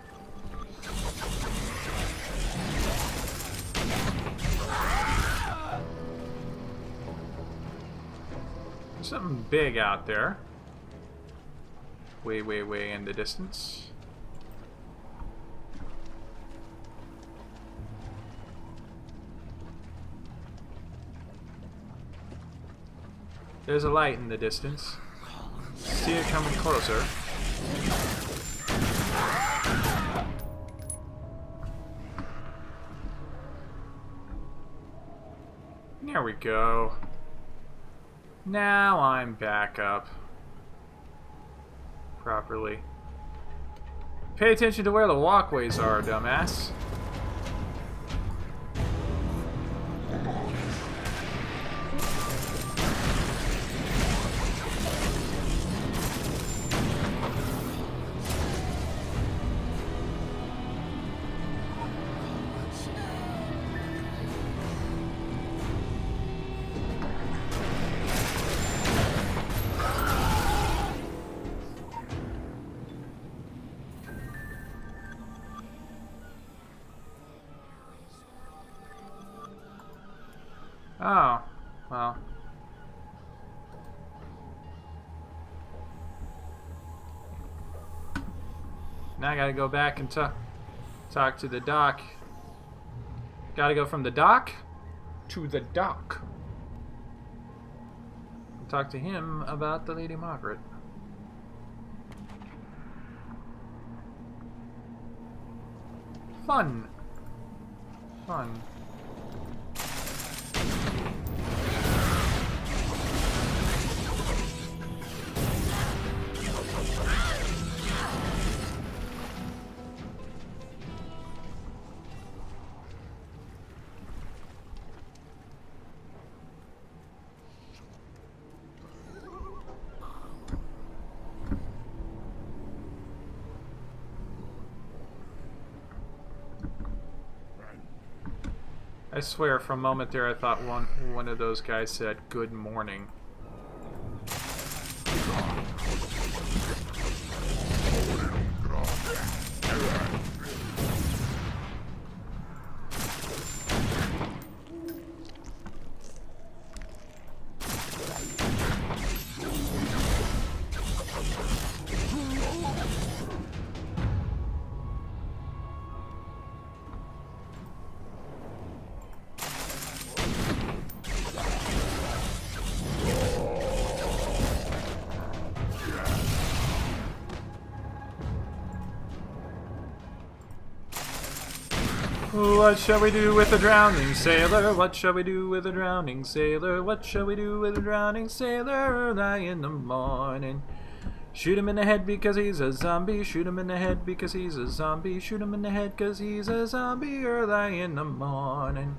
There's something big out there. Way, way, way in the distance. There's a light in the distance. See it coming closer. There we go. Now I'm back up properly. Pay attention to where the walkways are, dumbass. Oh, well. Now I gotta go back and talk to the doc. Gotta go from the doc to the doc. And talk to him about the Lady Margaret. Fun. Fun. I swear, for a moment there, I thought one of those guys said, "Good morning." What shall we do with a drowning sailor? What shall we do with a drowning sailor? What shall we do with a drowning sailor early in the morning? Shoot him in the head because he's a zombie. Shoot him in the head because he's a zombie. Shoot him in the head because he's a zombie early in the morning.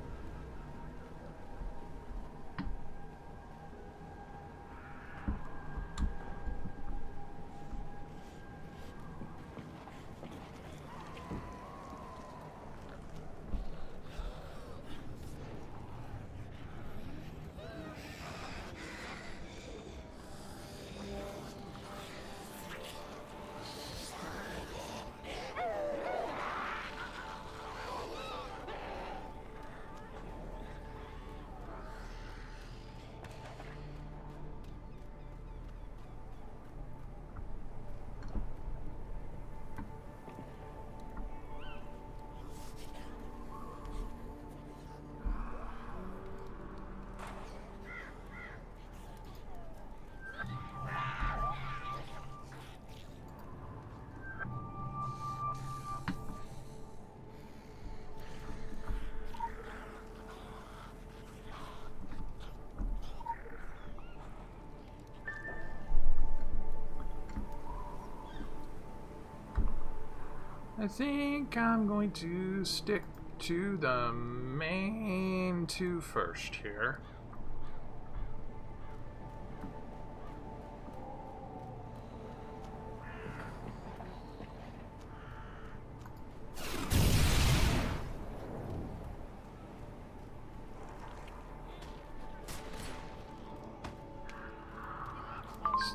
I think I'm going to stick to the main two first here.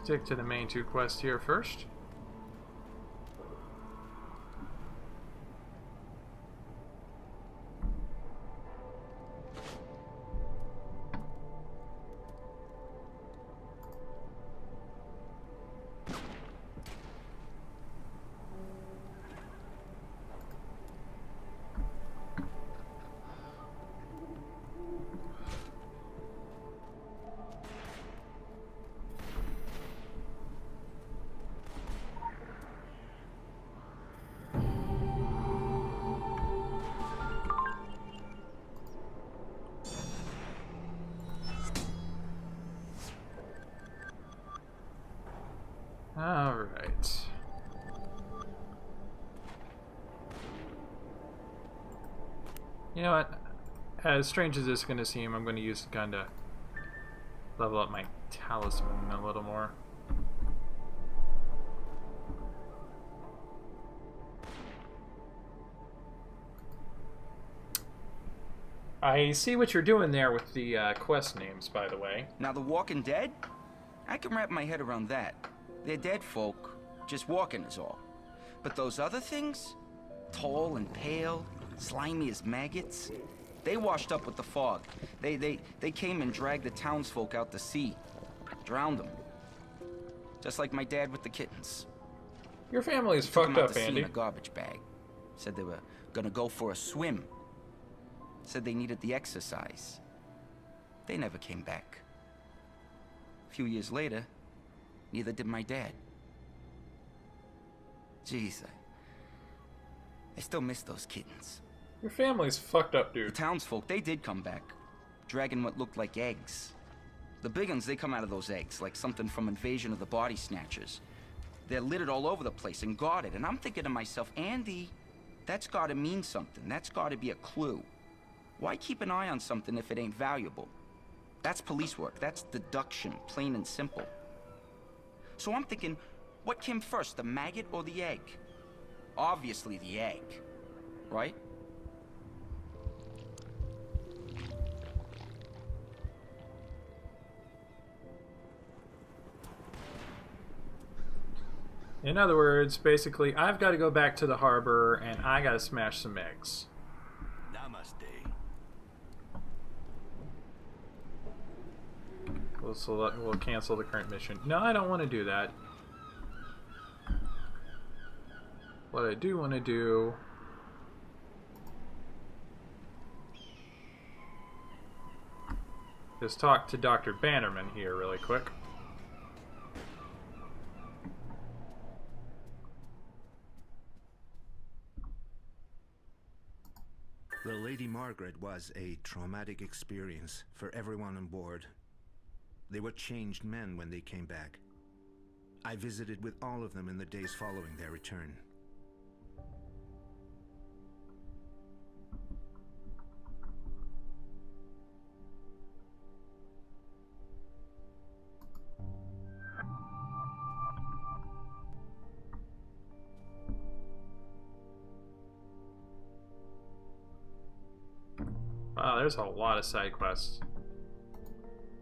Stick to the main two quests here first. Alright. You know what? As strange as this is going to seem, I'm going to use the gun to level up my talisman a little more. I see what you're doing there with the quest names, by the way. Now, the Walking Dead? I can wrap my head around that. They're dead folk, just walking is all. But those other things? Tall and pale, slimy as maggots? They washed up with the fog. They came and dragged the townsfolk out to sea. Drowned them. Just like my dad with the kittens. Your family's Took 'em fucked out up, to sea Andy. in a garbage bag. Said they were gonna go for a swim. Said they needed the exercise. They never came back. A few years later, neither did my dad. Jeez, I still miss those kittens. Your family's fucked up, dude. The townsfolk, they did come back, dragging what looked like eggs. The big uns, they come out of those eggs like something from Invasion of the Body Snatchers. They're littered all over the place and guarded, and I'm thinking to myself, Andy, that's gotta mean something. That's gotta be a clue. Why keep an eye on something if it ain't valuable? That's police work. That's deduction, plain and simple. So I'm thinking, what came first, the maggot or the egg? Obviously the egg, right? In other words, basically, I've got to go back to the harbor and I got to smash some eggs. Namaste. We'll cancel the current mission. No, I don't want to do that. What I do want to do is talk to Dr. Bannerman here really quick. The Lady Margaret was a traumatic experience for everyone on board. They were changed men when they came back. I visited with all of them in the days following their return. Wow, there's a lot of side quests.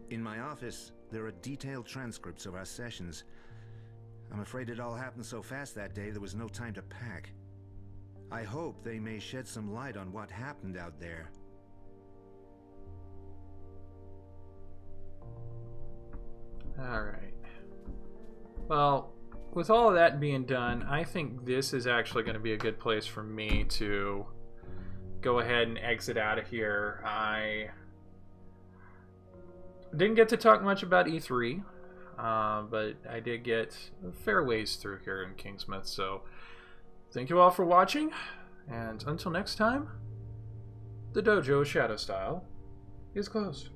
In my office, there are detailed transcripts of our sessions. I'm afraid it all happened so fast that day there was no time to pack. I hope they may shed some light on what happened out there. Alright. Well, with all of that being done, I think this is actually going to be a good place for me to go ahead and exit out of here. I didn't get to talk much about E3, but I did get a fair ways through here in Kingsmouth, so thank you all for watching, and until next time, the Dojo Shadow Style is closed.